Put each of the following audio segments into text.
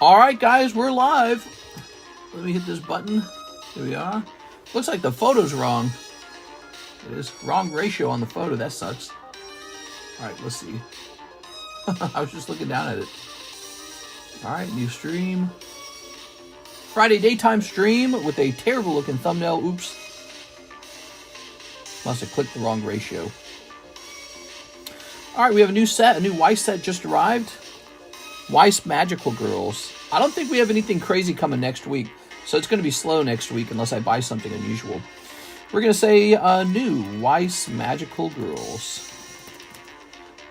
All right, guys, we're live. Let me hit this button. Here we are. Looks like the photo's wrong. It is wrong ratio on the photo. That sucks. All right, let's see. I was just looking down at it. All right, new stream. Friday daytime stream with a terrible looking thumbnail. Oops. Must have clicked the wrong ratio. All right, we have a new set. A new Weiss set just arrived. Weiss Magical Girls. I don't think we have anything crazy coming next week, so it's going to be slow next week unless I buy something unusual. We're going to say new Weiss Magical Girls.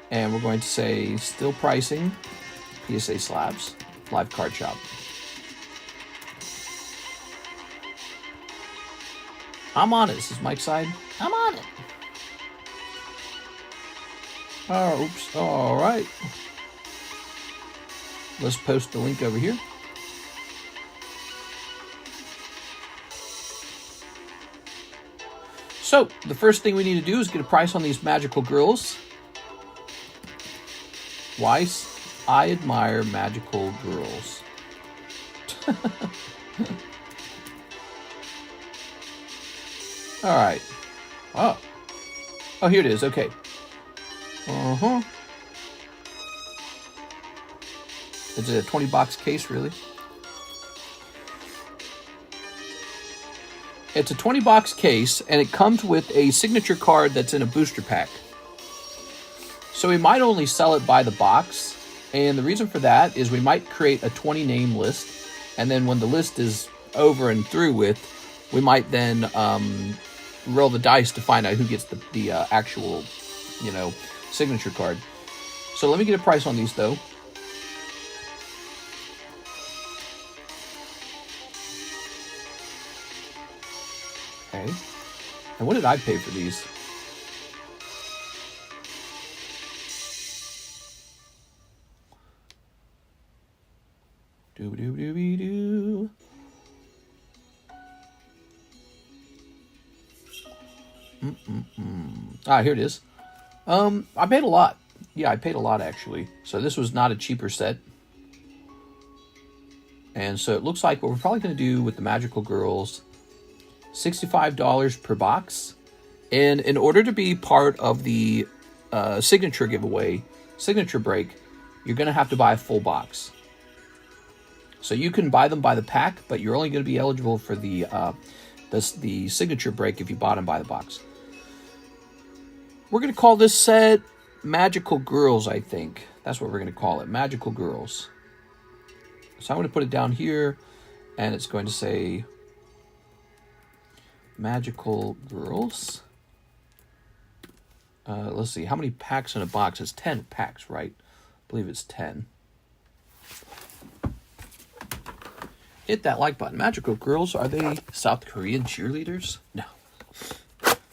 And we're going to say still pricing, PSA Slabs, live card shop. I'm on it. This is Mike's side. I'm on it. Oh, oops. All right. Let's post the link over here. So, the first thing we need to do is get a price on these magical girls. Weiss, I admire magical girls. All right. Oh, here it is. Okay. Is it a 20-box case, really? It's a 20-box case, and it comes with a signature card that's in a booster pack. So we might only sell it by the box, and the reason for that is we might create a 20-name list, and then when the list is over and through with, we might then roll the dice to find out who gets the actual, signature card. So let me get a price on these, though. Okay. And what did I pay for these? Doo-doo-doo-doo. Here it is. I paid a lot. Yeah, I paid a lot, actually. So this was not a cheaper set. And so it looks like what we're probably going to do with the Magical Girls, $65 per box. And in order to be part of the signature giveaway, signature break, you're going to have to buy a full box. So you can buy them by the pack, but you're only going to be eligible for the signature break if you bought them by the box. We're going to call this set Magical Girls, I think. That's what we're going to call it, Magical Girls. So I'm going to put it down here, and it's going to say Magical Girls. Let's see, how many packs in a box? It's 10 packs, right? I believe it's 10. Hit that like button. Magical Girls, are they South Korean cheerleaders? No.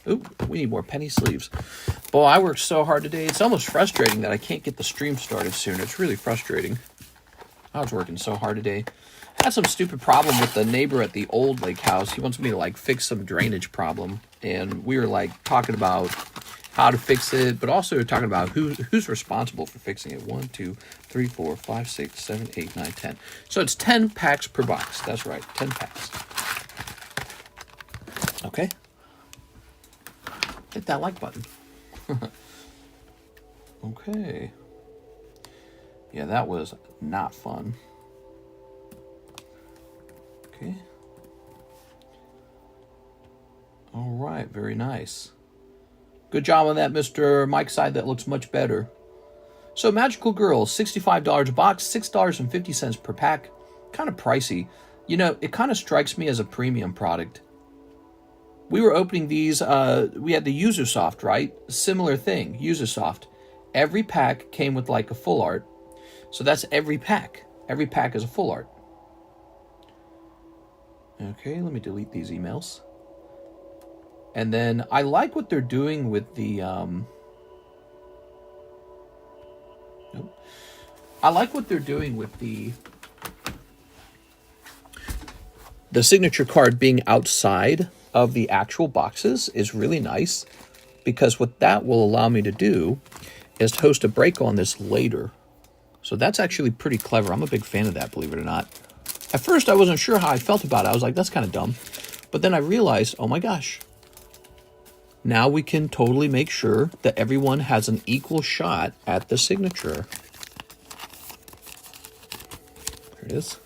Ooh, we need more penny sleeves. Boy, I worked so hard today. It's almost frustrating that I can't get the stream started sooner. It's really frustrating. I was working so hard today. I had some stupid problem with the neighbor at the old lake house. He wants me to fix some drainage problem. And we were talking about how to fix it, but also we're talking about who's responsible for fixing it. 1, 2, 3, 4, 5, 6, 7, 8, 9, 10. So it's 10 packs per box. That's right, 10 packs. Okay. Hit that like button. Okay. Yeah, that was not fun. Okay. All right, very nice. Good job on that, Mr. Mike's side. That looks much better. So Magical Girls, $65 a box, $6.50 per pack. Kind of pricey. It kind of strikes me as a premium product. We were opening these, we had the Usersoft, right? Similar thing, Usersoft. Every pack came with a full art. So that's every pack. Every pack is a full art. Okay, let me delete these emails. And then I like what they're doing with the, I like what they're doing with the signature card being outside of the actual boxes is really nice, because what that will allow me to do is to host a break on this later. So that's actually pretty clever. I'm a big fan of that, believe it or not. At first, I wasn't sure how I felt about it. I was like, that's kind of dumb. But then I realized, oh my gosh. Now we can totally make sure that everyone has an equal shot at the signature. There it is.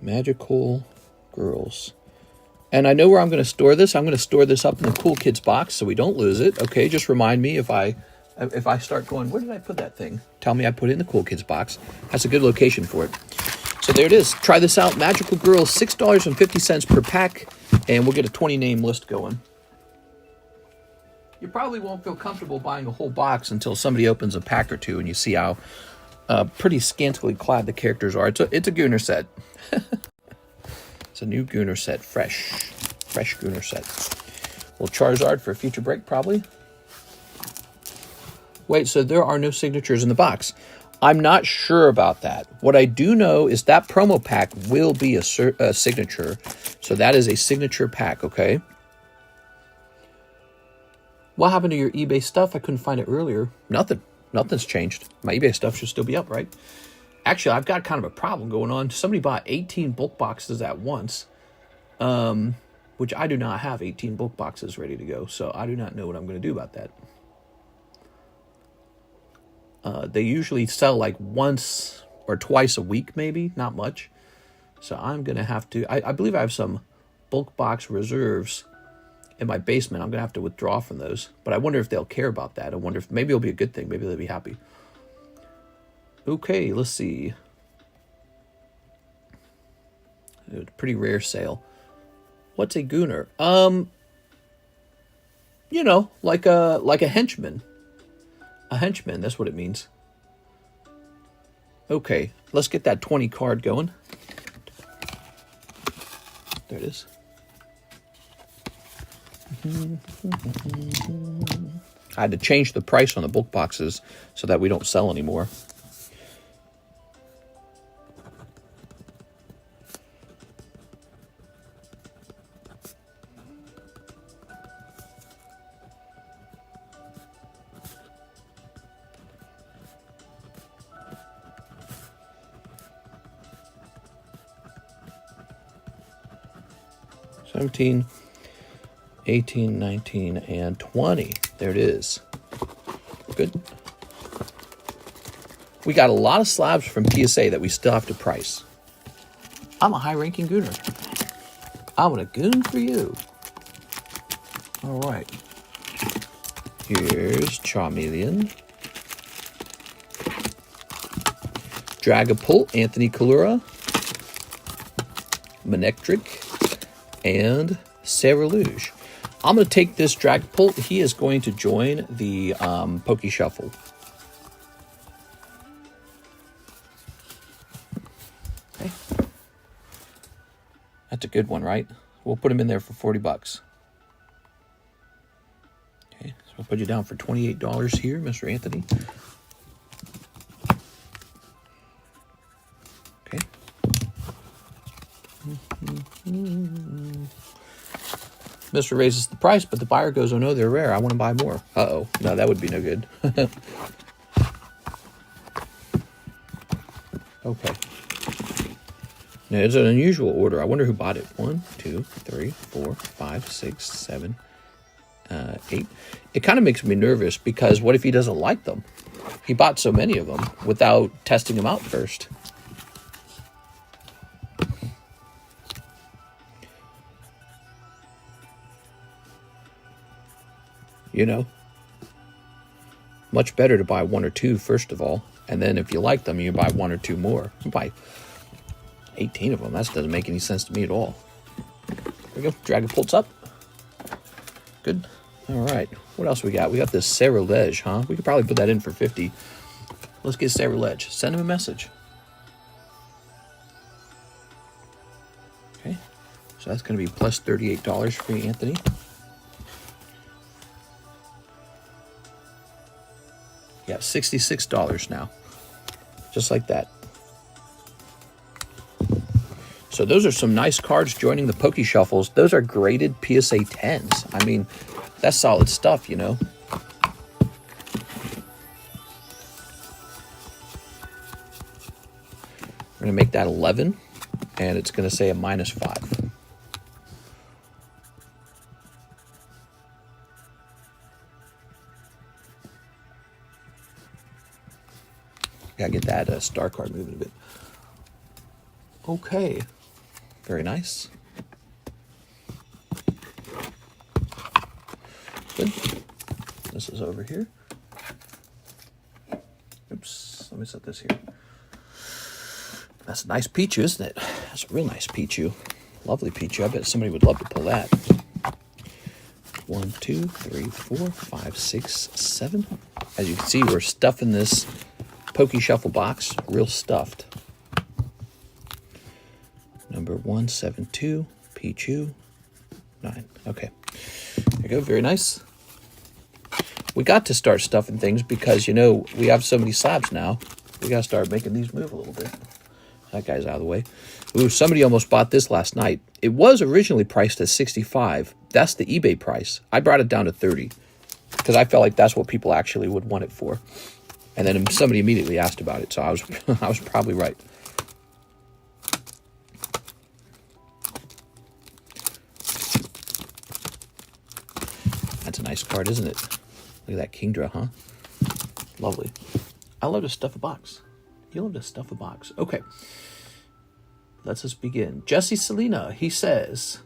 Magical Girls. And I know where I'm going to store this. I'm going to store this up in the Cool Kids box so we don't lose it. Okay, just remind me if I start going, where did I put that thing? Tell me I put it in the Cool Kids box. That's a good location for it. So there it is. Try this out. Magical Girls, $6.50 per pack. And we'll get a 20 name list going. You probably won't feel comfortable buying a whole box until somebody opens a pack or two and you see how pretty scantily clad the characters are. It's a Gooner set. It's a new Gooner set. Fresh Gooner set. Little Charizard for a future break, probably. Wait, so there are no signatures in the box. I'm not sure about that. What I do know is that promo pack will be a signature. So that is a signature pack, okay? What happened to your eBay stuff? I couldn't find it earlier. Nothing. Nothing's changed. My eBay stuff should still be up, right? Actually, I've got kind of a problem going on. Somebody bought 18 bulk boxes at once, which I do not have 18 bulk boxes ready to go, so I do not know what I'm going to do about that. They usually sell like once or twice a week, maybe, not much. So I'm going to have to, I believe I have some bulk box reserves in my basement. I'm going to have to withdraw from those, but I wonder if they'll care about that. I wonder if maybe it'll be a good thing. Maybe they'll be happy. Okay, let's see. Pretty rare sale. What's a Gooner? You know, like a henchman. A henchman, that's what it means. Okay, let's get that 20 card going. There it is. I had to change the price on the book boxes so that we don't sell anymore. $17, $18, $19, and $20. There it is. Good. We got a lot of slabs from PSA that we still have to price. I'm a high-ranking Gooner. I'm gonna goon for you. All right. Here's Charmeleon. Dragapult, Anthony Kalura. Manectric. And Cerulean. I'm going to take this Dragapult. He is going to join the Poke Shuffle. Okay. That's a good one, right? We'll put him in there for 40 bucks. Okay, so we'll put you down for $28 here, Mr. Anthony. Okay. Mr. raises the price, but the buyer goes, oh no, they're rare. I want to buy more. Uh-oh. No, that would be no good. Okay. Now, it's an unusual order. I wonder who bought it. 1, 2, 3, 4, 5, 6, 7, 8. It kind of makes me nervous because what if he doesn't like them? He bought so many of them without testing them out first. You know, much better to buy 1 or 2 first of all, and then if you like them, you buy 1 or 2 more. You buy 18 of them. That doesn't make any sense to me at all. There we go. Dragapult's up. Good. All right. What else we got? We got this Cerulean, huh? We could probably put that in for 50. Let's get Cerulean. Send him a message. Okay. So that's going to be plus $38 for you, Anthony. Yeah, $66 now. Just like that. So those are some nice cards joining the Poke Shuffles. Those are graded PSA 10s. I mean, that's solid stuff, you know. going to make that 11, and it's going to say a -5. Gotta get that star card moving a bit. Okay, very nice. Good. This is over here. Oops, let me set this here. That's a nice Pichu, isn't it? That's a real nice Pichu. Lovely Pichu. I bet somebody would love to pull that. 1, 2, 3, 4, 5, 6, 7. As you can see, we're stuffing this Pokey Shuffle box, real stuffed. Number 172, Pichu 9. Okay, there you go. Very nice. We got to start stuffing things because, you know, we have so many slabs now. We got to start making these move a little bit. That guy's out of the way. Ooh, somebody almost bought this last night. It was originally priced at $65. That's the eBay price. I brought it down to $30 because I felt like that's what people actually would want it for. And then somebody immediately asked about it, so I was I was probably right. That's a nice card, isn't it? Look at that Kingdra, huh? Lovely. I love to stuff a box. You love to stuff a box. Okay. Let's just begin. Jesse Selena, he says,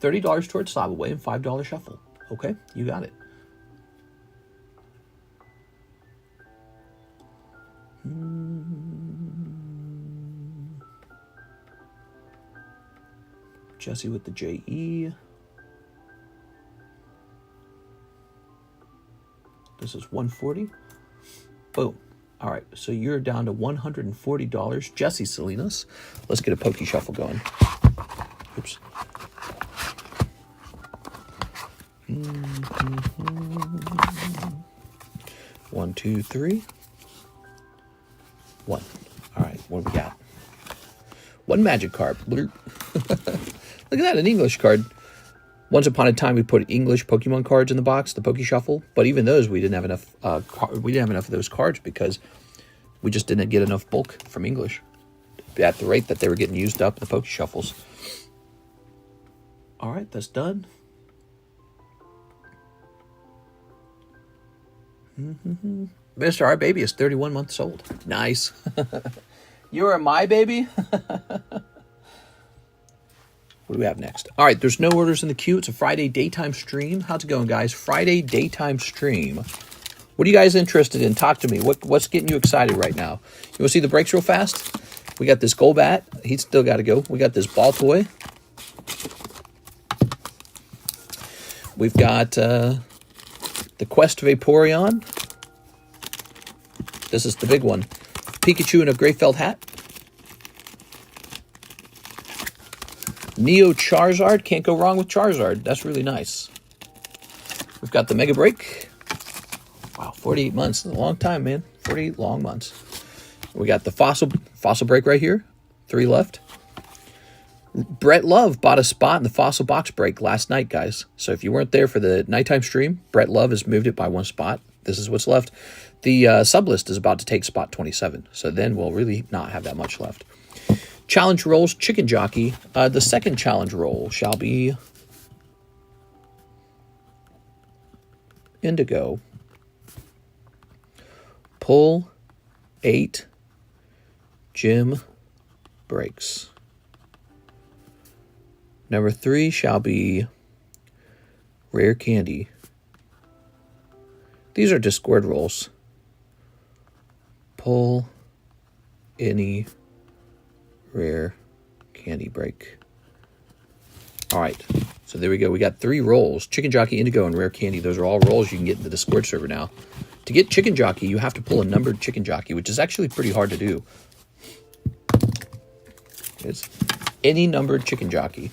$30 towards slab away and $5 shuffle. Okay, you got it. Jesse with the JE. This is $140. Boom. All right, so you're down to $140. Jesse Salinas. Let's get a Pokey Shuffle going. Oops. One, two, three. 1. All right, what do we got? One magic card. Look at that, an English card. Once upon a time, we put English Pokemon cards in the box, the Pokey Shuffle. But even those, we didn't have enough. We didn't have enough of those cards because we just didn't get enough bulk from English at the rate that they were getting used up in the Pokey Shuffles. All right, that's done. Mr. Our baby is 31 months old. Nice. You are my baby. What do we have next? All right, there's no orders in the queue. It's a Friday daytime stream. How's it going, guys? Friday daytime stream. What are you guys interested in? Talk to me. What's getting you excited right now? You want to see the breaks real fast? We got this Golbat. He's still got to go. We got this ball toy. We've got the Quest Vaporeon. This is the big one. Pikachu in a gray felt hat. Neo Charizard. Can't go wrong with Charizard. That's really nice. We've got the Mega Break. Wow, 48 months. That's a long time, man. 48 long months. We got the Fossil Break right here. 3 left. Brett Love bought a spot in the Fossil Box Break last night, guys. So if you weren't there for the nighttime stream, Brett Love has moved it by 1 spot. This is what's left. The Sublist is about to take spot 27. So then we'll really not have that much left. Challenge rolls, Chicken Jockey. The second challenge roll shall be Indigo. Pull 8 Gym breaks. Number 3 shall be Rare Candy. These are Discord rolls. Pull any Rare Candy break. All right, so there we go. We got 3 rolls. Chicken Jockey, Indigo, and Rare Candy. Those are all rolls you can get in the Discord server now. To get Chicken Jockey, you have to pull a numbered Chicken Jockey, which is actually pretty hard to do. It's any numbered Chicken Jockey.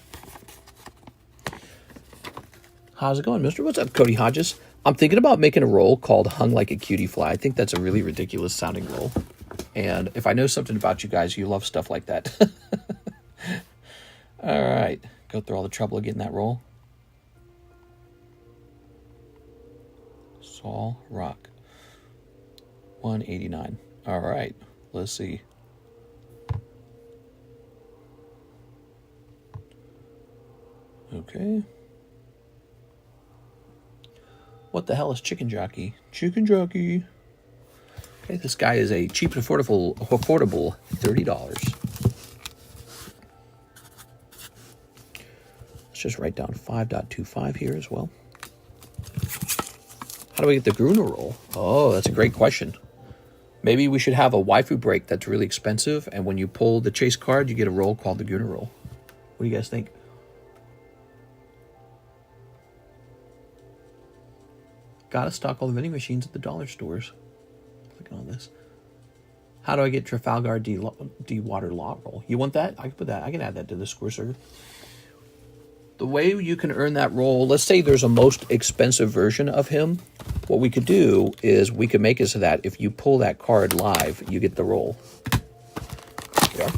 How's it going, mister? What's up, Cody Hodges? I'm thinking about making a roll called Hung Like a Cutie Fly. I think that's a really ridiculous sounding roll. And if I know something about you guys, you love stuff like that. All right. Go through all the trouble of getting that roll. Sol Rock. 189. All right. Let's see. Okay. What the hell is Chicken Jockey? Chicken Jockey. Okay, this guy is a cheap and affordable $30. Let's just write down 5.25 here as well. How do we get the Gruner roll? Oh, that's a great question. Maybe we should have a waifu break that's really expensive, and when you pull the chase card, you get a roll called the Gruner roll. What do you guys think? Gotta stock all the vending machines at the dollar stores. Clicking on this. How do I get Trafalgar D Water Law roll? You want that? I can put that. I can add that to the score circuit. The way you can earn that roll, let's say there's a most expensive version of him. What we could do is we could make it so that if you pull that card live, you get the roll. Yeah.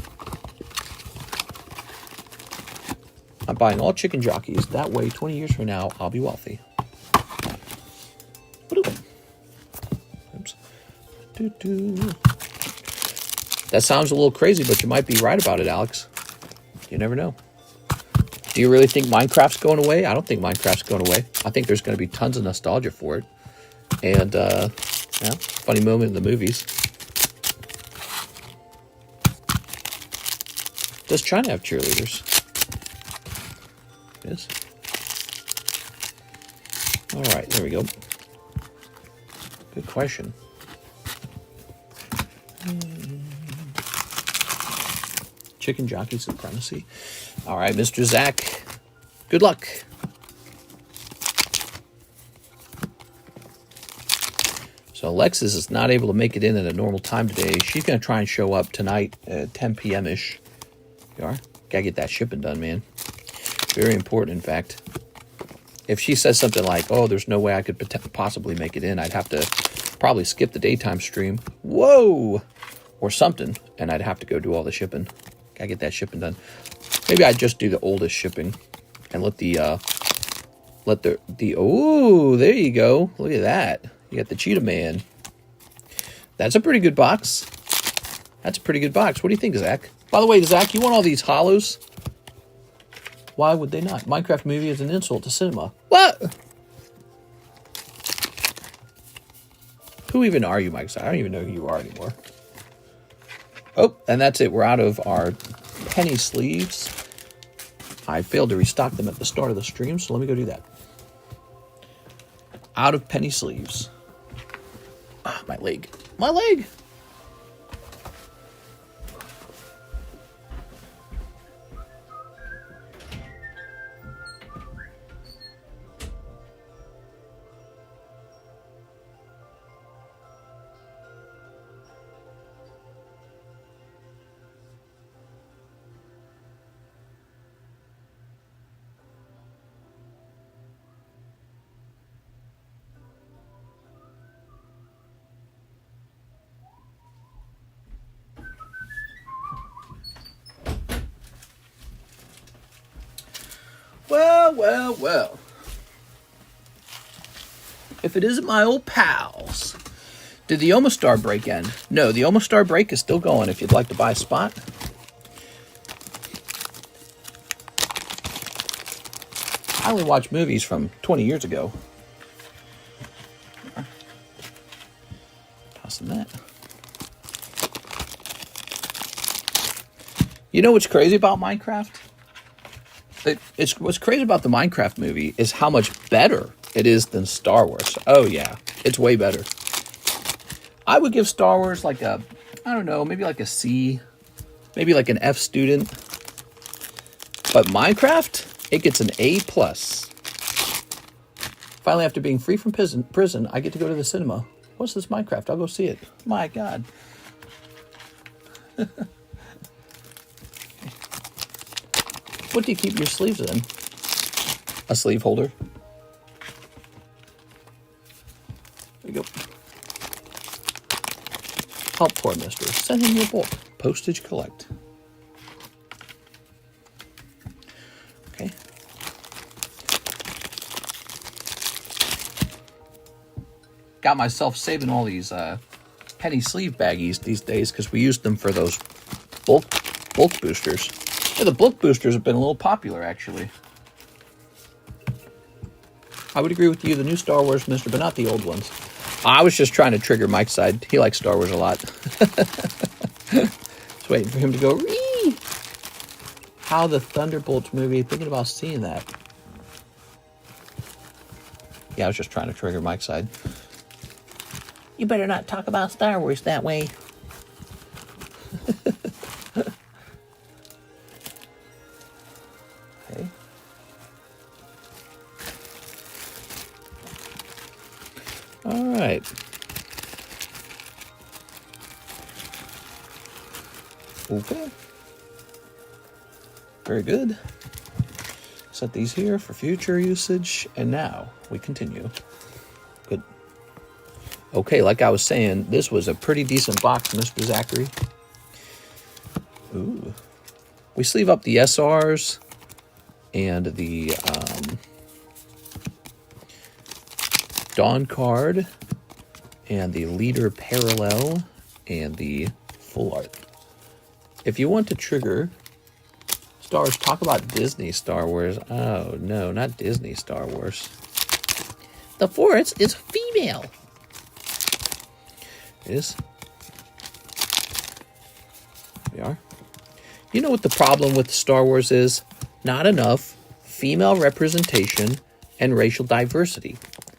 I'm buying all chicken jockeys. That way, 20 years from now, I'll be wealthy. Oops. That sounds a little crazy, but you might be right about it, Alex. You never know. Do you really think Minecraft's going away? I don't think Minecraft's going away. I think there's going to be tons of nostalgia for it. And, yeah, funny moment in the movies. Does China have cheerleaders? Yes. All right, there we go. Good question. Chicken Jockey Supremacy. All right, Mr. Zach, good luck. So Alexis is not able to make it in at a normal time today. She's going to try and show up tonight at 10 p.m.-ish. You are? Got to get that shipping done, man. Very important, in fact. If she says something like, oh, there's no way I could possibly make it in, I'd have to probably skip the daytime stream. Whoa! Or something, and I'd have to go do all the shipping. Got to get that shipping done. Maybe I'd just do the oldest shipping and let the oh, there you go. Look at that. You got the Cheetah Man. That's a pretty good box. That's a pretty good box. What do you think, Zach? By the way, Zach, you want all these hollows? Why would they not? Minecraft movie is an insult to cinema. What? Who even are you, Mike? I don't even know who you are anymore. Oh, and that's it. We're out of our penny sleeves. I failed to restock them at the start of the stream, so let me go do that. Out of penny sleeves. Ah, my leg. My leg! Well. If it isn't my old pals. Did the Omastar break end? No, the Omastar break is still going if you'd like to buy a spot. I only watch movies from 20 years ago. Tossing that. You know what's crazy about Minecraft? What's crazy about the Minecraft movie is how much better it is than Star Wars. Oh, yeah. It's way better. I would give Star Wars like a, I don't know, maybe like a C. Maybe like an F student. But Minecraft, it gets an A+. Finally, after being free from prison, I get to go to the cinema. What's this Minecraft? I'll go see it. My God. What do you keep your sleeves in? A sleeve holder. There you go. Help poor mister. Send him your book. Postage collect. Okay. Got myself saving all these penny sleeve baggies these days because we used them for those bulk boosters. Yeah, the bulk boosters have been a little popular, actually. I would agree with you. The new Star Wars, Mister, but not the old ones. I was just trying to trigger Mike's side. He likes Star Wars a lot. Just waiting for him to go, Ree! How the Thunderbolts movie. Thinking about seeing that. Yeah, I was just trying to trigger Mike's side. You better not talk about Star Wars that way. Okay. All right. Okay. Very good. Set these here for future usage, and now we continue. Good. Okay, like I was saying, this was a pretty decent box, Mr. Zachary. Ooh. We sleeve up the SRs and the Dawn card and the Leader Parallel and the Full Art. If you want to trigger Star Wars, talk about Disney Star Wars. Oh, no, not Disney Star Wars. The Force is female. It is. Here we are. You know what the problem with Star Wars is? Not enough female representation and racial diversity.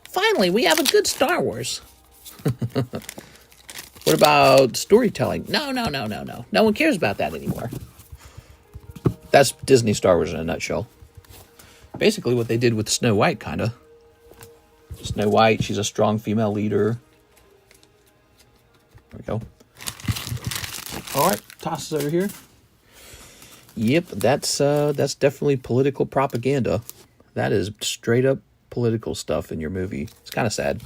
Finally, we have a good Star Wars. What about storytelling? No. No one cares about that anymore. That's Disney Star Wars in a nutshell. Basically what they did with Snow White, kind of. Snow White, she's a strong female leader. There we go. All right, toss this over here. Yep, that's definitely political propaganda. That is straight up political stuff in your movie. It's kind of sad.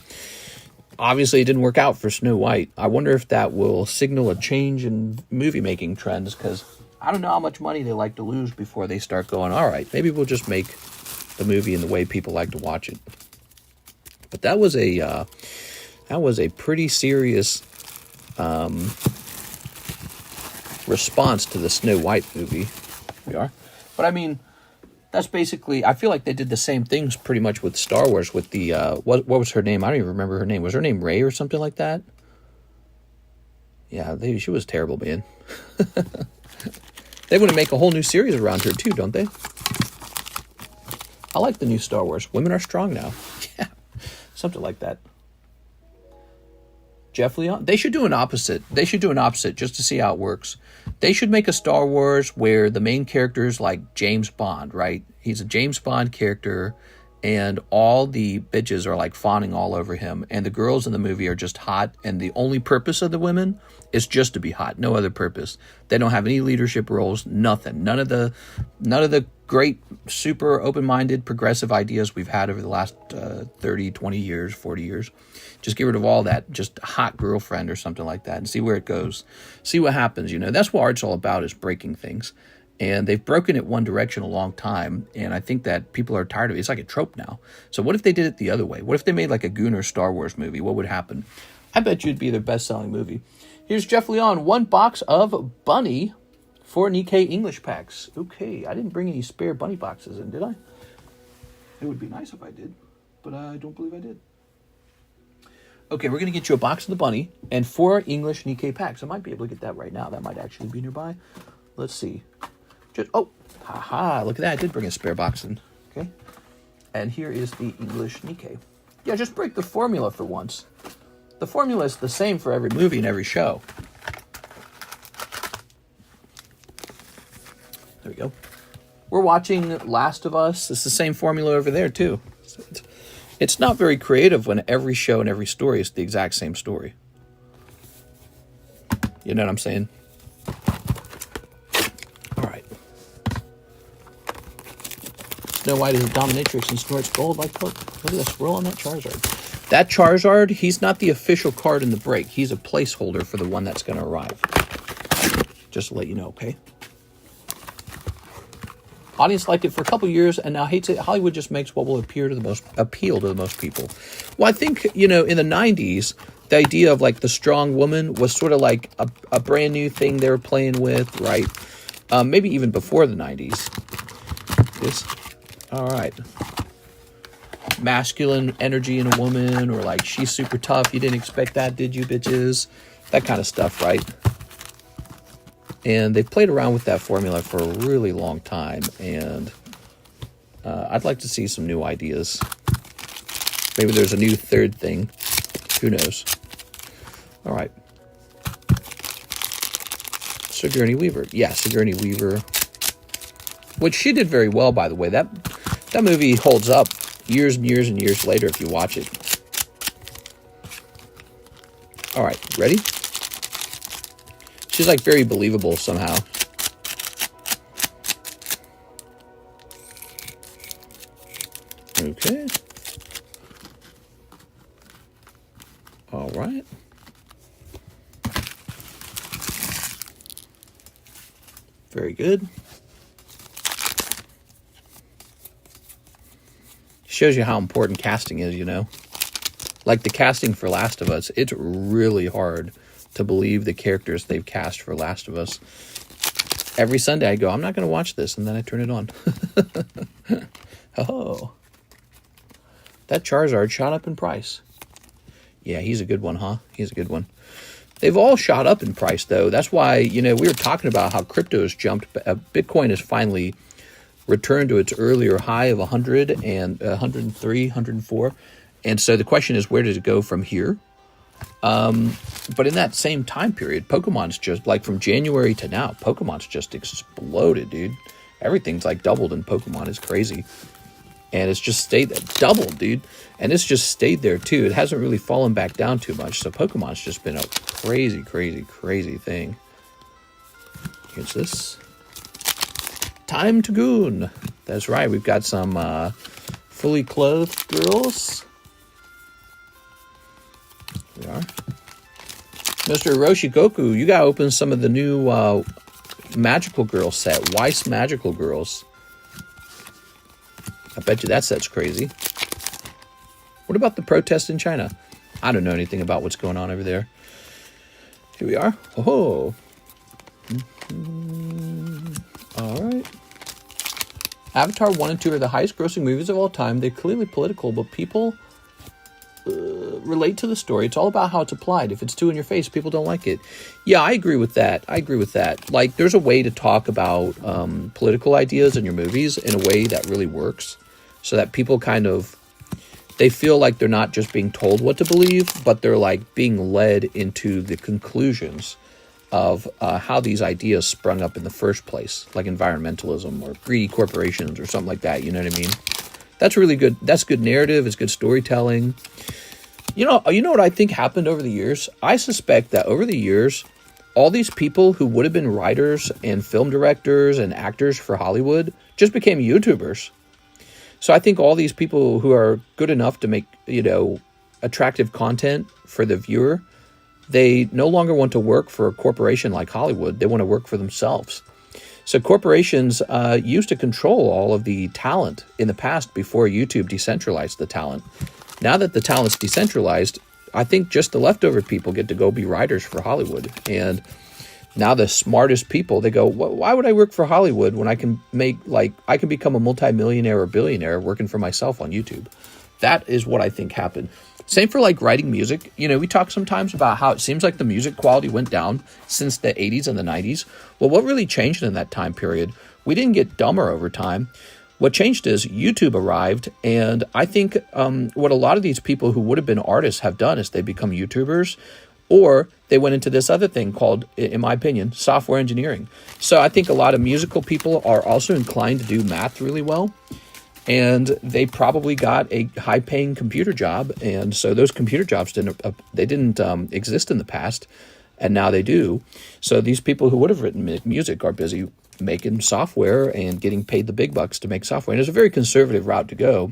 Obviously, it didn't work out for Snow White. I wonder if that will signal a change in movie making trends, because I don't know how much money they like to lose before they start going, all right, maybe we'll just make the movie in the way people like to watch it. But that was a pretty serious response to the Snow White movie. Here we are. But I mean, that's basically, I feel like they did the same things pretty much with Star Wars with the, what was her name? I don't even remember her name. Was her name Rey or something like that? Yeah, she was terrible, man. They want to make a whole new series around her too, don't they? I like the new Star Wars. Women are strong now. Yeah, something like that. Jeff Leon. They should do an opposite. They should do an opposite just to see how it works. They should make a Star Wars where the main character is like James Bond, right? He's a James Bond character, and all the bitches are like fawning all over him, and the girls in the movie are just hot, and the only purpose of the women is just to be hot. No other purpose. They don't have any leadership roles, nothing. None of the great, super open-minded, progressive ideas we've had over the last 30, 20 years, 40 years. Just get rid of all that. Just a hot girlfriend or something like that and see where it goes. See what happens, you know. That's what art's all about, is breaking things. And they've broken it one direction a long time, and I think that people are tired of it. It's like a trope now. So what if they did it the other way? What if they made like a Gooner Star Wars movie? What would happen? I bet you it'd be their best-selling movie. Here's Jeff Leon, 1 box of Bunny for Nikke English packs. Okay, I didn't bring any spare Bunny boxes in, did I? It would be nice if I did, but I don't believe I did. Okay, we're going to get you a box of the Bunny and 4 English Nikke packs. I might be able to get that right now. That might actually be nearby. Let's see. Haha, look at that. I did bring a spare box in. Okay. And here is the English Nikke. Yeah, just break the formula for once. The formula is the same for every movie and every show. There we go. We're watching Last of Us. It's the same formula over there, too. It's not very creative when every show and every story is the exact same story. You know what I'm saying? Snow White is a dominatrix and snorts gold like Coke. Look at the swirl on that Charizard. That Charizard, he's not the official card in the break. He's a placeholder for the one that's going to arrive. Just to let you know, okay? Audience liked it for a couple years and now hates it. Hollywood just makes what will appeal to the most people. Well, I think, you know, in the 90s, the idea of like the strong woman was sort of like a brand new thing they were playing with, right? Maybe even before the 90s. This. All right. masculine energy in a woman, or like she's super tough. You didn't expect that, did you, bitches? That kind of stuff, right? And they've played around with that formula for a really long time, and I'd like to see some new ideas. Maybe there's a new third thing. Who knows? All right. Sigourney Weaver. Yeah, Sigourney Weaver. Which she did very well, by the way. That movie holds up years and years and years later if you watch it. All right, ready? She's like very believable somehow. Okay. All right. Very good. Shows you how important casting is, you know. Like the casting for Last of Us, it's really hard to believe the characters they've cast for Last of Us. Every Sunday I go, I'm not going to watch this, and then I turn it on. Oh. That Charizard shot up in price. Yeah, he's a good one, huh? He's a good one. They've all shot up in price, though. That's why, you know, we were talking about how crypto has jumped. Bitcoin has finally returned to its earlier high of 100 and 103, 104. And so the question is, where does it go from here? But in that same time period, Pokemon's just, like from January to now, Pokemon's just exploded, dude. Everything's like doubled in Pokemon. It's crazy. And it's just stayed there. Doubled, dude. And it's just stayed there, too. It hasn't really fallen back down too much. So Pokemon's just been a crazy, crazy, crazy thing. Here's this. Time to goon. That's right. We've got some fully clothed girls. Here we are. Mr. Hiroshi Goku, you got to open some of the new Magical Girl set. Weiss Magical Girls. I bet you that set's crazy. What about the protests in China? I don't know anything about what's going on over there. Here we are. Oh. All right. Avatar 1 and 2 are the highest grossing movies of all time. They're clearly political, but people relate to the story. It's all about how it's applied. If it's too in your face, people don't like it. Yeah, I agree with that. Like, there's a way to talk about political ideas in your movies in a way that really works, so that people kind of, they feel like they're not just being told what to believe, but they're like being led into the conclusions of how these ideas sprung up in the first place, like environmentalism or greedy corporations or something like that. You know what I mean? That's really good. That's good narrative. It's good storytelling. You know what I think happened over the years? I suspect that over the years, all these people who would have been writers and film directors and actors for Hollywood just became YouTubers. So I think all these people who are good enough to make, you know, attractive content for the viewer, they no longer want to work for a corporation like Hollywood. They want to work for themselves. So corporations used to control all of the talent in the past before YouTube decentralized the talent. Now that the talent's decentralized, I think just the leftover people get to go be writers for Hollywood. And now the smartest people, they go, why would I work for Hollywood when I can I can become a multimillionaire or billionaire working for myself on YouTube? That is what I think happened. Same for like writing music. You know, we talk sometimes about how it seems like the music quality went down since the 80s and the 90s. Well, what really changed in that time period? We didn't get dumber over time. What changed is YouTube arrived, and I think what a lot of these people who would have been artists have done is they become YouTubers, or they went into this other thing called, in my opinion, software engineering. So I think a lot of musical people are also inclined to do math really well, and they probably got a high-paying computer job, and so those computer jobs didn't exist in the past, and now they do. So these people who would have written music are busy making software and getting paid the big bucks to make software. And it's a very conservative route to go.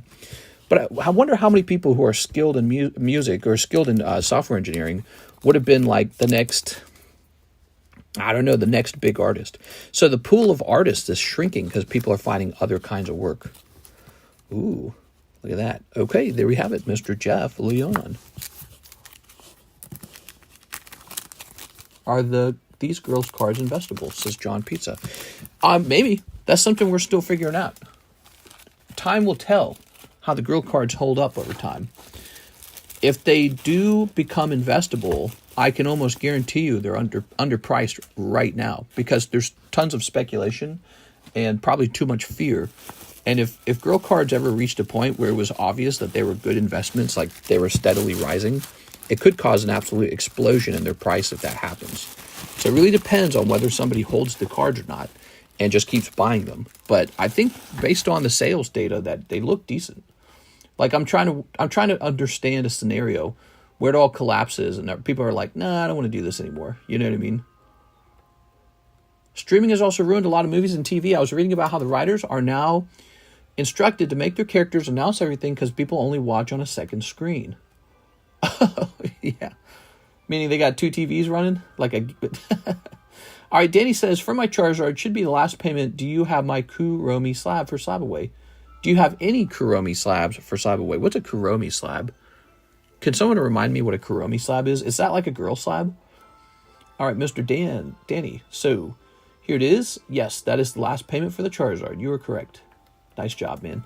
But I wonder how many people who are skilled in music or skilled in software engineering would have been like the next, the next big artist. So the pool of artists is shrinking because people are finding other kinds of work. Ooh, look at that. Okay, there we have it, Mr. Jeff Leon. Are these girls' cards investable, says John Pizza. Maybe. That's something we're still figuring out. Time will tell. how the girl cards hold up over time. If they do become investable, I can almost guarantee you they're underpriced right now because there's tons of speculation and probably too much fear. And if girl cards ever reached a point where it was obvious that they were good investments, like they were steadily rising, it could cause an absolute explosion in their price if that happens. So it really depends on whether somebody holds the cards or not and just keeps buying them. But I think based on the sales data that they look decent. Like I'm trying to understand a scenario where it all collapses and people are like, nah, I don't want to do this anymore. You know what I mean? Streaming has also ruined a lot of movies and TV. I was reading about how the writers are now instructed to make their characters announce everything because people only watch on a second screen. Yeah. Meaning they got 2 TVs running? Like a... All right, Danny says, for my Charizard, should be the last payment. Do you have my Kuromi slab for slab away? Do you have any Kuromi slabs for slab away? What's a Kuromi slab? Can someone remind me what a Kuromi slab is? Is that like a girl slab? All right, Mr. Danny. So, here it is. Yes, that is the last payment for the Charizard. You are correct. Nice job, man.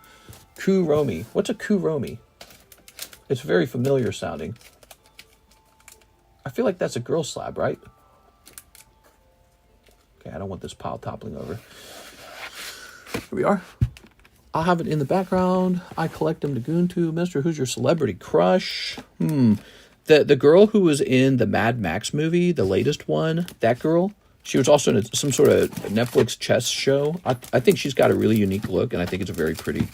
Kuromi. What's a Kuromi? It's very familiar sounding. I feel like that's a girl slab, right? Okay, I don't want this pile toppling over. Here we are. I'll have it in the background. I collect them to goon to. Mister, who's your celebrity crush? The girl who was in the Mad Max movie, the latest one, that girl, she was also in some sort of Netflix chess show. I think she's got a really unique look, and I think it's very pretty.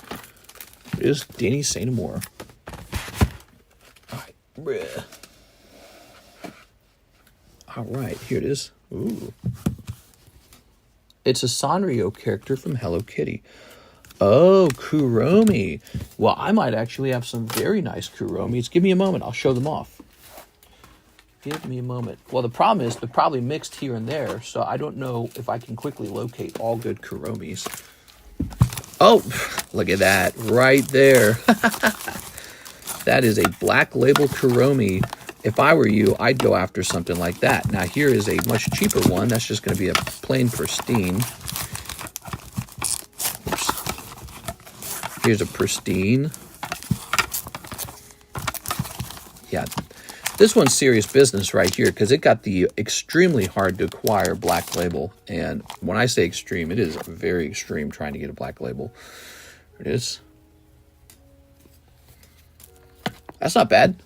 It is Danny Say No More. All right. All right, here it is. Ooh. It's a Sanrio character from Hello Kitty. Oh, Kuromi. Well, I might actually have some very nice Kuromis. Give me a moment. I'll show them off. Give me a moment. Well, the problem is they're probably mixed here and there, so I don't know if I can quickly locate all good Kuromis. Oh, look at that right there. That is a black label Kuromi. If I were you, I'd go after something like that. Now, here is a much cheaper one. That's just going to be a plain pristine. Here's a pristine. Yeah, this one's serious business right here because it got the extremely hard to acquire black label. And when I say extreme, it is very extreme trying to get a black label. Here it is. That's not bad.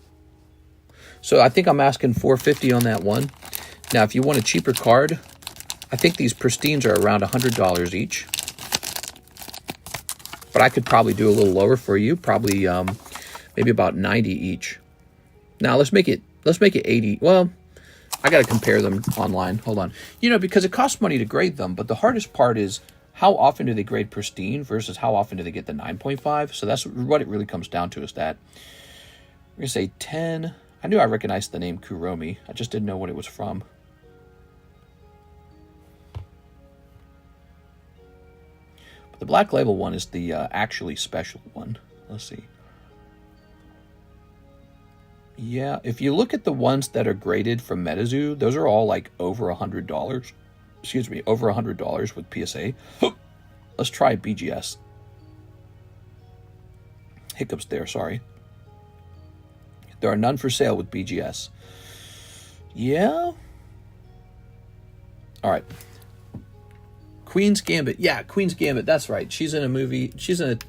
So I think I'm asking $450 on that one. Now, if you want a cheaper card, I think these pristines are around $100 each. But I could probably do a little lower for you, probably maybe about 90 each. Now let's make it 80. Well, I got to compare them online. Hold on. You know, because it costs money to grade them, but the hardest part is how often do they grade pristine versus how often do they get the 9.5? So that's what it really comes down to is that. We're going to say 10. I knew I recognized the name Kuromi. I just didn't know what it was from. The black label one is the actually special one. Let's see. Yeah, if you look at the ones that are graded from MetaZoo, those are all like over $100. Excuse me, over $100 with PSA. Let's try BGS. Hiccups there, sorry. There are none for sale with BGS. Yeah? All right. Queen's Gambit. Yeah, Queen's Gambit. That's right. She's in a movie. She's in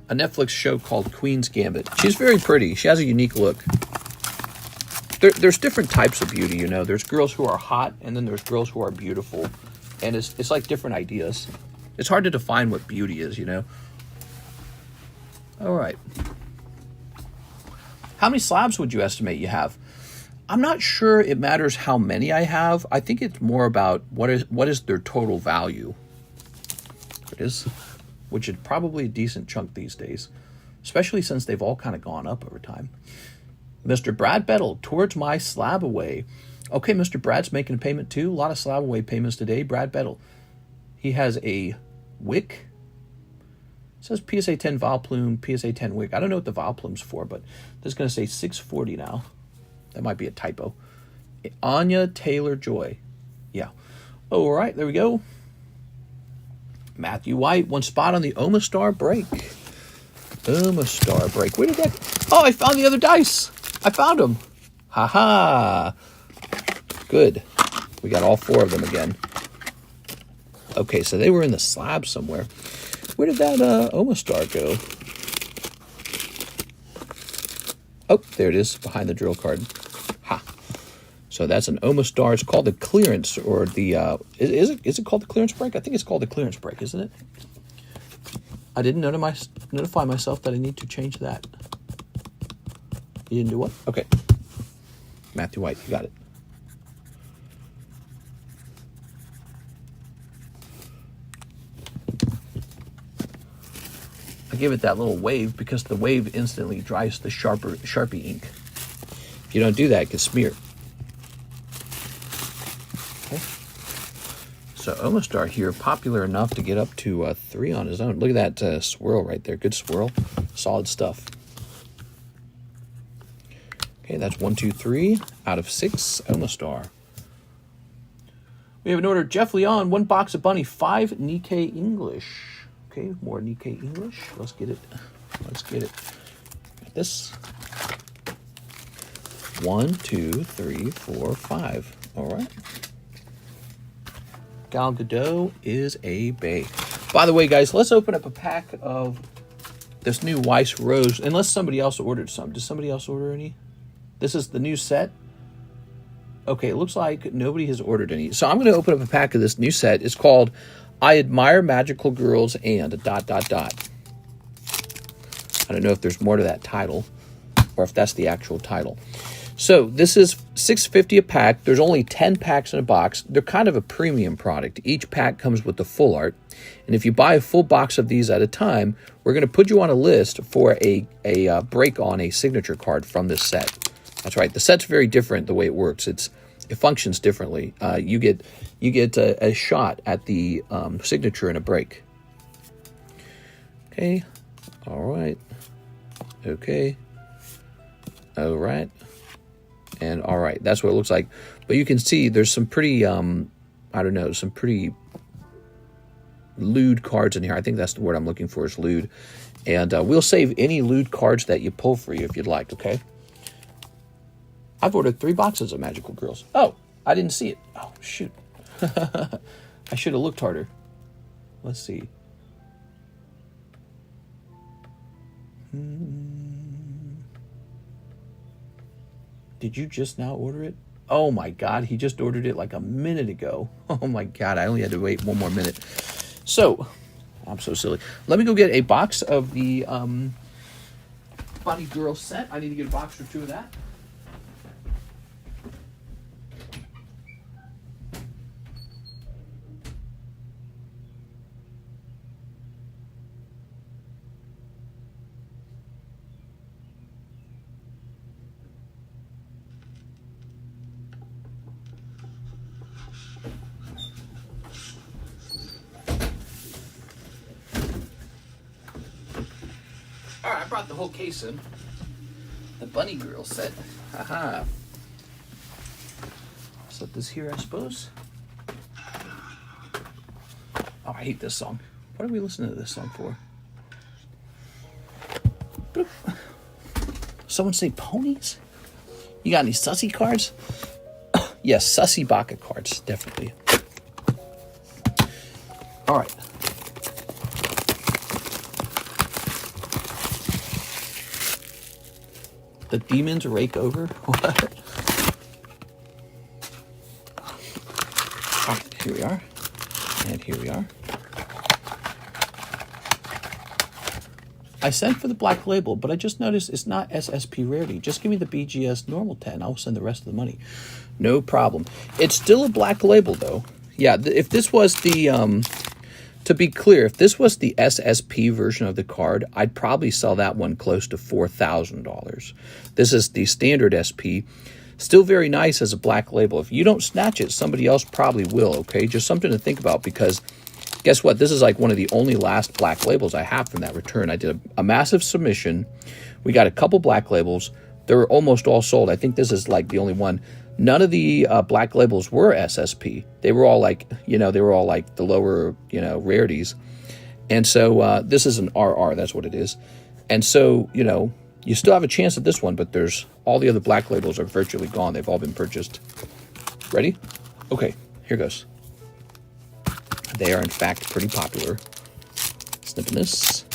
a Netflix show called Queen's Gambit. She's very pretty. She has a unique look. There's different types of beauty, you know. There's girls who are hot, and then there's girls who are beautiful. And it's like different ideas. It's hard to define what beauty is, you know. All right. How many slabs would you estimate you have? I'm not sure it matters how many I have. I think it's more about what is their total value. It is, which is probably a decent chunk these days, especially since they've all kind of gone up over time. Mr. Brad Bettle, towards my slab away. Okay, Mr. Brad's making a payment too. A lot of slab away payments today. Brad Bettle. He has a wick. It says PSA 10 Vileplume, PSA 10 wick. I don't know what the Vileplume's for, but this is going to say $640 now. That might be a typo. Anya Taylor-Joy. Yeah. All right, there we go. Matthew White, one spot on the Omastar break. Star break. Where did that... Oh, I found the other dice. I found them. Ha-ha. Good. We got all 4 of them again. Okay, so they were in the slab somewhere. Where did that Star go? Oh, there it is, behind the drill card. Ha. So that's an Star. It's called the clearance, or the... Is it called the clearance break? I think it's called the clearance break, isn't it? I didn't notify myself that I need to change that. You didn't do what? Okay. Matthew White, you got it. I give it that little wave because the wave instantly dries the Sharpie ink. If you don't do that, it gets smeared. Okay. So Star here, popular enough to get up to 3 on his own. Look at that swirl right there. Good swirl. Solid stuff. Okay, that's 1, 2, 3 out of 6 Star. We have an order. Jeff Leon, 1 box of Bunny, 5 Nikke English. Okay, more Nikke English. Let's get it. Let's get it. Got this. 1, 2, 3, 4, 5. All right. Gal Gadot is a bae. By the way, guys, let's open up a pack of this new Weiss Rose. Unless somebody else ordered some. Did somebody else order any? This is the new set. Okay, it looks like nobody has ordered any. So I'm going to open up a pack of this new set. It's called I Admire Magical Girls and ... I don't know if there's more to that title or if that's the actual title. So this is $6.50 a pack. There's only 10 packs in a box. They're kind of a premium product. Each pack comes with the full art. And if you buy a full box of these at a time, we're going to put you on a list for a break on a signature card from this set. That's right. The set's very different the way it works. It functions differently. You get a shot at the signature in a break. Okay. All right. Okay. All right. And all right. That's what it looks like. But you can see there's some pretty, I don't know, some pretty lewd cards in here. I think that's the word I'm looking for, is lewd. And we'll save any lewd cards that you pull for you if you'd like, okay? I've ordered 3 boxes of Magical Girls. Oh, I didn't see it. Oh, shoot. I should have looked harder. Let's see. Did you just now order it? Oh my God, he just ordered it like a minute ago. Oh my God, I only had to wait 1 more minute. So, I'm so silly. Let me go get a box of the Bunny Girl set. I need to get a box or 2 of that. All right, I brought the whole case in. The Bunny Girl set. Haha. Set this here, I suppose. Oh, I hate this song. What are we listening to this song for? Boop. Someone say ponies? You got any sussy cards? Yes, sussy baka cards, definitely. All right. The demons rake over? What? All right, here we are. And here we are. I sent for the black label, but I just noticed it's not SSP rarity. Just give me the BGS normal 10. I'll send the rest of the money. No problem. It's still a black label, though. Yeah, if this was the... to be clear, if this was the SSP version of the card, I'd probably sell that one close to $4,000. This is the standard SP. Still very nice as a black label. If you don't snatch it, somebody else probably will, okay? Just something to think about, because guess what? This is like one of the only last black labels I have from that return. I did a massive submission. We got a couple black labels. They were almost all sold. I think this is like the only one. None of the black labels were SSP. They were all like, they were all like the lower, rarities. And so this is an RR. That's what it is. And so, you know, you still have a chance at this one, but there's all the other black labels are virtually gone. They've all been purchased. Ready? Okay, here goes. They are, in fact, pretty popular. Snipping this.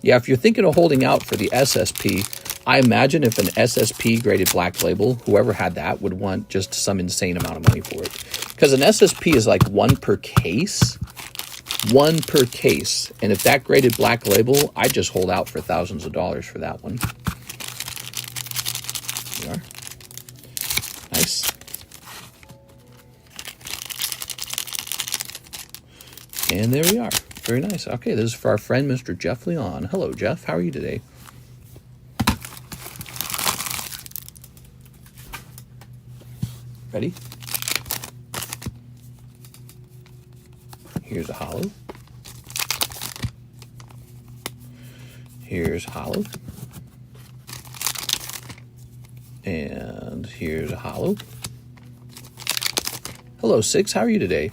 Yeah, if you're thinking of holding out for the SSP, I imagine if an SSP graded black label, whoever had that would want just some insane amount of money for it. Because an SSP is like one per case. One per case. And if that graded black label, I just hold out for thousands of dollars for that one. There you are. Nice. And there we are. Very nice. Okay, this is for our friend, Mr. Jeff Leon. Hello, Jeff. How are you today? Ready? Here's a hollow. Here's hollow. And here's a hollow. Hello, Six. How are you today?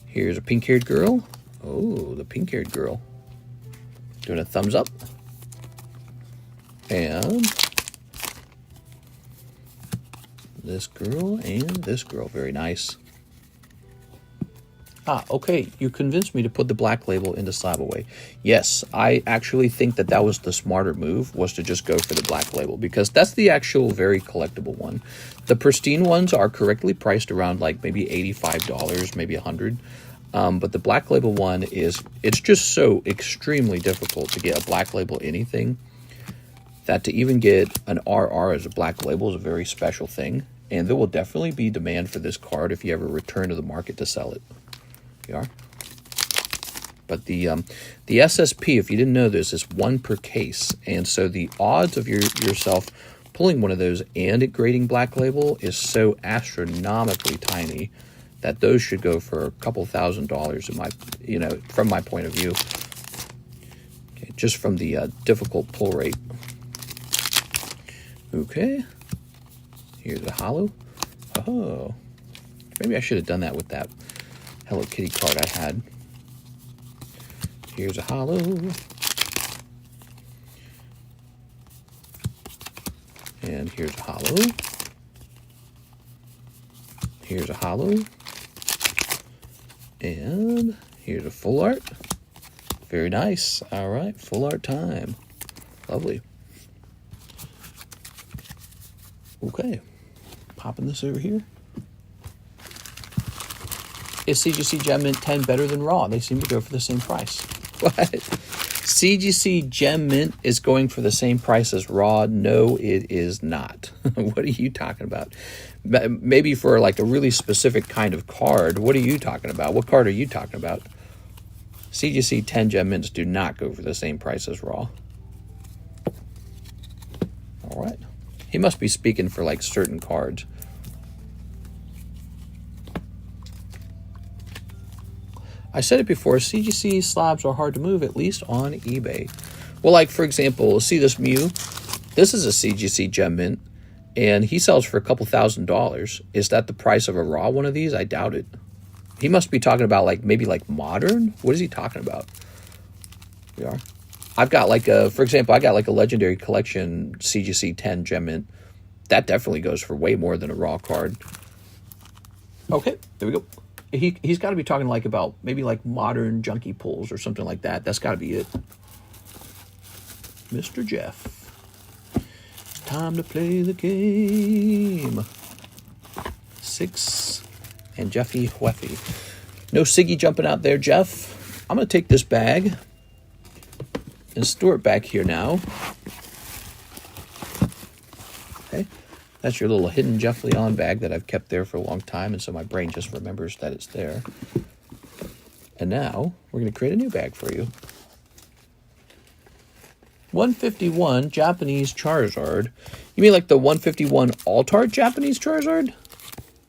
Here's a pink-haired girl. Oh, the pink-haired girl. Doing a thumbs up. And this girl and this girl. Very nice. Ah, okay. You convinced me to put the black label into slab away. Yes, I actually think that that was the smarter move, was to just go for the black label, because that's the actual very collectible one. The pristine ones are correctly priced around like maybe $85, maybe $100. But the black label one it's just so extremely difficult to get a black label anything that to even get an RR as a black label is a very special thing. And there will definitely be demand for this card if you ever return to the market to sell it. You are. But the SSP, if you didn't know this, is one per case. And so the odds of yourself pulling one of those and it grading black label is so astronomically tiny that those should go for a couple $1,000s in my, you know, from my point of view. Okay, just from the difficult pull rate. Okay. Here's a hollow. Oh. Maybe I should have done that with that Hello Kitty card I had. Here's a hollow. And here's a hollow. Here's a hollow. And here's a full art. Very nice. All right, full art time. Lovely. Okay. Popping this over here. Is CGC Gem Mint 10 better than Raw? They seem to go for the same price. What? CGC Gem Mint is going for the same price as Raw? No, it is not. What are you talking about? Maybe for like a really specific kind of card. What are you talking about? What card are you talking about? CGC 10 Gem Mints do not go for the same price as Raw. All right. He must be speaking for like certain cards. I said it before, CGC slabs are hard to move, at least on eBay. Well, like, for example, see this Mew? This is a CGC Gem Mint, and he sells for a couple $1,000s. Is that the price of a Raw one of these? I doubt it. He must be talking about, like, maybe, like, modern? What is he talking about? We are. I've got, like, for example, I got, like, a Legendary Collection CGC 10 Gem Mint. That definitely goes for way more than a Raw card. Okay, there we go. He's got to be talking like about maybe like modern junkie pulls or something like that. That's got to be it. Mr. Jeff. It's time to play the game. 6 and Jeffy Hueffy. No Siggy jumping out there, Jeff. I'm going to take this bag and store it back here now. Okay. That's your little hidden Jeff Leon bag that I've kept there for a long time, and so my brain just remembers that it's there. And now, we're going to create a new bag for you. 151 Japanese Charizard. You mean like the 151 Altart Japanese Charizard?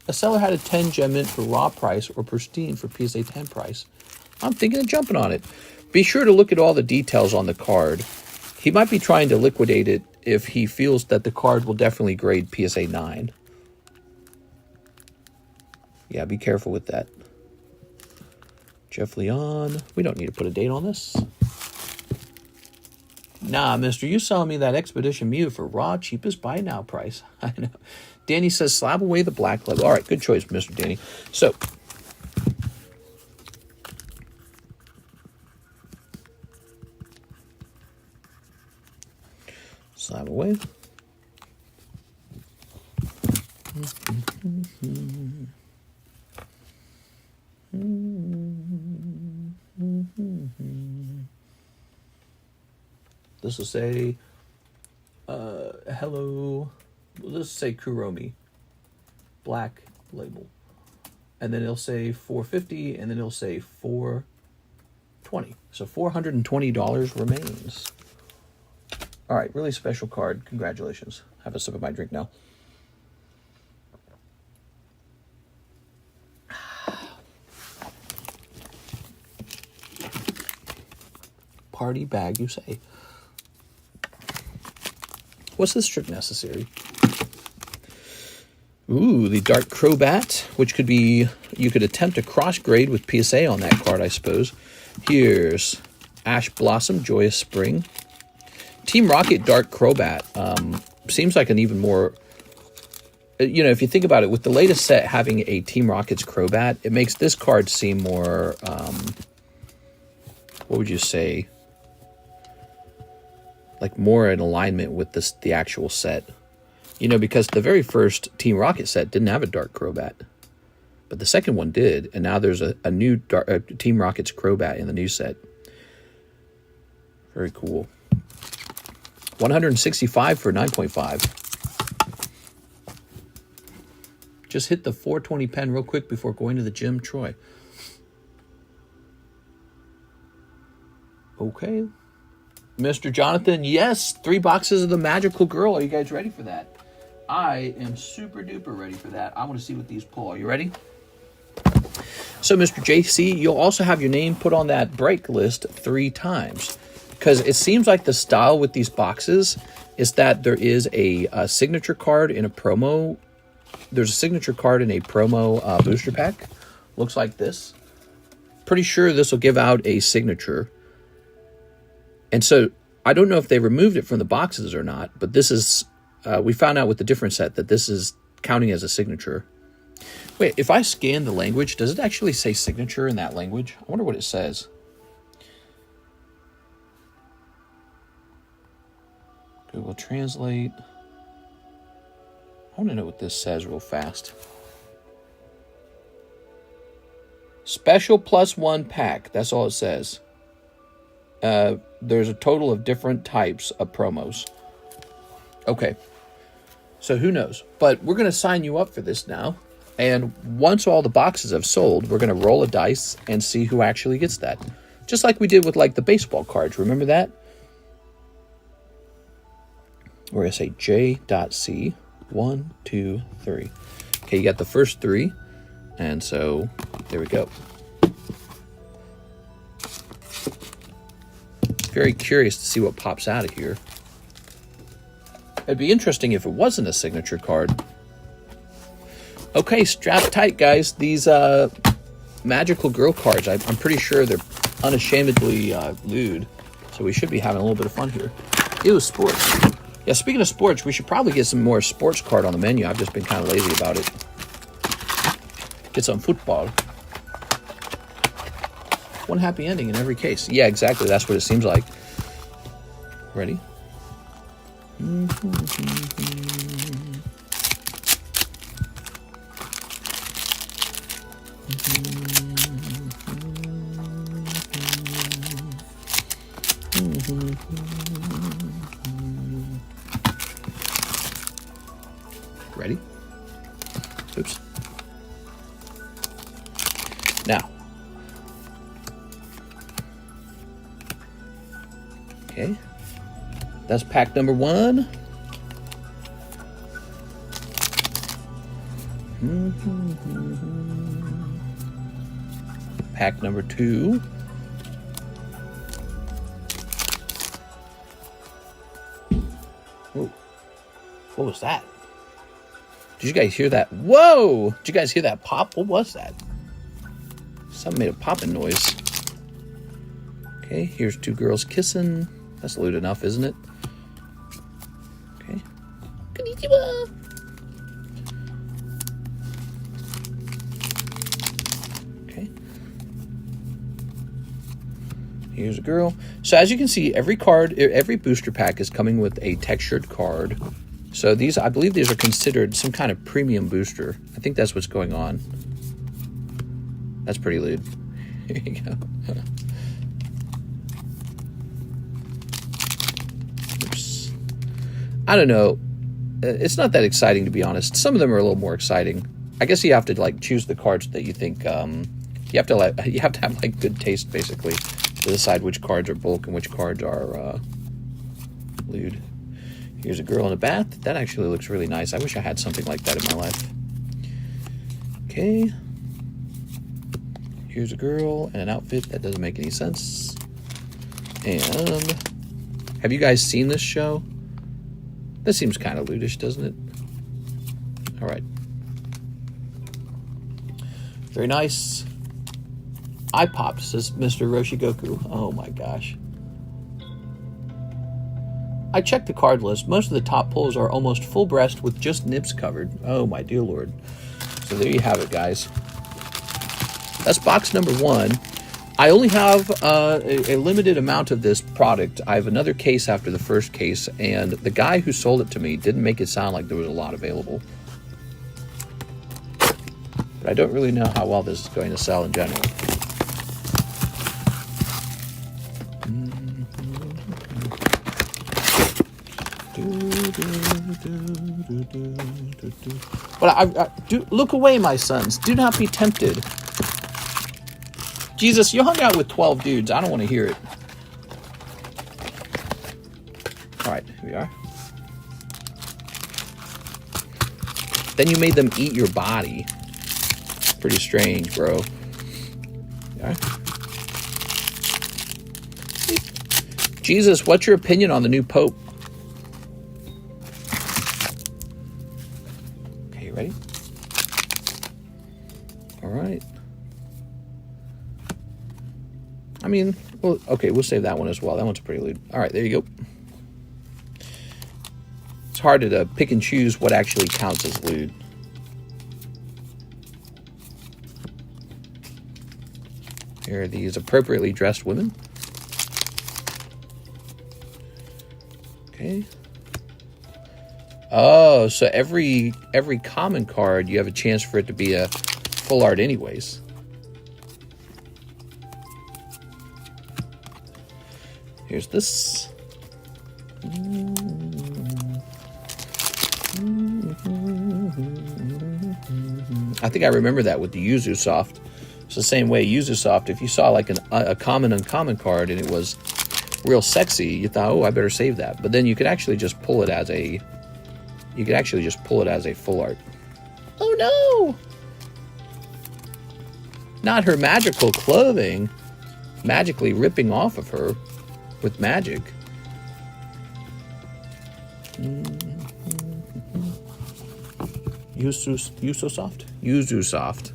A seller had a 10 gem mint for raw price or pristine for PSA 10 price. I'm thinking of jumping on it. Be sure to look at all the details on the card. He might be trying to liquidate it if he feels that the card will definitely grade PSA 9. Yeah, be careful with that. Jeff Leon. We don't need to put a date on this. Nah, mister, you selling me that Expedition Mew for raw, cheapest buy now price. I know. Danny says, slab away the black label. All right, good choice, Mr. Danny. So, slab away. This will say, hello. Let's say Kuromi. Black label. And then it'll say $450, and then it'll say $420. So $420 remains. All right, really special card. Congratulations. Have a sip of my drink now. Party bag, you say. What's this trick necessary? Ooh, the Dark Crobat, which could be, you could attempt a cross grade with PSA on that card, I suppose. Here's Ash Blossom, Joyous Spring. Team Rocket Dark Crobat seems like an even more, you know, if you think about it, with the latest set having a Team Rocket's Crobat, it makes this card seem more, what would you say? Like more in alignment with the actual set. You know, because the very first Team Rocket set didn't have a Dark Crobat. But the second one did, and now there's a new Team Rocket's Crobat in the new set. Very cool. 165 for 9.5. Just hit the 420 pen real quick before going to the gym, Troy. Okay. Mr. Jonathan, yes, 3 boxes of the Magical Girl. Are you guys ready for that? I am super duper ready for that. I want to see what these pull. Are you ready? So, Mr. JC, you'll also have your name put on that break list 3 times. Because it seems like the style with these boxes is that there is a signature card in a promo. There's a signature card in a promo booster pack. Looks like this. Pretty sure this will give out a signature. And so, I don't know if they removed it from the boxes or not, but this is, we found out with the different set that this is counting as a signature. Wait, if I scan the language, does it actually say signature in that language? I wonder what it says. Google Translate. I want to know what this says real fast. Special +1 pack. That's all it says. There's a total of different types of promos. Okay. So who knows? But we're going to sign you up for this now. And once all the boxes have sold, we're going to roll a dice and see who actually gets that. Just like we did with like the baseball cards. Remember that? We're going to say J.C. 1, 2, 3. Okay, you got the first 3. And so there we go. Very curious to see what pops out of here. It'd be interesting if it wasn't a signature card. Okay, strap tight, guys. These Magical Girl cards, I'm pretty sure they're unashamedly lewd. So we should be having a little bit of fun here. Ew, sports. Yeah, speaking of sports, we should probably get some more sports card on the menu. I've just been kind of lazy about it. Get some football. One happy ending in every case. Yeah, exactly. That's what it seems like. Ready? Ready? Oops. Now. Okay. That's pack number 1. Pack number 2. Ooh. What was that? Did you guys hear that? Whoa! Did you guys hear that pop? What was that? Something made a popping noise. Okay, here's 2 girls kissing. That's loot enough, isn't it? Okay. Konnichiwa. Okay. Here's a girl. So as you can see, every booster pack is coming with a textured card. So these, I believe these are considered some kind of premium booster. I think that's what's going on. That's pretty lewd. Here you go. Oops. I don't know. It's not that exciting, to be honest. Some of them are a little more exciting. I guess you have to like choose the cards that you think. You have to have like good taste, basically, to decide which cards are bulk and which cards are lewd. Here's a girl in a bath. That actually looks really nice. I wish I had something like that in my life. Okay. Here's a girl in an outfit that doesn't make any sense. And have you guys seen this show? This seems kind of lewdish, doesn't it? All right. Very nice. Eye popped, says Mr. Roshi Goku. Oh my gosh. I checked the card list. Most of the top pulls are almost full breast with just nibs covered. Oh my dear lord. So there you have it, guys. That's box number 1. I only have a limited amount of this product. I have another case after the first case, and the guy who sold it to me didn't make it sound like there was a lot available. But I don't really know how well this is going to sell in general. But look away, my sons. Do not be tempted. Jesus, you hung out with 12 dudes. I don't want to hear it. All right, here we are. Then you made them eat your body. Pretty strange, bro. Yeah. Jesus, what's your opinion on the new Pope? Okay, ready? All right. I mean, well, okay, we'll save that one as well. That one's pretty lewd. All right, there you go. It's hard to pick and choose what actually counts as lewd. Here are these appropriately dressed women. Okay. Oh, so every common card, you have a chance for it to be a full art anyways. Here's this. I think I remember that with the Yuzu Soft. It's the same way, Yuzu Soft, if you saw like a common uncommon card and it was real sexy, you thought, oh, I better save that. But then you could actually just pull it as a full art. Oh no! Not her magical clothing magically ripping off of her with magic. Yuzu Soft? Yuzu Soft.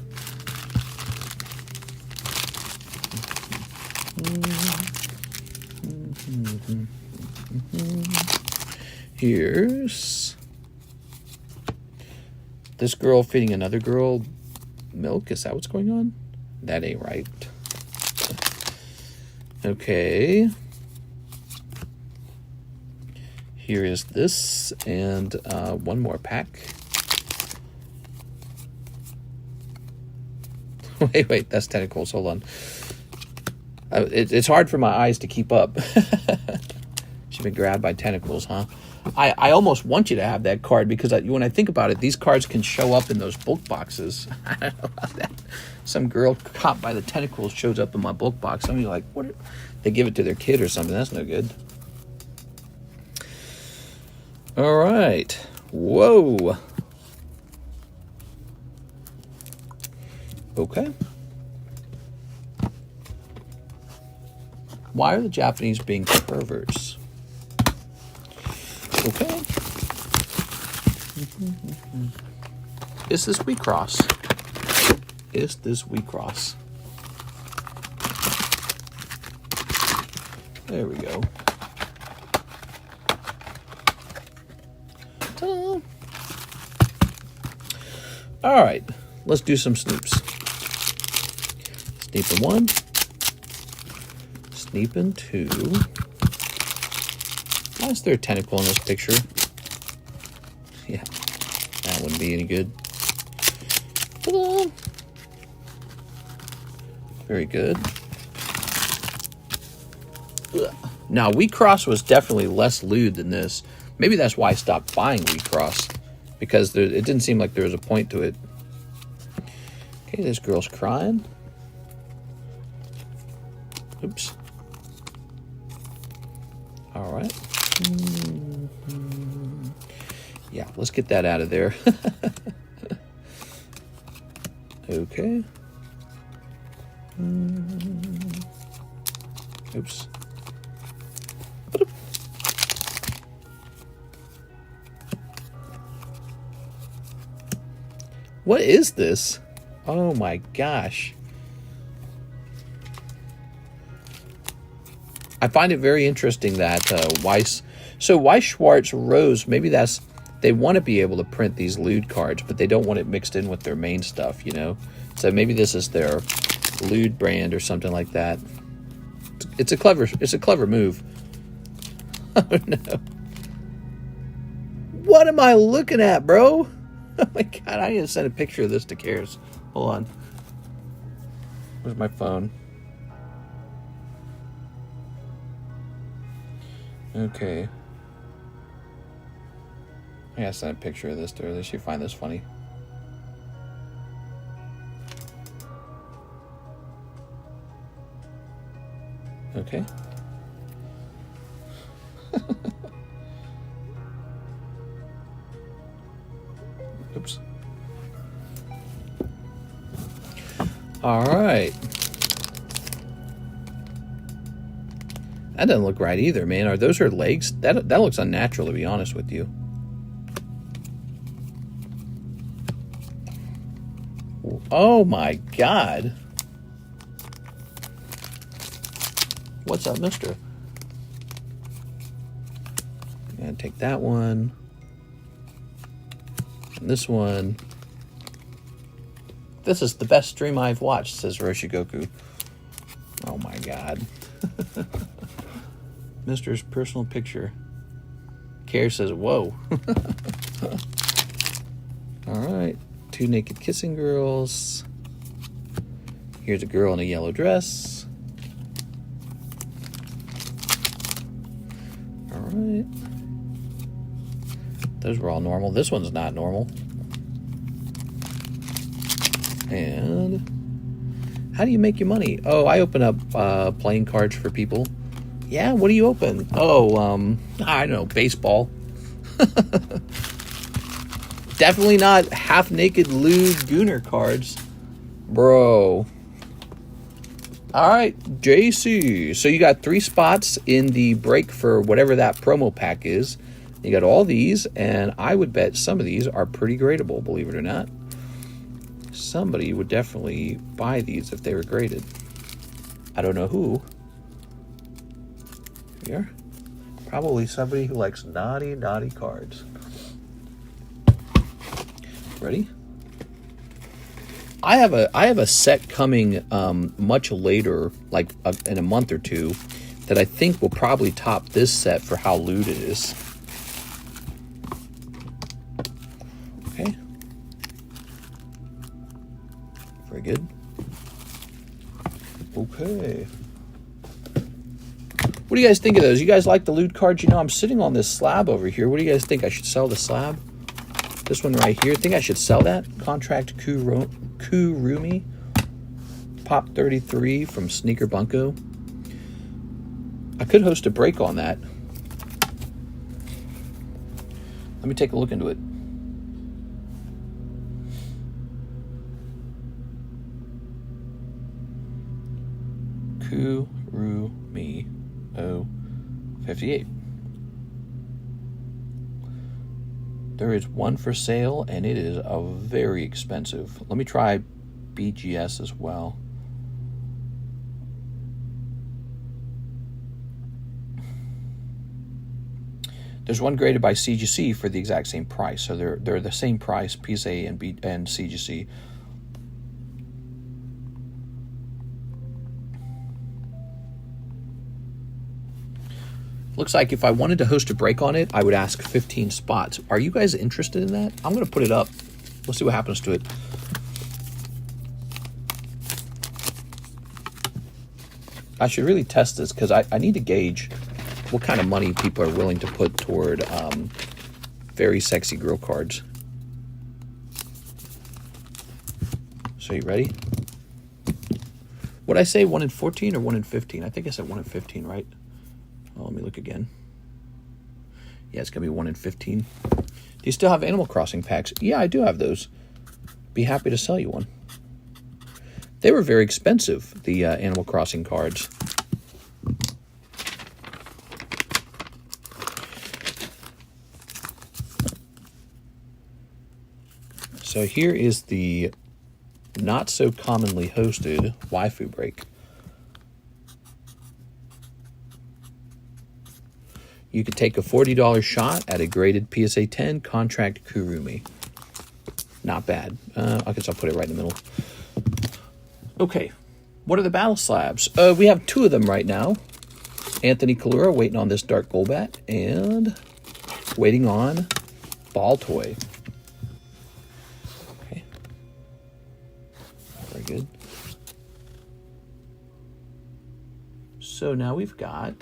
Here's this girl feeding another girl milk. Is that what's going on? That ain't right. Okay. Here is this, and one more pack. Wait, that's tentacles. Hold on. It's hard for my eyes to keep up. She's been grabbed by tentacles, huh? I almost want you to have that card because when I think about it, these cards can show up in those bulk boxes. I don't know about that. Some girl caught by the tentacles shows up in my bulk box. Somebody's like, what? They give it to their kid or something. That's no good. All right. Whoa. Okay. Why are the Japanese being perverts? Okay. Is this wheat cross? Is this wheat cross? There we go. All right, let's do some snoops. Sneeping 1. Sneeping 2. Why is there a tentacle in this picture? Yeah, that wouldn't be any good. Ta-da! Very good. Ugh. Now, Wheat Cross was definitely less lewd than this. Maybe that's why I stopped buying Wheat Cross, because it didn't seem like there was a point to it. Okay, this girl's crying. Oops. All right. Yeah, let's get that out of there. Okay. Oops. What is this? Oh my gosh. I find it very interesting that Weiss Schwarz Rose, maybe that's, they want to be able to print these lewd cards, but they don't want it mixed in with their main stuff, you know? So maybe this is their lewd brand or something like that. It's a clever move. Oh no. What am I looking at, bro? Oh my god, I need to send a picture of this to Cares. Hold on. Where's my phone? Okay. I gotta send a picture of this to her. They should find this funny. Okay. Oops. All right. That doesn't look right either, man. Are those her legs? That looks unnatural, to be honest with you. Oh my god. What's up, mister? I'm gonna take that one. And this one. This is the best stream I've watched, says Roshi Goku. Oh my god. Mister's personal picture. Care says, whoa. Alright. 2 naked kissing girls. Here's a girl in a yellow dress. Alright. Those were all normal. This one's not normal. And how do you make your money? Oh, I open up playing cards for people. Yeah, what do you open? Oh, I don't know, baseball. Definitely not half-naked lewd Gooner cards. Bro. Alright, JC. So you got 3 spots in the break for whatever that promo pack is. You got all these, and I would bet some of these are pretty gradable, believe it or not. Somebody would definitely buy these if they were graded. I don't know who. Here. Probably somebody who likes naughty, naughty cards. Ready? I have a set coming much later, like in a month or two, that I think will probably top this set for how lewd it is. Okay. Very good. Okay. What do you guys think of those? You guys like the lewd cards? You know, I'm sitting on this slab over here. What do you guys think? I should sell the slab? This one right here. Think I should sell that? Contract Kurumi. Pop 33 from Sneaker Bunko. I could host a break on that. Let me take a look into it. Kurumi 058. There is one for sale, and it is very expensive. Let me try BGS as well. There's one graded by CGC for the exact same price. So they're the same price, PSA and CGC. Looks like if I wanted to host a break on it, I would ask 15 spots. Are you guys interested in that? I'm going to put it up. We'll see what happens to it. I should really test this because I need to gauge what kind of money people are willing to put toward very sexy girl cards. So you ready? Would I say 1 in 14 or 1 in 15? I think I said 1 in 15, right? Oh, let me look again. Yeah, it's going to be 1 in 15. Do you still have Animal Crossing packs? Yeah, I do have those. Be happy to sell you one. They were very expensive, the Animal Crossing cards. So here is the not so commonly hosted waifu break. You could take a $40 shot at a graded PSA 10 contract Kurumi. Not bad. I guess I'll put it right in the middle. Okay, what are the battle slabs? We have 2 of them right now. Anthony Kalura waiting on this Dark Golbat and waiting on Ball Toy. Okay, very good. So now we've got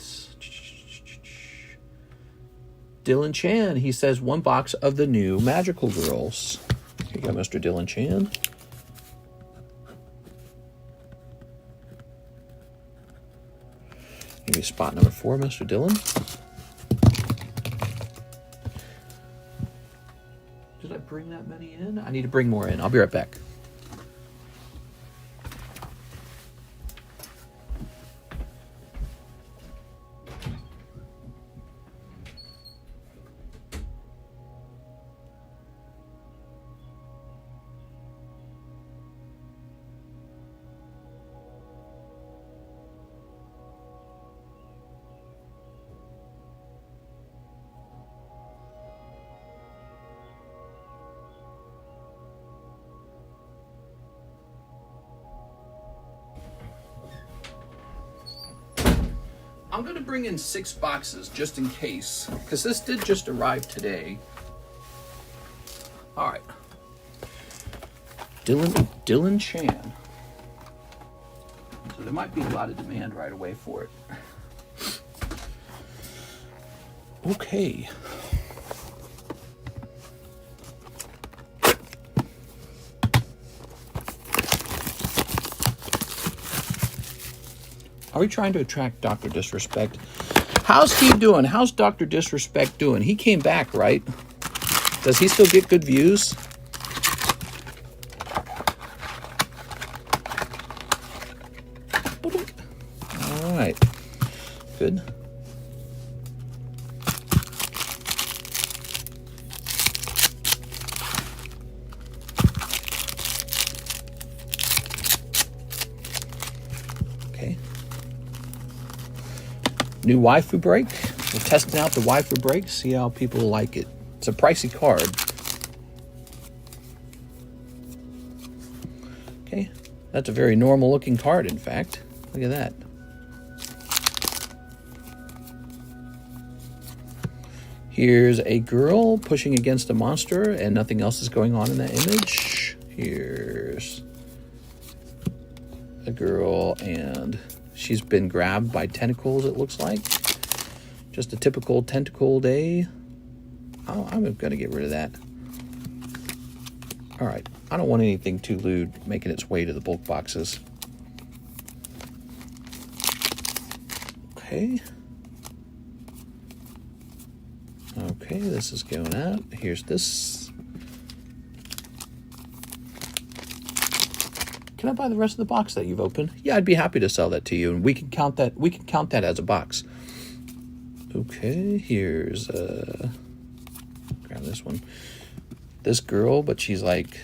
Dylan Chan. He says 1 box of the new Magical Girls. Here you go, Mr. Dylan Chan. Maybe spot number 4, Mr. Dylan. Did I bring that many in? I need to bring more in. I'll be right back. I'm going to bring in 6 boxes just in case, because this did just arrive today. All right. Dylan Chan. So there might be a lot of demand right away for it. Okay. Are we trying to attract Dr. Disrespect? How's he doing? How's Dr. Disrespect doing? He came back, right? Does he still get good views? All right. Good. New waifu break. We're testing out the waifu break, see how people like it. It's a pricey card. Okay, that's a very normal looking card, in fact. Look at that. Here's a girl pushing against a monster and nothing else is going on in that image. Here's a girl and she's been grabbed by tentacles, it looks like. Just a typical tentacle day. Oh, I'm going to get rid of that. All right. I don't want anything too lewd making its way to the bulk boxes. Okay. Okay, this is going out. Here's this. Can I buy the rest of the box that you've opened? Yeah, I'd be happy to sell that to you, and we can count that. We can count that as a box. Okay, here's grab this one. This girl, but she's like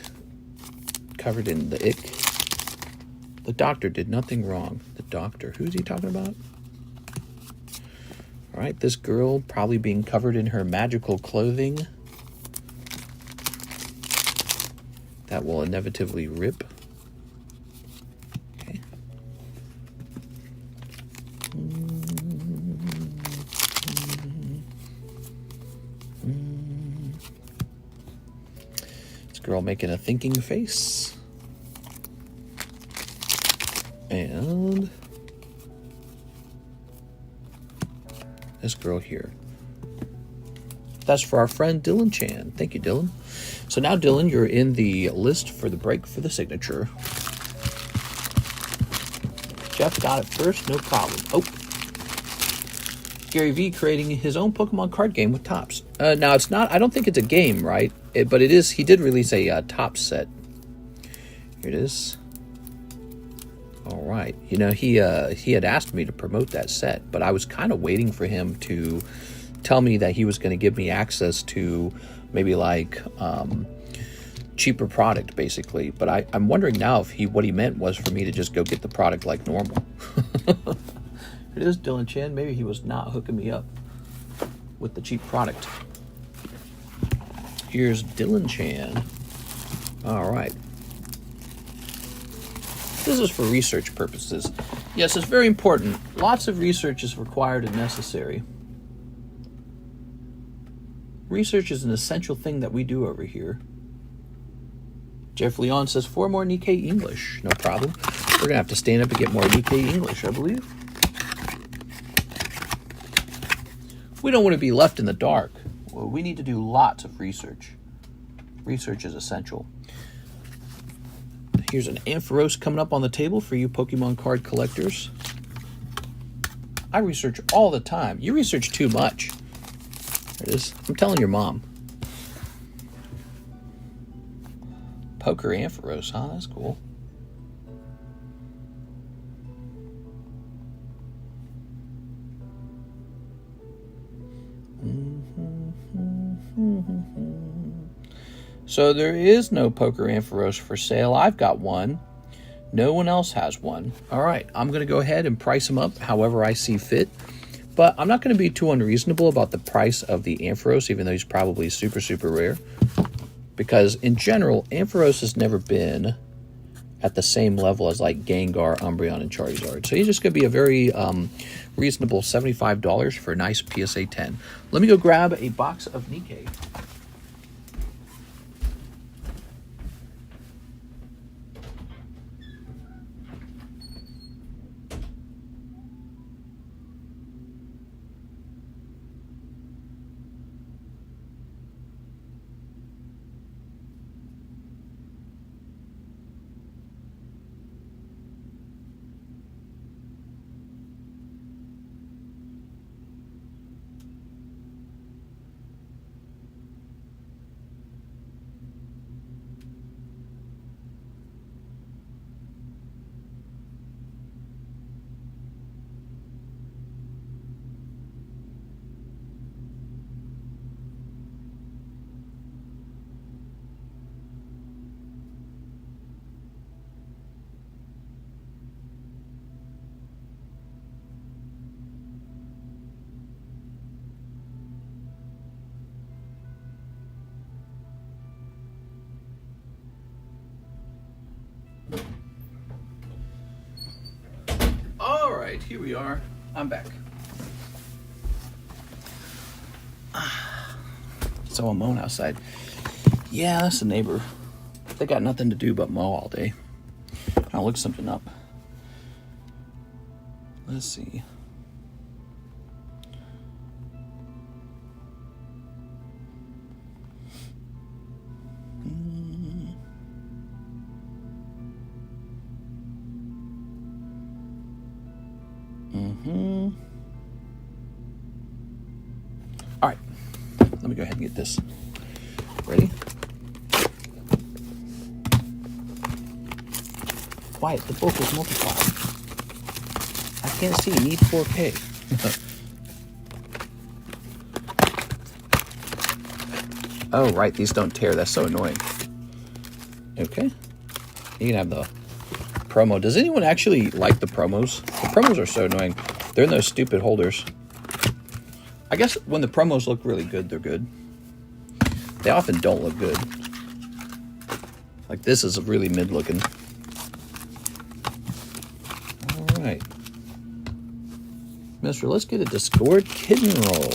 covered in the ick. The doctor did nothing wrong. The doctor, who's he talking about? All right, this girl probably being covered in her magical clothing. That will inevitably rip. Okay. This girl making a thinking face. And this girl here. That's for our friend Dylan Chan. Thank you, Dylan. So now, Dylan, you're in the list for the break for the signature. Jeff got it first, no problem. Oh, Gary V creating his own Pokemon card game with Topps. Now, it's not, I don't think it's a game, right? But it is, he did release a Topps set. Here it is. All right. You know, he had asked me to promote that set, but I was kind of waiting for him to tell me that he was going to give me access to maybe like cheaper product, basically. But I'm wondering now if what he meant was for me to just go get the product like normal. It is Dylan Chan. Maybe he was not hooking me up with the cheap product. Here's Dylan Chan. All right. This is for research purposes. Yes, it's very important. Lots of research is required and necessary. Research is an essential thing that we do over here. Jeff Leon says 4 more Nikke English. No problem. We're going to have to stand up and get more Nikke English, I believe. We don't want to be left in the dark. Well, we need to do lots of research. Research is essential. Here's an Ampharos coming up on the table for you Pokemon card collectors. I research all the time. You research too much. There it is. I'm telling your mom. Poker Ampharos, huh? That's cool. So there is no Poker Ampharos for sale. I've got one. No one else has one. All right, I'm going to go ahead and price them up however I see fit. But I'm not going to be too unreasonable about the price of the Ampharos, even though he's probably super, super rare. Because in general, Ampharos has never been at the same level as like Gengar, Umbreon, and Charizard. So he's just going to be a very reasonable $75 for a nice PSA 10. Let me go grab a box of Nikke. Here we are. I'm back. So I'm mowing outside. Yeah, that's the neighbor. They got nothing to do but mow all day. I'll look something up. Let's see. All right, let me go ahead and get this ready. Quiet, the book is multiplied. I can't see, need 4K. Oh, right, these don't tear, that's so annoying. Okay, you can have the promo. Does anyone actually like the promos? The promos are so annoying. They're in those stupid holders. I guess when the promos look really good, they're good. They often don't look good. Like this is really mid-looking. All right. Mister, let's get a Discord kitten roll.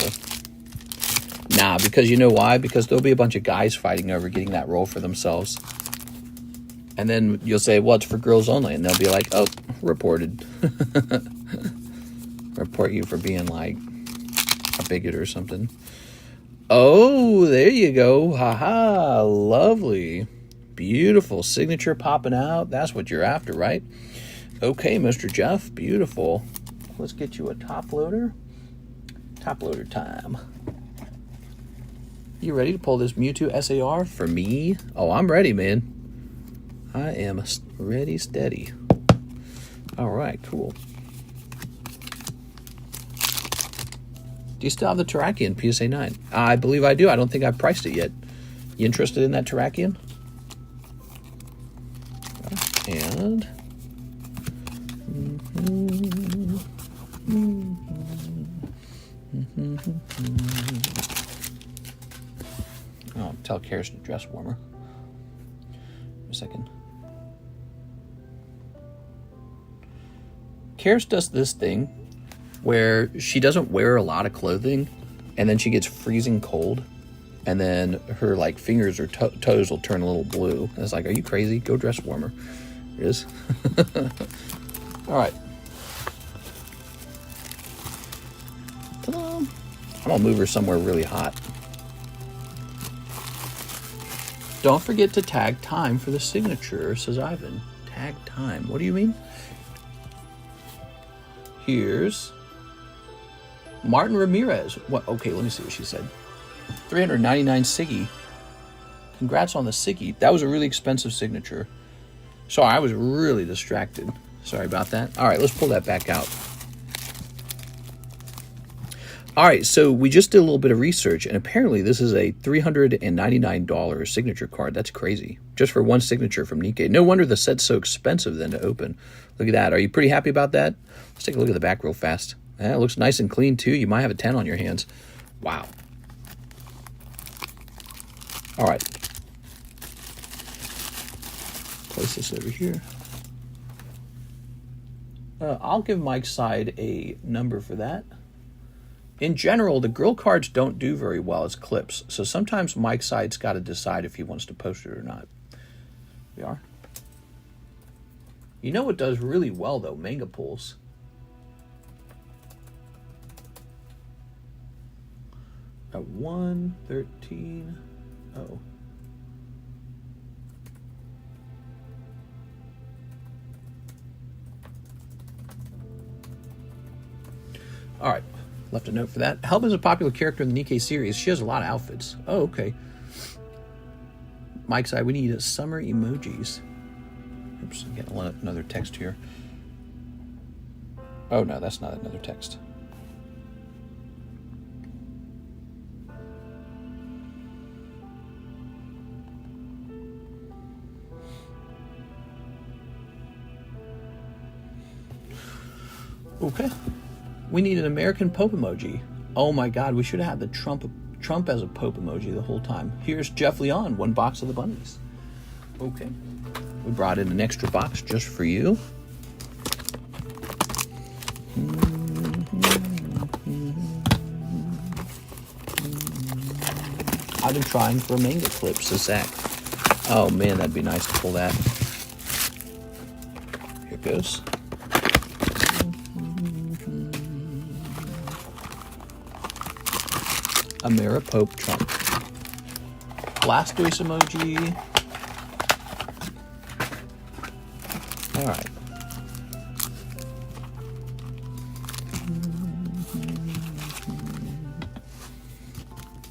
Nah, because you know why? Because there'll be a bunch of guys fighting over getting that roll for themselves. And then you'll say, well, it's for girls only. And they'll be like, oh, reported. Report you for being like a bigot or something. Oh, there you go. Haha, lovely. Beautiful signature popping out. That's what you're after, right? Okay, Mr. Jeff, beautiful. Let's get you a top loader. Top loader time. You ready to pull this Mewtwo SAR for me? Oh, I'm ready, man. I am ready, steady. All right, cool. Do you still have the Terrakion PSA 9? I believe I do. I don't think I've priced it yet. You interested in that Terrakion? And... Oh, tell Karis to dress warmer. A second. Karis does this thing where she doesn't wear a lot of clothing, and then she gets freezing cold, and then her like fingers or toes will turn a little blue. And it's like, are you crazy? Go dress warmer. It is. All right. Ta-da. I'm gonna move her somewhere really hot. Don't forget to tag time for the signature, says Ivan. Tag time. What do you mean? Here's Martin Ramirez. What? Okay, let me see what she said. 399 Siggy. Congrats on the Siggy. That was a really expensive signature. Sorry, I was really distracted. Sorry about that. All right, let's pull that back out. All right, so we just did a little bit of research, and apparently this is a $399 signature card. That's crazy. Just for one signature from Nikke. No wonder the set's so expensive then to open. Look at that. Are you pretty happy about that? Let's take a look at the back real fast. Yeah, it looks nice and clean, too. You might have a 10 on your hands. Wow. All right. Place this over here. I'll give Mike's side a number for that. In general, the girl cards don't do very well as clips, so sometimes Mike's side's got to decide if he wants to post it or not. We are. You know what does really well, though? Manga pulls. At 113. Oh. All right. Left a note for that. Help is a popular character in the Nikke series. She has a lot of outfits. Oh, okay. Mike's side, we need summer emojis. Oops, I'm getting another text here. Oh, no, that's not another text. Okay. We need an American Pope emoji. Oh my God, we should have had the Trump as a Pope emoji the whole time. Here's Jeff Leon, one box of the bunnies. Okay. We brought in an extra box just for you. I've been trying for a manga clip, says Zach. Oh man, that'd be nice to pull that. Here it goes. Amira Pope Trump. Blastoise emoji. All right.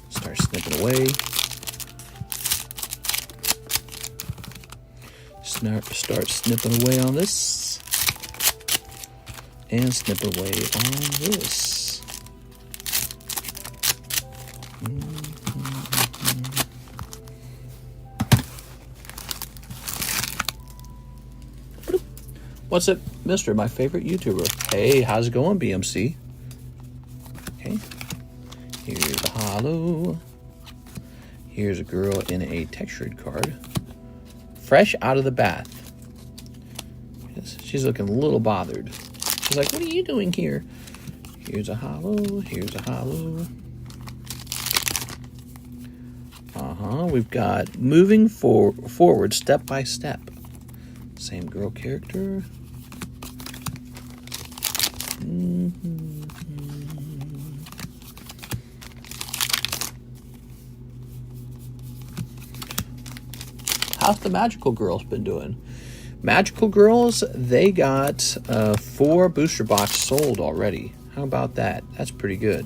Start snipping away. Start snipping away on this. And snip away on this. What's up, Mr. My favorite YouTuber? Hey, how's it going, BMC? Okay. Here's a holo. Here's a girl in a textured card. Fresh out of the bath. Yes, she's looking a little bothered. She's like, what are you doing here? Here's a holo. Here's a holo. We've got moving forward step by step. Same girl character. How's the Magical Girls been doing? Magical Girls, they got 4 booster box sold already. How about that? That's pretty good.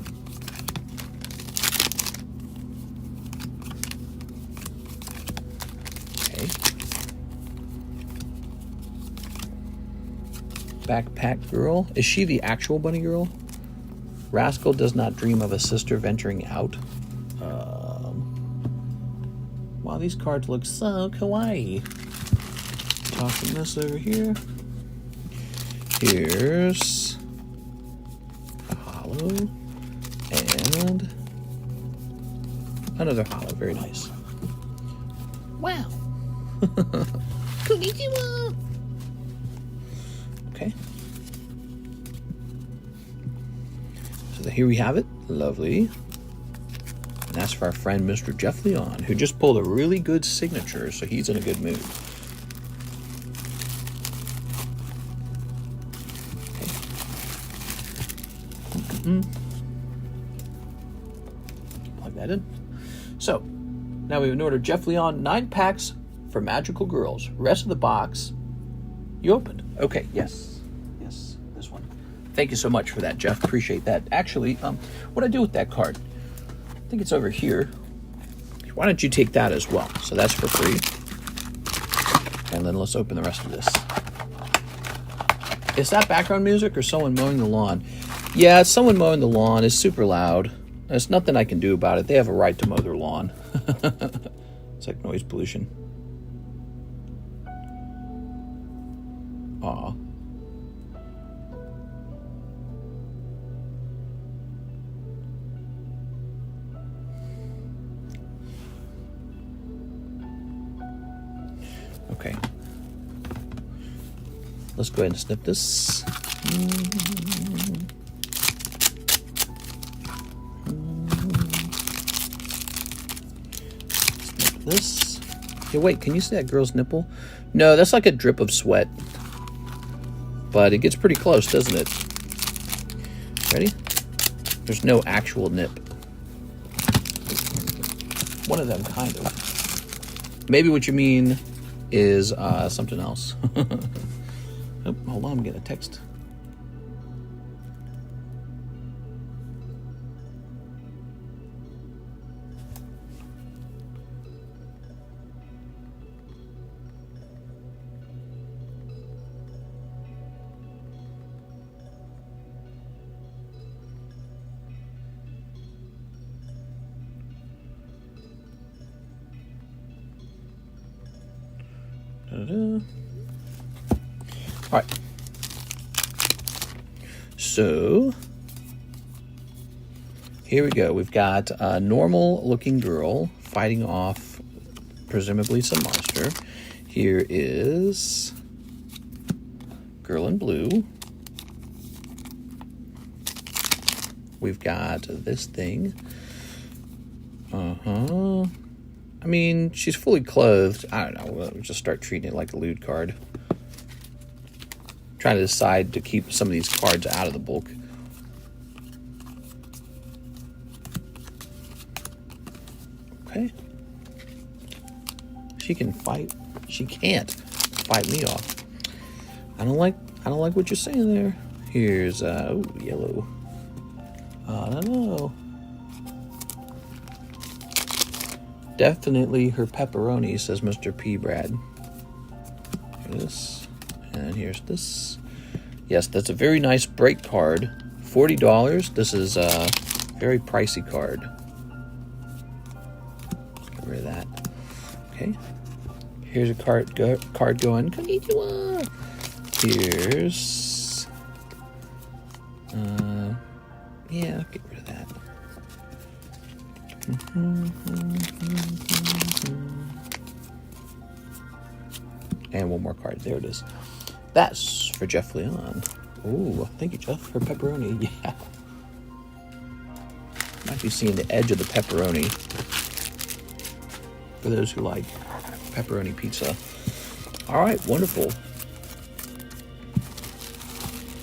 Okay. Backpack Girl. Is she the actual bunny girl? Rascal does not dream of a sister venturing out. Wow, these cards look so kawaii. Tossing this over here. Here's a holo and another holo. Very nice. Wow. Konnichiwa. Okay. So here we have it. Lovely. And that's for our friend Mr. Jeff Leon, who just pulled a really good signature, so he's in a good mood. Okay. Plug that in. So, now we have an order. Jeff Leon, 9 packs for Magical Girls. Rest of the box, you opened. Okay, yes. Yes, this one. Thank you so much for that, Jeff. Appreciate that. Actually, what do I do with that card? I think it's over here. Why don't you take that as well? So that's for free. And then let's open the rest of this. Is that background music or someone mowing the lawn? Yeah, it's someone mowing the lawn. It's super loud. There's nothing I can do about it. They have a right to mow their lawn. It's like noise pollution. Aw. Okay. Let's go ahead and snip this. Snip this. Hey, wait, can you see that girl's nipple? No, that's like a drip of sweat. But it gets pretty close, doesn't it? Ready? There's no actual nip. One of them, kind of. Maybe what you mean is something else. Oh, hold on, I'm getting a text. All right. So here we go. We've got a normal looking girl fighting off presumably some monster. Here is girl in blue. We've got this thing. I mean, she's fully clothed. I don't know. We'll just start treating it like a lewd card. Trying to decide to keep some of these cards out of the bulk. Okay. She can fight. She can't fight me off. I don't like what you're saying there. Here's ooh, yellow. I don't know. Definitely her pepperoni, says Mr. P. Brad. Here's this. And here's this. Yes, that's a very nice break card. $40. This is a very pricey card. Get rid of that. Okay. Here's a card going. Konnichiwa. Here's yeah, get rid of that. And one more card. There it is. That's for Jeff Leon. Oh, thank you, Jeff, for pepperoni. Yeah. Might be seeing the edge of the pepperoni. For those who like pepperoni pizza. All right, wonderful.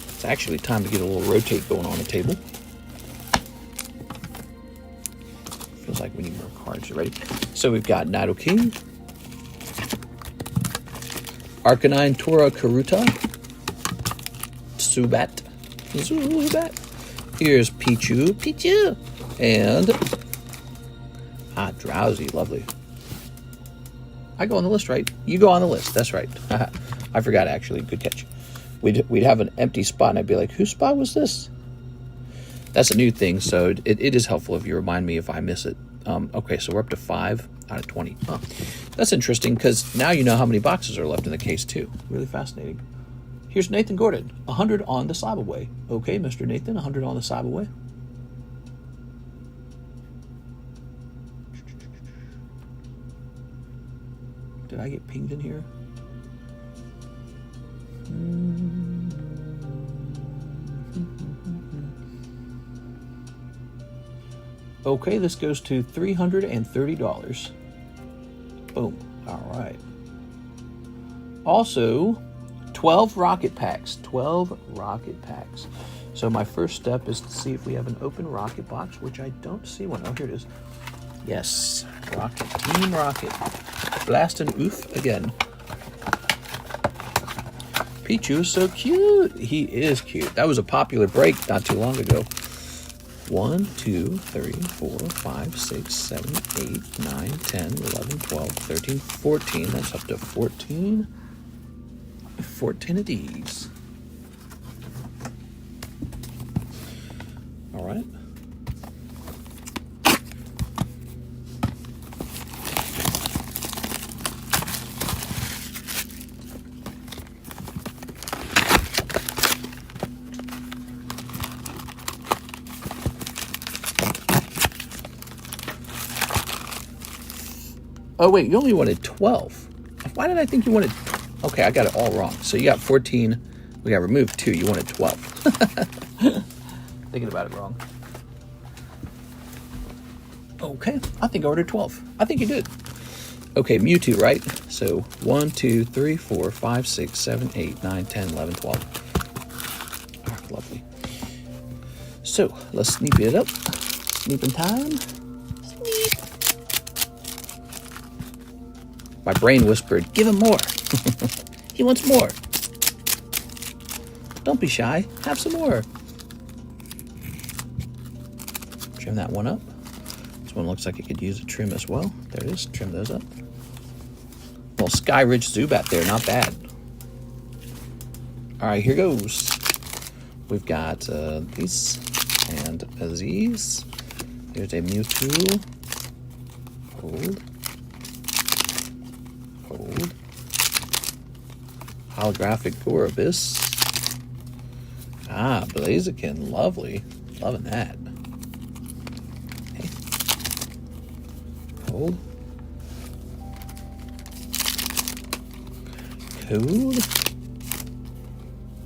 It's actually time to get a little rotate going on the table. Feels like we need more cards already. So we've got Nidoking, Arcanine Tora Karuta, Zubat. Here's Pichu, and Drowsy, lovely. I go on the list, right? You go on the list, that's right. I forgot, actually, good catch. We'd have an empty spot, and I'd be like, whose spot was this? That's a new thing, so it is helpful if you remind me if I miss it. Okay, so we're up to 5 out of 20. Huh. That's interesting, because now you know how many boxes are left in the case, too. Really fascinating. Here's Nathan Gordon, 100 on the slab away. Okay, Mr. Nathan, 100 on the slab away. Did I get pinged in here? Okay, this goes to $330. Boom. All right. Also, 12 rocket packs. 12 rocket packs. So my first step is to see if we have an open rocket box, which I don't see one. Oh, here it is. Yes. Rocket. Team Rocket. Blast and oof again. Pichu is so cute. He is cute. That was a popular break not too long ago. 1, 2, 3, 4, 5, 6, 7, 8, 9, 10, 11, 12, 13, 14. That's up to 14. 14 of these. All right. Oh, wait, you only wanted 12. Why did I think you wanted... Okay, I got it all wrong. So you got 14. We got removed 2. You wanted 12. Thinking about it wrong. Okay, I think I ordered 12. I think you did. Okay, Mewtwo, right? So 1, 2, 3, 4, 5, 6, 7, 8, 9, 10, 11, 12. Oh, lovely. So, let's sneep it up. Sneeping time. Sneep. My brain whispered, give him more. He wants more. Don't be shy. Have some more. Trim that one up. This one looks like it could use a trim as well. There it is. Trim those up. Little Sky Ridge Zubat there. Not bad. All right, here goes. We've got these and these. Here's a Mewtwo. Hold. Hold. Holographic Gorobus. Ah, Blaziken. Lovely. Loving that. Okay. Hold. Code.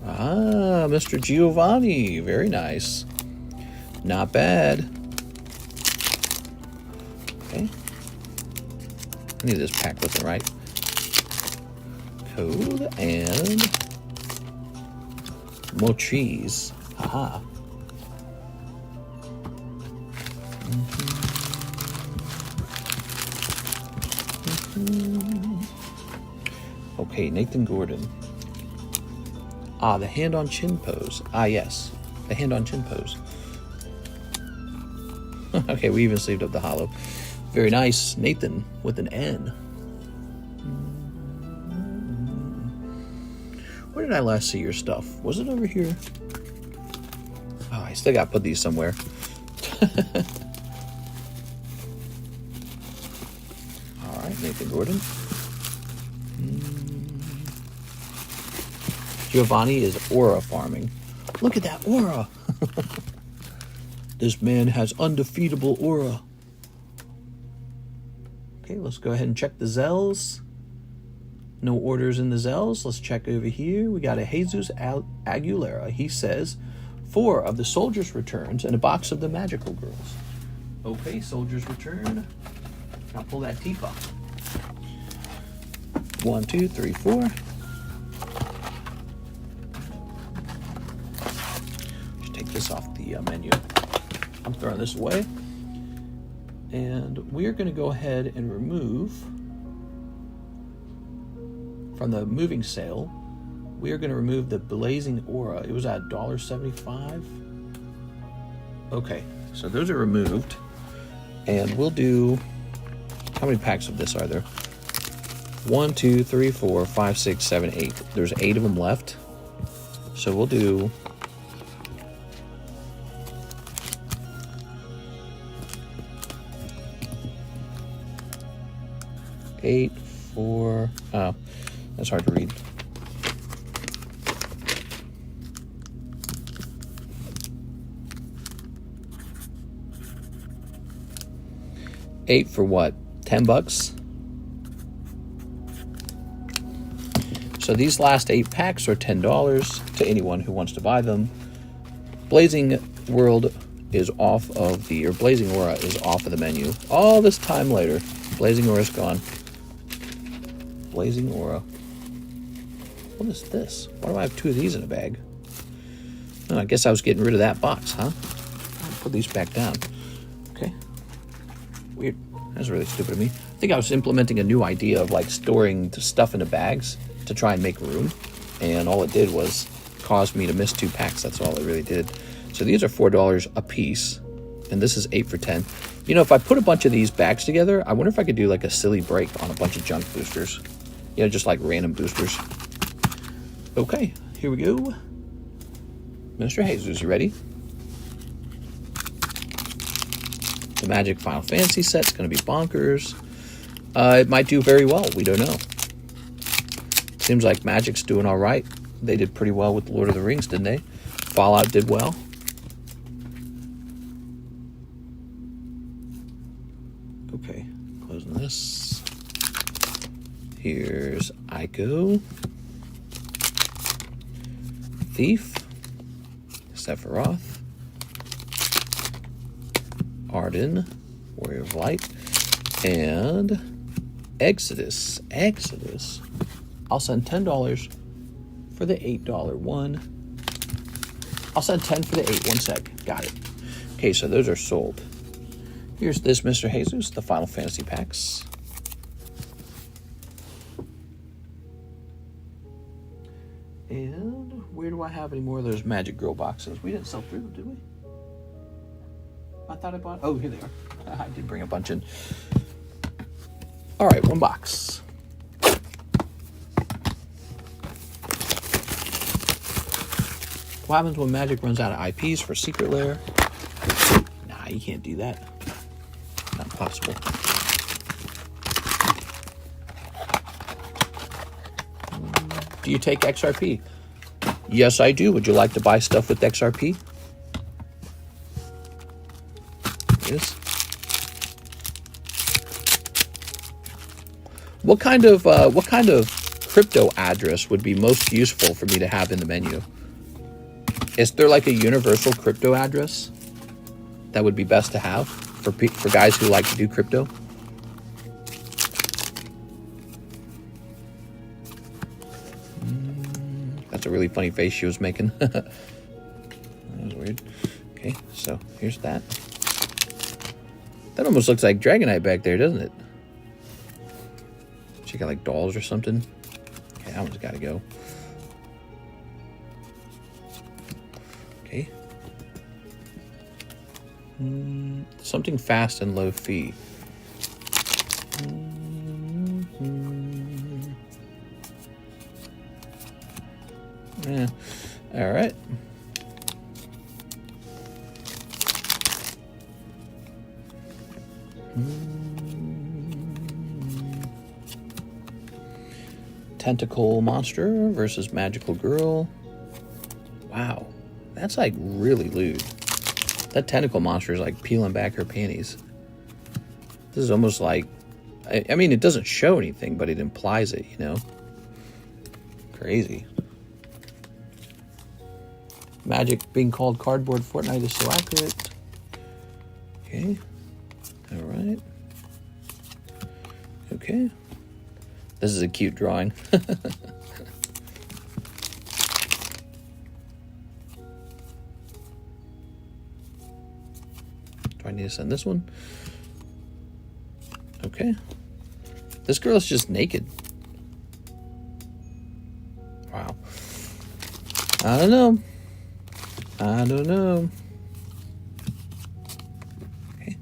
Ah, Mr. Giovanni. Very nice. Not bad. Okay. I knew this pack wasn't right. Code and Mochis. Haha. Okay, Nathan Gordon. Ah, the hand on chin pose. Ah, yes. The hand on chin pose. Okay, we even sleeved up the holo. Very nice. Nathan with an N. Where did I last see your stuff? Was it over here? Oh, I still got to put these somewhere. All right, Nathan Gordon. Giovanni is aura farming. Look at that aura. This man has undefeatable aura. Okay, let's go ahead and check the ZELLES. No orders in the ZELLES. Let's check over here. We got a Jesus Aguilera. He says 4 of the Soldiers Returns and a box of the Magical Girls. Okay, Soldiers Return. Now pull that teapot. 1, 2, 3, 4. Just take this off the menu. I'm throwing this away. And we're going to go ahead and remove from the moving sale. We are going to remove the Blazing Aura. It was at $1.75. Okay, so those are removed. And we'll do, how many packs of this are there? 1, 2, 3, 4, 5, 6, 7, 8. There's 8 of them left. So we'll do 8, 4. Oh, that's hard to read. $8 for what? $10? So these last 8 packs are $10 to anyone who wants to buy them. Blazing World is off of the, or Blazing Aura is off of the menu. All this time later, Blazing Aura's gone. Blazing Aura. What is this? Why do I have 2 of these in a bag? Oh, I guess I was getting rid of that box, huh? I'll put these back down. Okay. Weird. That's really stupid of me. I think I was implementing a new idea of like storing the stuff into bags to try and make room. And all it did was cause me to miss 2 packs. That's all it really did. So these are $4 a piece. And this is 8 for 10. You know, if I put a bunch of these bags together, I wonder if I could do like a silly break on a bunch of junk boosters. You know, just like random boosters. Okay, here we go. Mr. Jesus, you ready? The Magic Final Fantasy set's going to be bonkers. It might do very well. We don't know. Seems like Magic's doing all right. They did pretty well with Lord of the Rings, didn't they? Fallout did well. Okay, closing this. Here's Ico. Thief. Sephiroth. Arden. Warrior of Light. And Exodus. Exodus. I'll send $10 for the $8 one. I'll send 10 for the 8. 1 sec. Got it. Okay, so those are sold. Here's this Mr. Jesus, the Final Fantasy packs. And where do I have any more of those Magic Girl boxes? We didn't sell through them, did we? I thought I bought... Oh, here they are. I did bring a bunch in. All right, 1 box. What happens when Magic runs out of IPs for Secret Lair? Nah, you can't do that. Not possible. Do you take XRP? Yes, I do. Would you like to buy stuff with XRP? Yes. What kind of crypto address would be most useful for me to have in the menu? Is there like a universal crypto address that would be best to have for guys who like to do crypto? That's a really funny face she was making. That was weird. Okay, so here's that. That almost looks like Dragonite back there, doesn't it? She got like dolls or something. Okay, that one's got to go. Okay. Something fast and low fee. Yeah. All right. Tentacle Monster versus Magical Girl. Wow. That's like really lewd. That Tentacle Monster is like peeling back her panties. This is almost like I mean, it doesn't show anything, but it implies it, you know? Crazy. Magic being called cardboard Fortnite is so accurate. Okay. All right. Okay. This is a cute drawing. Do I need to send this one? Okay. This girl is just naked. Wow. I don't know. I don't know. Okay.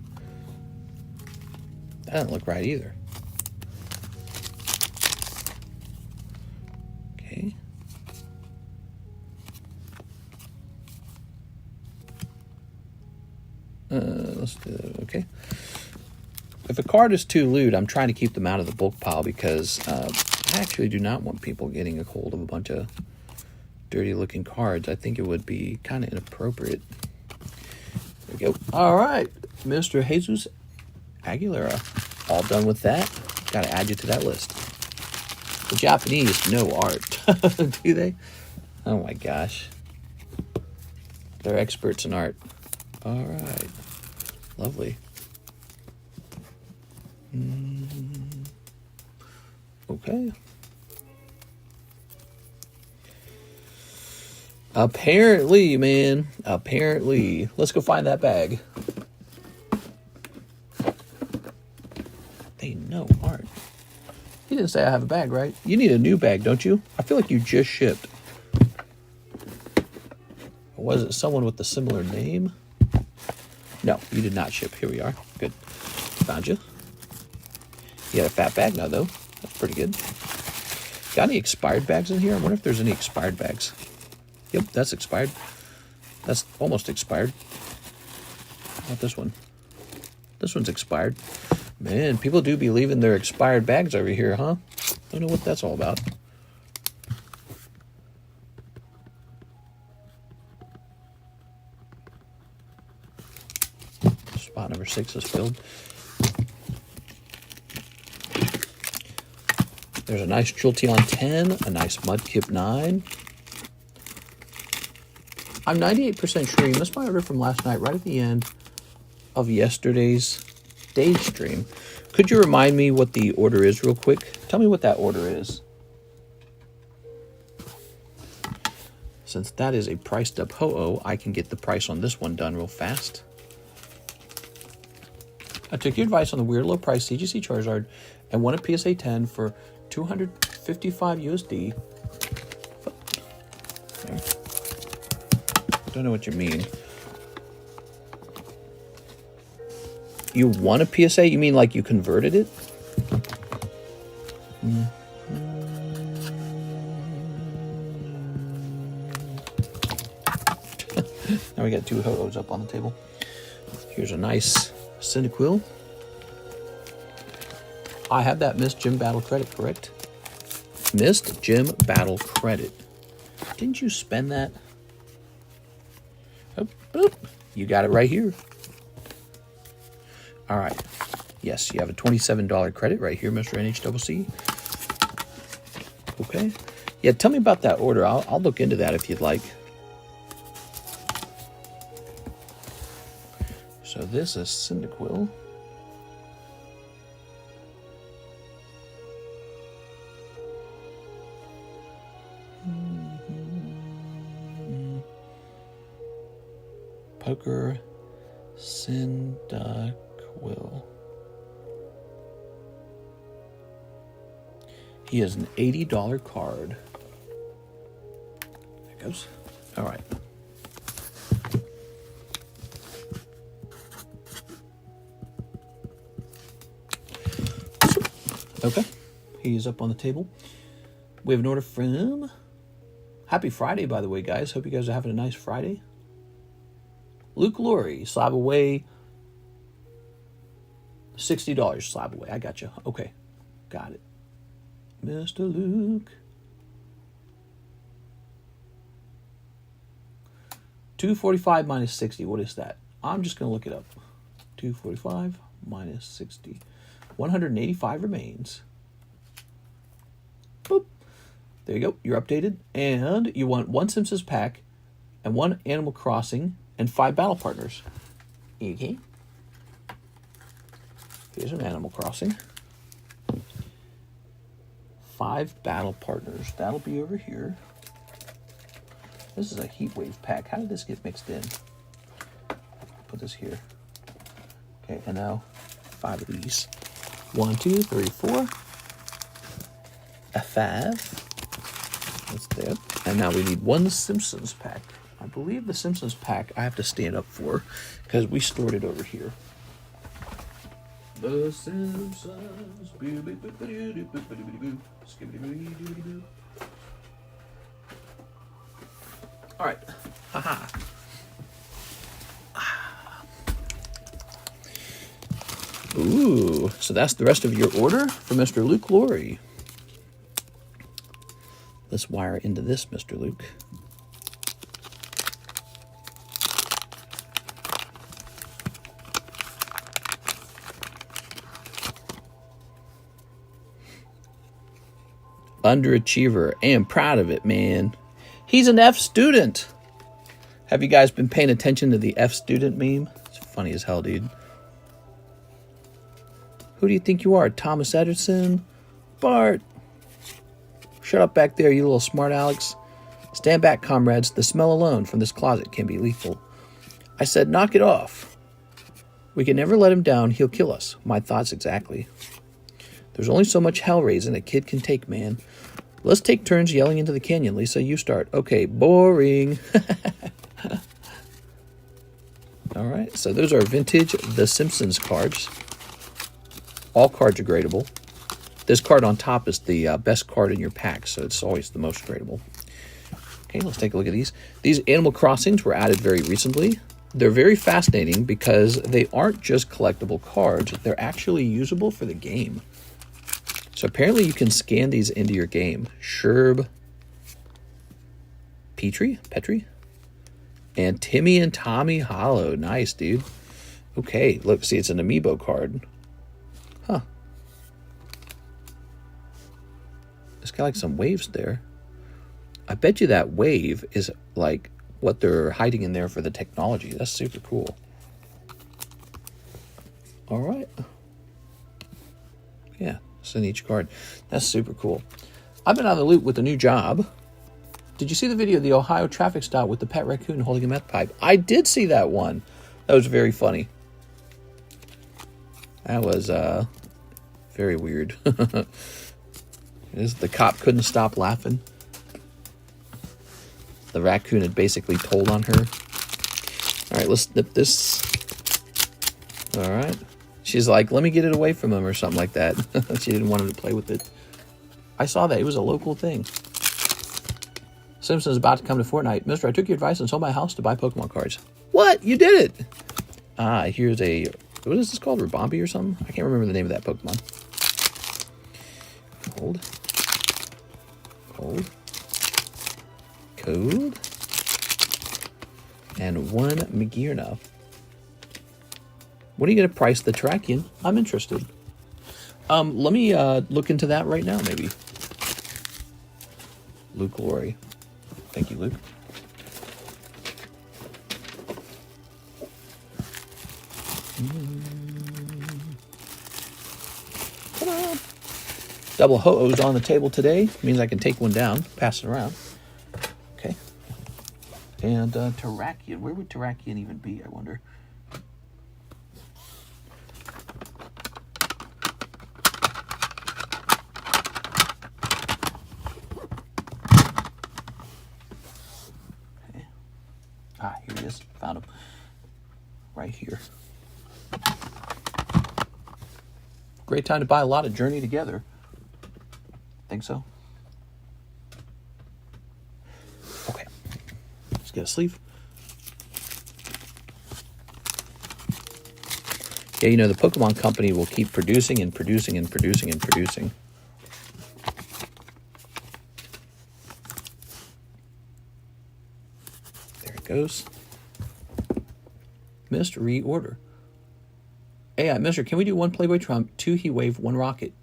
That doesn't look right either. Okay. Let's do that. Okay. If a card is too lewd, I'm trying to keep them out of the bulk pile because I actually do not want people getting a hold of a bunch of dirty looking cards. I think it would be kind of inappropriate. There we go. All right, Mr. Jesus Aguilera. All done with that. Got to add you to that list. The Japanese know art. Do they? Oh my gosh. They're experts in art. All right. Lovely. Okay. Apparently, man. Apparently. Let's go find that bag. They know art. He didn't say I have a bag, right? You need a new bag, don't you? I feel like you just shipped. Or was it someone with a similar name? No, you did not ship. Here we are. Good. Found you. You got a fat bag now, though. That's pretty good. Got any expired bags in here? I wonder if there's any expired bags. Yep, that's expired. That's almost expired. How about this one? This one's expired. Man, people do be leaving their expired bags over here, huh? Don't know what that's all about. Spot number 6 is filled. There's a nice Jolteon 10, a nice Mudkip 9. I'm 98% sure you missed my order from last night, right at the end of yesterday's day stream. Could you remind me what the order is real quick? Tell me what that order is. Since that is a priced up ho-oh, I can get the price on this one done real fast. I took your advice on the weird low price CGC Charizard and won a PSA 10 for 255 USD. There. Don't know what you mean. You won a PSA? You mean like you converted it? Now we got 2 ho-ohs up on the table. Here's a nice Cyndaquil. I have that missed gym battle credit, correct? Missed gym battle credit. Didn't you spend that? Oh, boop. You got it right here. All right. Yes, you have a $27 credit right here, Mr. NHCC. Okay. Yeah, tell me about that order. I'll look into that if you'd like. So this is Cyndaquil. Poker Cyndaquil. He has an $80 card. There it goes. All right. Okay. He's up on the table. We have an order from... Happy Friday, by the way, guys. Hope you guys are having a nice Friday. Luke Laurie, slab away. $60 slab away. I got you. Okay. Got it. Mr. Luke. 245 minus 60. What is that? I'm just going to look it up. 245 minus 60. 185 remains. Boop. There you go. You're updated. And you want 1 Simpsons pack and 1 Animal Crossing and 5 battle partners. Okay. Here's an Animal Crossing. 5 battle partners. That'll be over here. This is a heat wave pack. How did this get mixed in? Put this here. Okay, and now 5 of these. 1, 2, 3, 4. A 5. That's there. And now we need 1 Simpsons pack. I believe the Simpsons pack I have to stand up for because we stored it over here. The Simpsons. All right. Haha. Ooh, so that's the rest of your order for Mr. Luke Laurie. Let's wire into this, Mr. Luke. Underachiever. I am proud of it, man. He's an F student. Have you guys been paying attention to the F student meme? It's funny as hell, dude. Who do you think you are, Thomas Edison? Bart. Shut up back there, you little smart Alex. Stand back, comrades. The smell alone from this closet can be lethal. I said, knock it off. We can never let him down. He'll kill us. My thoughts exactly. There's only so much hell raising a kid can take, man. Let's take turns yelling into the canyon. Lisa, you start. Okay, boring. All right, so those are vintage The Simpsons cards. All cards are gradable. This card on top is the best card in your pack, so it's always the most gradable. Okay, let's take a look at these. These Animal Crossings were added very recently. They're very fascinating because they aren't just collectible cards. They're actually usable for the game. So apparently you can scan these into your game. Sherb, Petrie, and Timmy and Tommy Hollow. Nice, dude. Okay, look, see, it's an amiibo card. Huh. It's got like some waves there. I bet you that wave is like what they're hiding in there for the technology. That's super cool. All right. Yeah. In each card. That's super cool. I've been on the loop with a new job. Did you see the video of the Ohio traffic stop with the pet raccoon holding a meth pipe? I did see that one. That was very funny. That was very weird. The cop couldn't stop laughing. The raccoon had basically told on her. All right, let's snip this. All right. She's like, let me get it away from him or something like that. She didn't want him to play with it. I saw that. It was a local thing. Simpsons about to come to Fortnite. Mister, I took your advice and sold my house to buy Pokemon cards. What? You did it? Ah, here's a... What is this called? Rabombi or something? I can't remember the name of that Pokemon. Cold. Code. And 1 Magearna. What are you going to price the Terrakion? I'm interested. Let me look into that right now, maybe. Luke Laurie. Thank you, Luke. Come on. Double ho-ohs on the table today. Means I can take one down, pass it around. Okay. And Terrakion. Where would Terrakion even be, I wonder? Ah, here he is. Found him. Right here. Great time to buy a lot of Journey together. Think so? Okay. Let's get a sleeve. Yeah, you know, the Pokemon Company will keep producing and producing and producing and producing. There it goes. Missed reorder. Hey, Mister, can we do 1 Playboy Trump, 2 Heat Wave, 1 Rocket?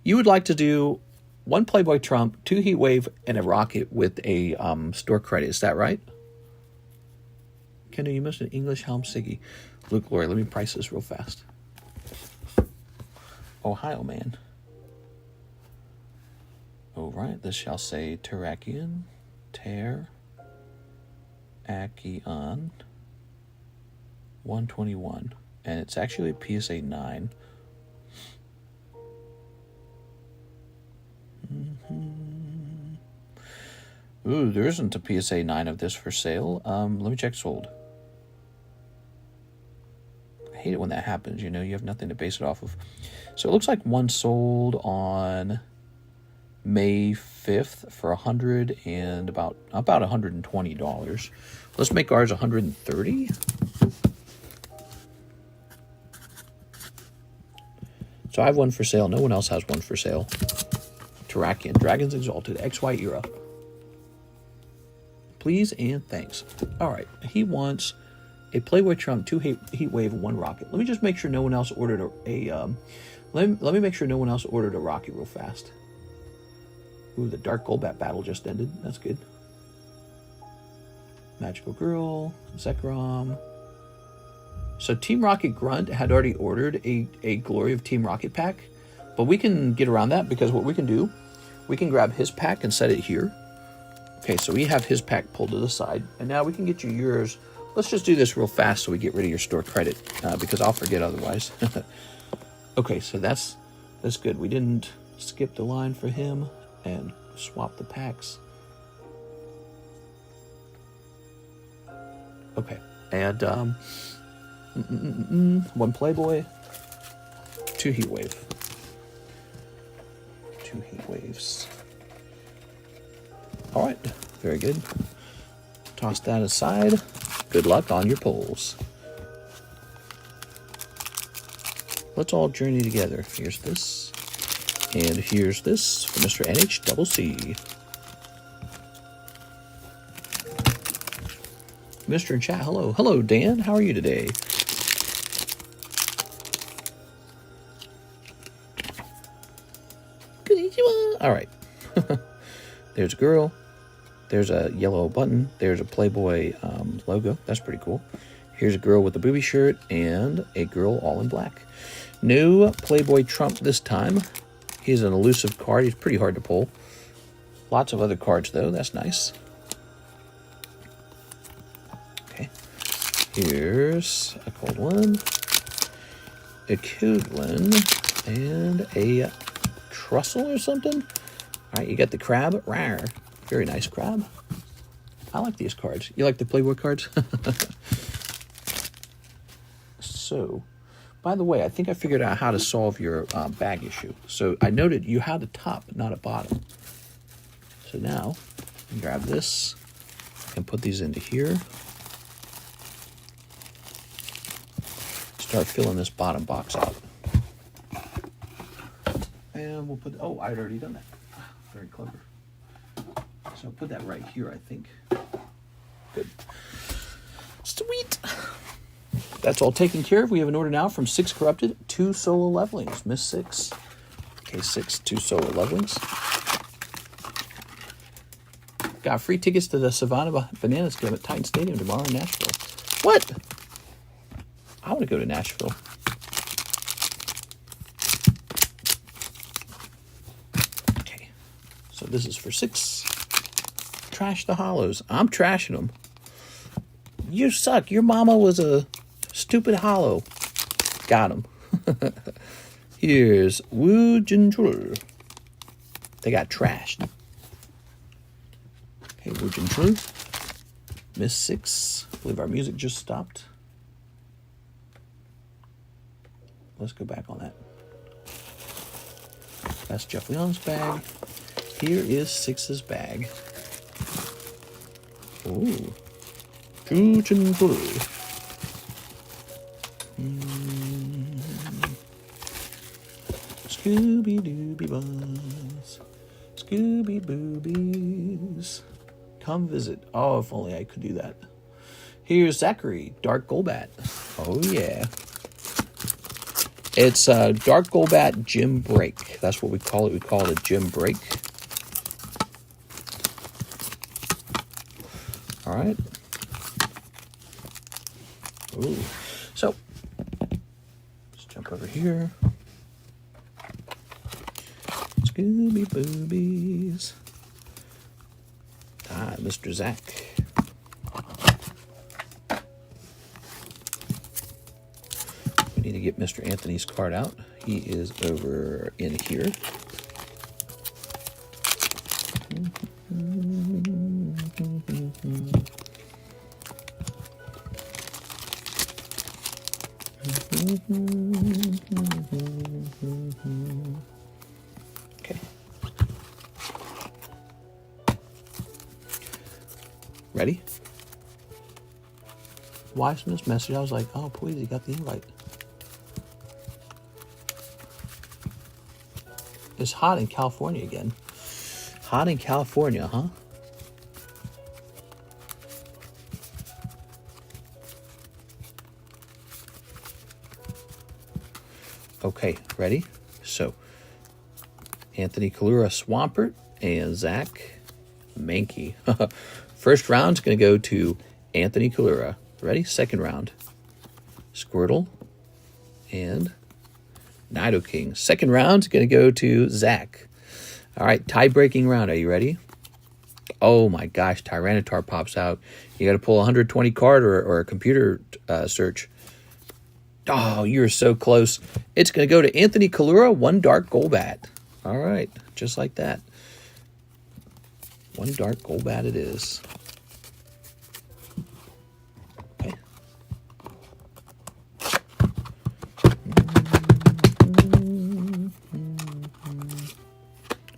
You would like to do 1 Playboy Trump, 2 Heat Wave, and a Rocket with a store credit. Is that right? Kendall, you missed an English Helm Siggy. Luke, Lori, let me price this real fast. Ohio man. All right, this shall say Terrakion, Ter, Akion, 121. And it's actually a PSA 9. Ooh, there isn't a PSA 9 of this for sale. Let me check sold. I hate it when that happens, you know, you have nothing to base it off of. So it looks like one sold on May 5th for $100 and about $120. Let's make ours $130. So I have one for sale. No one else has one for sale. Terrakion, Dragons Exalted, XY Era. Please and thanks. All right, he wants a Playboy Trump, 2 Heat Wave, 1 Rocket. Let me just make sure no one else ordered let me make sure no one else ordered a Rocket real fast. Ooh, the Dark Golbat battle just ended. That's good. Magical Girl, Zekrom. So Team Rocket Grunt had already ordered a Glory of Team Rocket pack, but we can get around that because what we can do, we can grab his pack and set it here. Okay, so we have his pack pulled to the side, and now we can get you yours. Let's just do this real fast so we get rid of your store credit, because I'll forget otherwise. Okay, so that's good. We didn't skip the line for him and swap the packs. Okay, and 1 Playboy, 2 Heat Wave. 2 Heat Waves. All right, very good. Toss that aside. Good luck on your polls. Let's all journey together. Here's this. And here's this for Mr. NHCC. Mr. in chat, hello. Hello, Dan. How are you today? Konnichiwa. All right. There's a girl. There's a yellow button. There's a Playboy logo. That's pretty cool. Here's a girl with a booby shirt and a girl all in black. No Playboy Trump this time. He's an elusive card. He's pretty hard to pull. Lots of other cards, though. That's nice. Okay. Here's a cold one, a code one, and a trussel or something. All right, you got the crab. Rawr. Very nice crab. I like these cards. You like the Playboy cards? So, by the way, I think I figured out how to solve your bag issue. So I noted you had a top, but not a bottom. So now, grab this and put these into here. Start filling this bottom box out. And we'll put, oh, I'd already done that. Very clever. So I'll put that right here, I think. Good. Sweet. That's all taken care of. We have an order now from 6 Corrupted, 2 solo levelings. Miss 6. Okay, 6, 2 solo levelings. Got free tickets to the Savannah Bananas game at Titan Stadium tomorrow in Nashville. What? I want to go to Nashville. Okay, so this is for 6. Trash the hollows. I'm trashing them. You suck. Your mama was a stupid hollow. Got him. Here's Wu Jintrul. They got trashed. Okay, Wu Jintrul. Miss 6. I believe our music just stopped. Let's go back on that. That's Jeff Leon's bag. Here is 6's bag. Ooh. Wu Jintrul. Scooby-Dooby Buzz. Scooby Boobies. Come visit. Oh, if only I could do that. Here's Zachary, Dark Golbat. Oh, yeah. It's a Dark Golbat Gym Break. That's what we call it. We call it a Gym Break. All right. Ooh. So, let's jump over here. Scooby Boobies. Ah, Mr. Zach. We need to get Mr. Anthony's card out. He is over in here. Okay. Ready? Weiss missed message. I was like, oh, please, he got the invite. It's hot in California again. Hot in California, huh? Okay, ready? So, Anthony Kalura Swampert and Zach Mankey. First round's going to go to Anthony Kalura. Ready? Second round. Squirtle and Nidoking. Second round's going to go to Zach. All right, tie-breaking round. Are you ready? Oh my gosh, Tyranitar pops out. You got to pull a 120 card or a computer search. Oh, you're so close. It's going to go to Anthony Kalura, one Dark Golbat. All right, just like that. One Dark Golbat it is. Okay.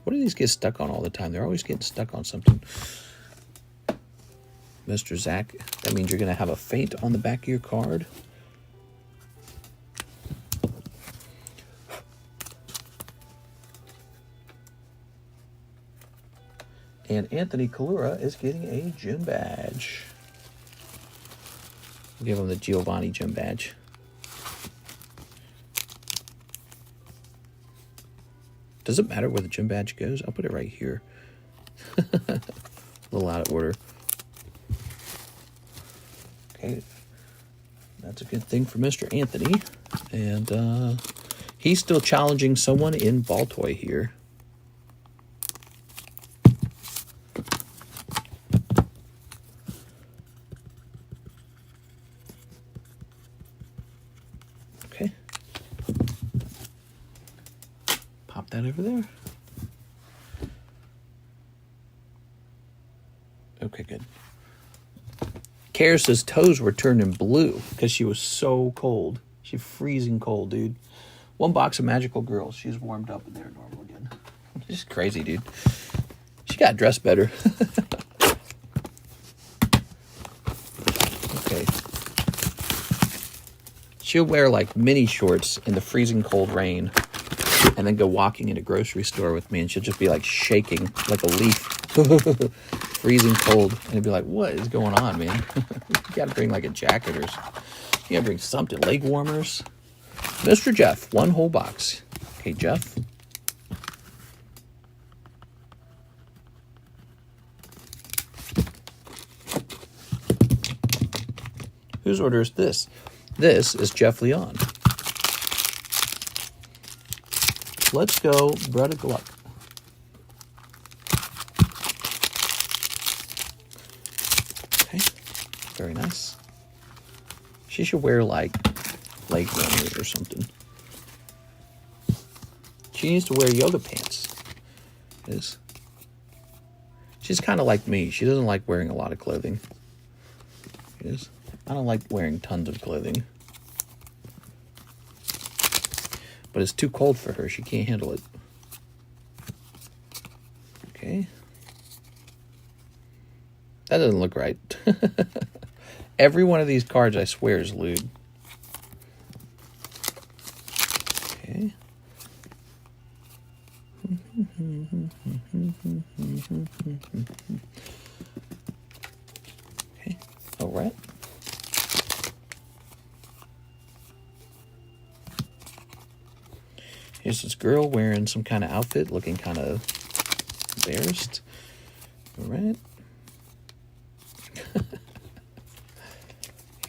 What do these get stuck on all the time? They're always getting stuck on something. Mr. Zach, that means you're going to have a feint on the back of your card. And Anthony Kalura is getting a gym badge. We'll give him the Giovanni gym badge. Does it matter where the gym badge goes? I'll put it right here. A little out of order. Okay. That's a good thing for Mr. Anthony. And he's still challenging someone in Baltoy here. That over there. Okay, good. Karis's toes were turning blue because she was so cold. She's freezing cold, dude. One box of Magical Girls. She's warmed up and they're normal again. She's crazy, dude. She got dressed better. Okay. She'll wear like mini shorts in the freezing cold rain. And then go walking in a grocery store with me, and she'll just be like shaking like a leaf, freezing cold. And it'd be like, what is going on, man? You gotta bring like a jacket or something. You gotta bring something, leg warmers. Mr. Jeff, one whole box. Okay, Jeff. Whose order is this? This is Jeff Leon. Let's go, Bretta Gluck. Okay, very nice. She should wear like leg warmers or something. She needs to wear yoga pants. She's kind of like me. She doesn't like wearing a lot of clothing. I don't like wearing tons of clothing. But it's too cold for her. She can't handle it. Okay. That doesn't look right. Every one of these cards, I swear, is lewd. Okay. Okay. All right. Here's this girl wearing some kind of outfit, looking kind of embarrassed. All right.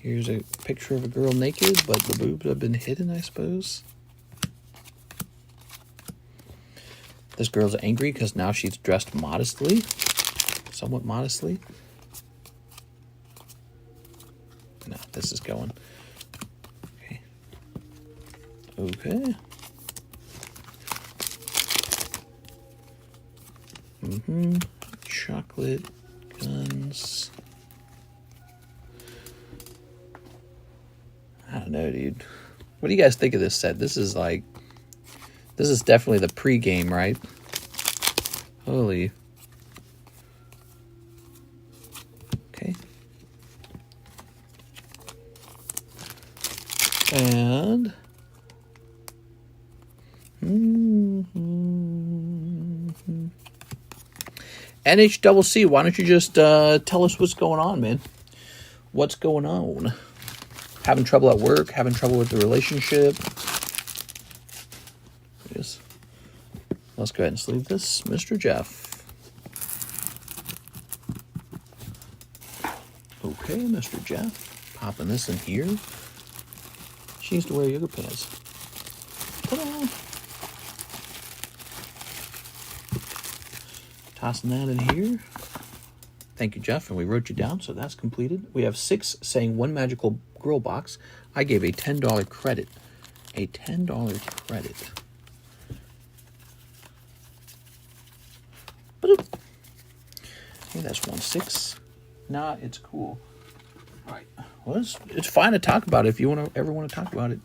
Here's a picture of a girl naked, but the boobs have been hidden, I suppose. This girl's angry because now she's dressed modestly, somewhat modestly. No, this is going. Okay. Okay. Chocolate guns. I don't know, dude. What do you guys think of this set? This is like, this is definitely the pre-game, right? Holy. Okay. And NHCC, why don't you just tell us what's going on, man? What's going on? Having trouble at work? Having trouble with the relationship? Yes. Let's go ahead and sleeve this, Mr. Jeff. Okay, Mr. Jeff. Popping this in here. She needs to wear yoga pants. Ta-da! Tossing that in here. Thank you, Jeff, and we wrote you down, so that's completed. We have 6 saying one magical grill box. I gave a $10 credit. A $10 credit. Hey, that's 1/6. Nah, it's cool. All right. Well, it's fine to talk about it if you ever want to talk about it.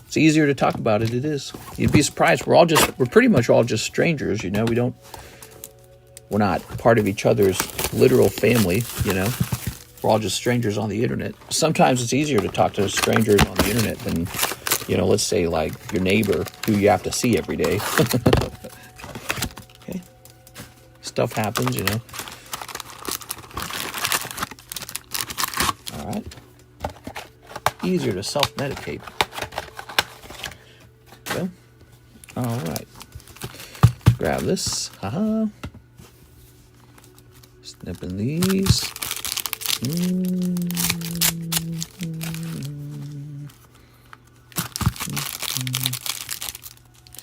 It's easier to talk about it. It is. You'd be surprised. We're pretty much all just strangers, you know. We're not part of each other's literal family, you know. We're all just strangers on the internet. Sometimes it's easier to talk to strangers on the internet than, you know, let's say like your neighbor who you have to see every day. Okay. Stuff happens, you know. All right. Easier to self-medicate. Okay. All right. Grab this. Haha. Snipping these.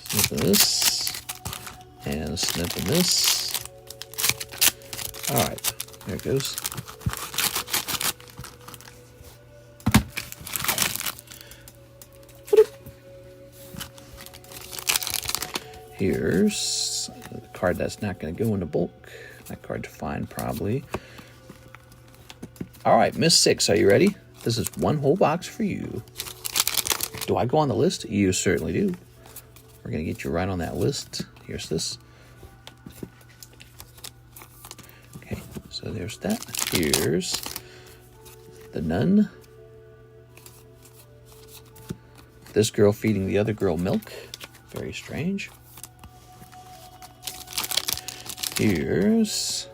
Snipping this. And snipping this. Alright. There it goes. Here's the card that's not going to go into bulk. That card to find, probably. All right, Miss 6, are you ready? This is one whole box for you. Do I go on the list? You certainly do. We're going to get you right on that list. Here's this. Okay, so there's that. Here's the nun. This girl feeding the other girl milk. Very strange. Here's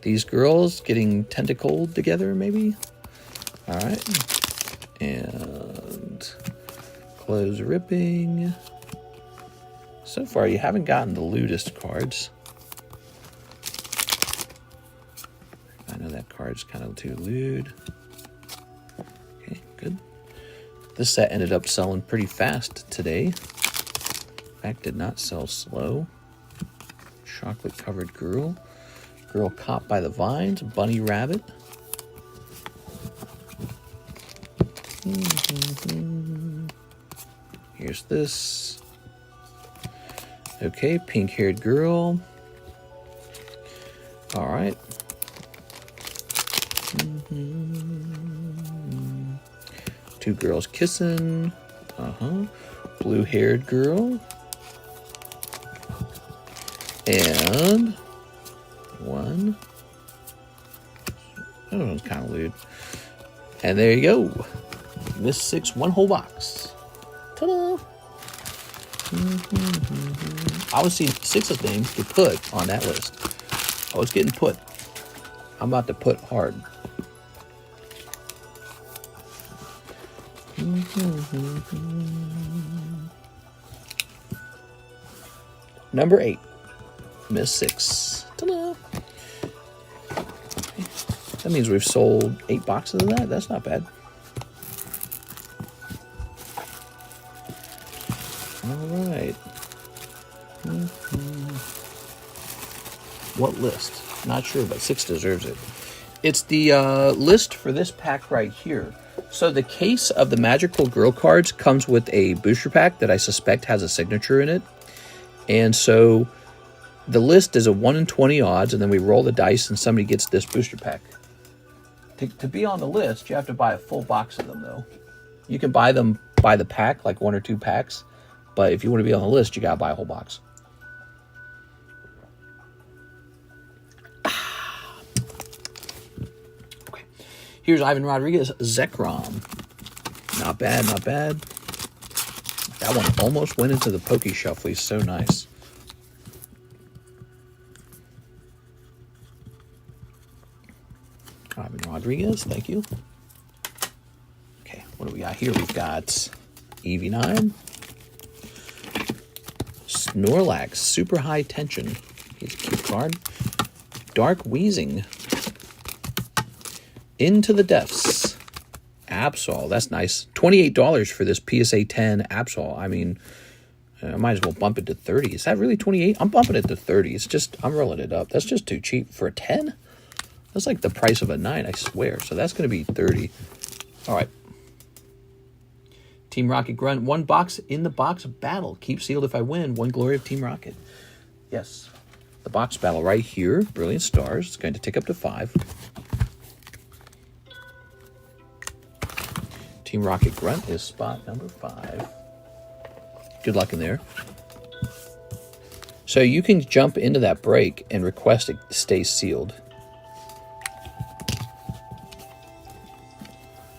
these girls getting tentacled together, maybe. All right. And clothes ripping. So far, you haven't gotten the lewdest cards. I know that card's kind of too lewd. Okay, good. This set ended up selling pretty fast today. Did not sell slow. Chocolate covered girl. Girl caught by the vines. Bunny rabbit. Here's this. Okay, pink haired girl. All right. Two girls kissing. Blue haired girl. And one. That one's kind of lewd. And there you go. Miss 6, one whole box. Ta-da! I was seeing 6 of things to put on that list. Oh, it's getting put. I'm about to put hard. Number 8. Miss 6. Ta-da! That means we've sold 8 boxes of that. That's not bad. All right. What list? Not sure, but 6 deserves it. It's the list for this pack right here. So the case of the Magical Girl cards comes with a booster pack that I suspect has a signature in it. And so the list is a 1 in 20 odds, and then we roll the dice and somebody gets this booster pack. To be on the list, you have to buy a full box of them, though. You can buy them by the pack, like 1 or 2 packs. But if you want to be on the list, you got to buy a whole box. Okay. Here's Ivan Rodriguez, Zekrom. Not bad, not bad. That one almost went into the Pokey Shuffle. He's so nice. Ivan Rodriguez, thank you. Okay, what do we got here? We've got EV9. Snorlax, Super High Tension. He's a cute card. Dark Wheezing. Into the Depths. Absol, that's nice. $28 for this PSA 10 Absol. I mean, I might as well bump it to 30. Is that really 28? I'm bumping it to 30. It's just, I'm rolling it up. That's just too cheap for a 10. That's like the price of a 9, I swear. So that's going to be 30. All right. Team Rocket Grunt, 1 box in the box battle. Keep sealed if I win. 1 glory of Team Rocket. Yes. The box battle right here. Brilliant Stars. It's going to tick up to 5. Team Rocket Grunt is spot number 5. Good luck in there. So you can jump into that break and request it stay sealed.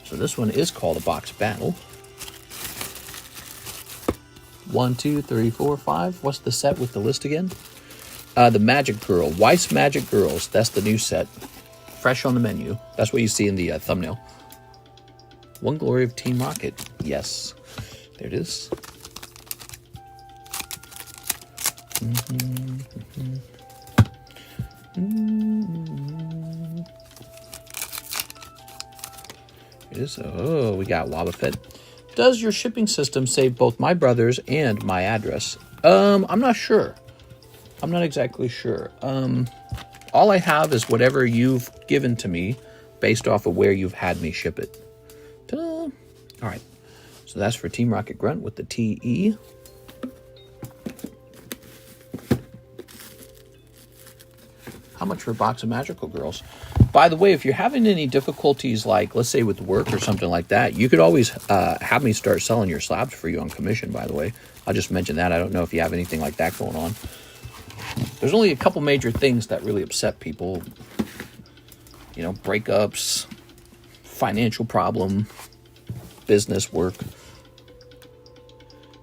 So this one is called a box battle. 1, 2, 3, 4, 5. What's the set with the list again? The Magic Girl. Weiss Magic Girls. That's the new set. Fresh on the menu. That's what you see in the thumbnail. 1 glory of Team Rocket. Yes. There it is. It is. Oh, we got Wobbuffet. Does your shipping system save both my brother's and my address? I'm not sure. I'm not exactly sure. All I have is whatever you've given to me based off of where you've had me ship it. Ta-da. All right. So that's for Team Rocket Grunt with the TE. How much for a box of Magical Girls? By the way, if you're having any difficulties, like, let's say with work or something like that, you could always have me start selling your slabs for you on commission, by the way. I'll just mention that. I don't know if you have anything like that going on. There's only a couple major things that really upset people. You know, breakups, financial problem, business work.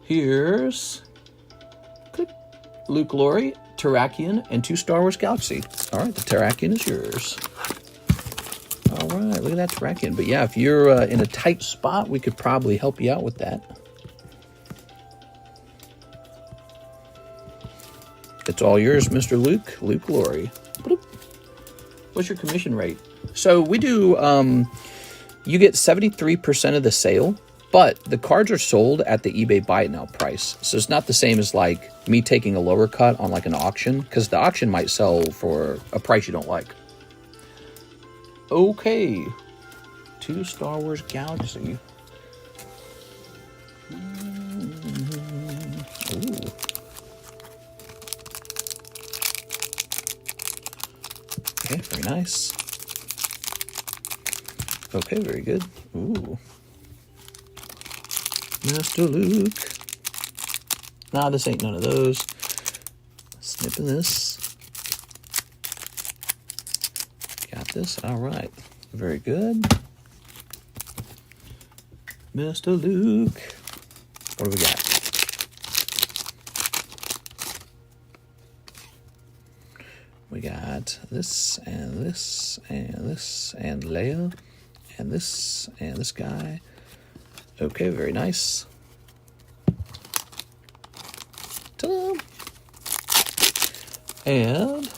Here's Luke Laurie, Terrakion, and 2 Star Wars Galaxy. All right, the Terrakion is yours. All right, look at that Terrakion. But yeah, if you're in a tight spot, we could probably help you out with that. It's all yours, Mr. Luke. Luke Laurie. What's your commission rate? So we do, you get 73% of the sale, but the cards are sold at the eBay Buy It Now price. So it's not the same as like me taking a lower cut on like an auction, because the auction might sell for a price you don't like. Okay. 2 Star Wars Galaxy. Ooh. Okay, very nice. Okay, very good. Ooh. Master Luke. Nah, this ain't none of those. Snipping this. Got this. All right. Very good. Mr. Luke. What do we got? We got this and this and this and Leia and this guy Okay, very nice. Ta-da! And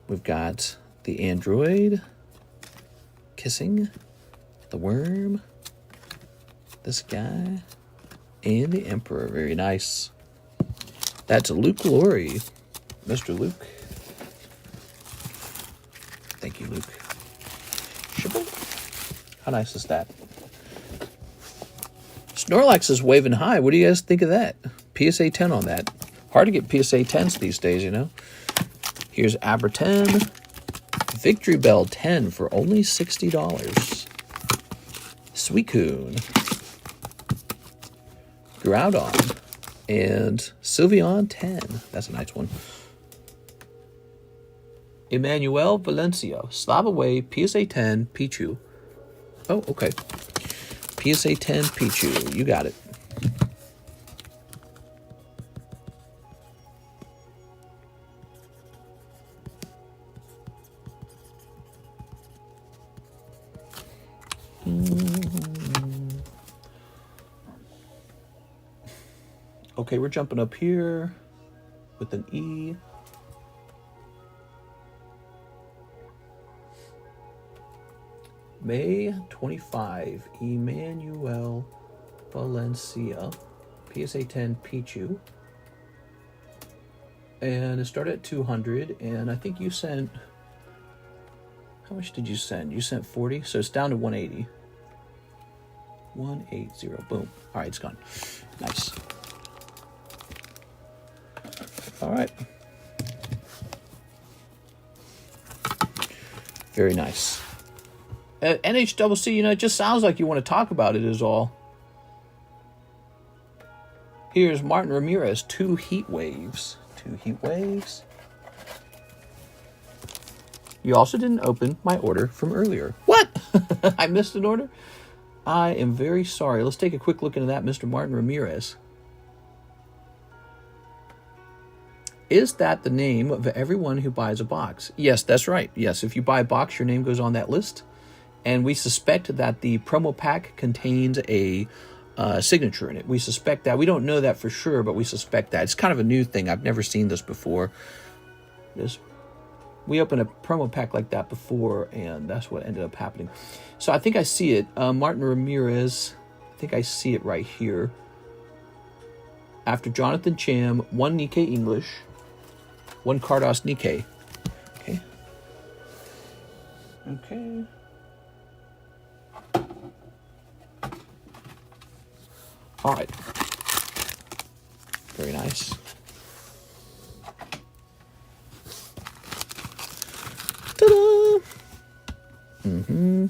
we've got the android kissing the worm, this guy, and the emperor. Very nice. That's Luke Laurie. Mr. Luke. Thank you, Luke. Shibble. How nice is that? Snorlax is waving high. What do you guys think of that? PSA 10 on that. Hard to get PSA 10s these days, you know. Here's Aber 10. Victory Bell 10 for only $60. Suicune. Groudon. And Sylveon 10. That's a nice one. Emmanuel Valencia. Slab away. PSA 10. Pichu. Oh, okay. PSA 10 Pichu. You got it. Okay, we're jumping up here with an E. May 25, Emmanuel Valencia, PSA 10 Pichu. And it started at 200, and I think you sent, how much did you send? You sent 40, so it's down to 180. 180, boom. All right, it's gone. Nice. All right. Very nice. NHCC, you know, it just sounds like you want to talk about it is all. Here's Martin Ramirez, 2 heat waves. 2 heat waves. You also didn't open my order from earlier. What? I missed an order? I am very sorry. Let's take a quick look into that, Mr. Martin Ramirez. Is that the name of everyone who buys a box? Yes, that's right. Yes, if you buy a box, your name goes on that list. And we suspect that the promo pack contains a signature in it. We suspect that. We don't know that for sure, but we suspect that. It's kind of a new thing. I've never seen this before. We opened a promo pack like that before, and that's what ended up happening. So I think I see it. Martin Ramirez, I think I see it right here. After Jonathan Cham, 1 Nikke English, 1 Carddass Nikke. Okay. Okay. All right. Very nice. Ta-da! Mm-hmm.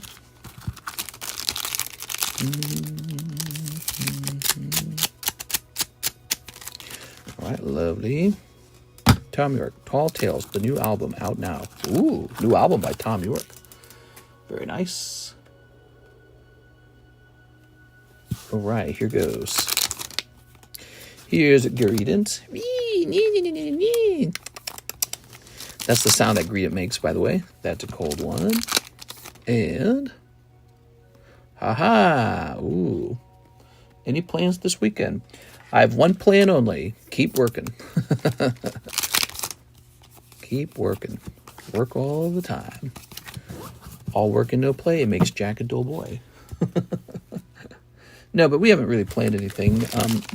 All right, lovely. Tom York, Tall Tales, the new album out now. Ooh, new album by Tom York. Very nice. All right, here goes. Here's Greedent. That's the sound that Greedent makes, by the way. That's a cold one. And, haha, ooh. Any plans this weekend? I have one plan only. Keep working. Keep working. Work all the time. All work and no play makes Jack a dull boy. No, but we haven't really planned anything.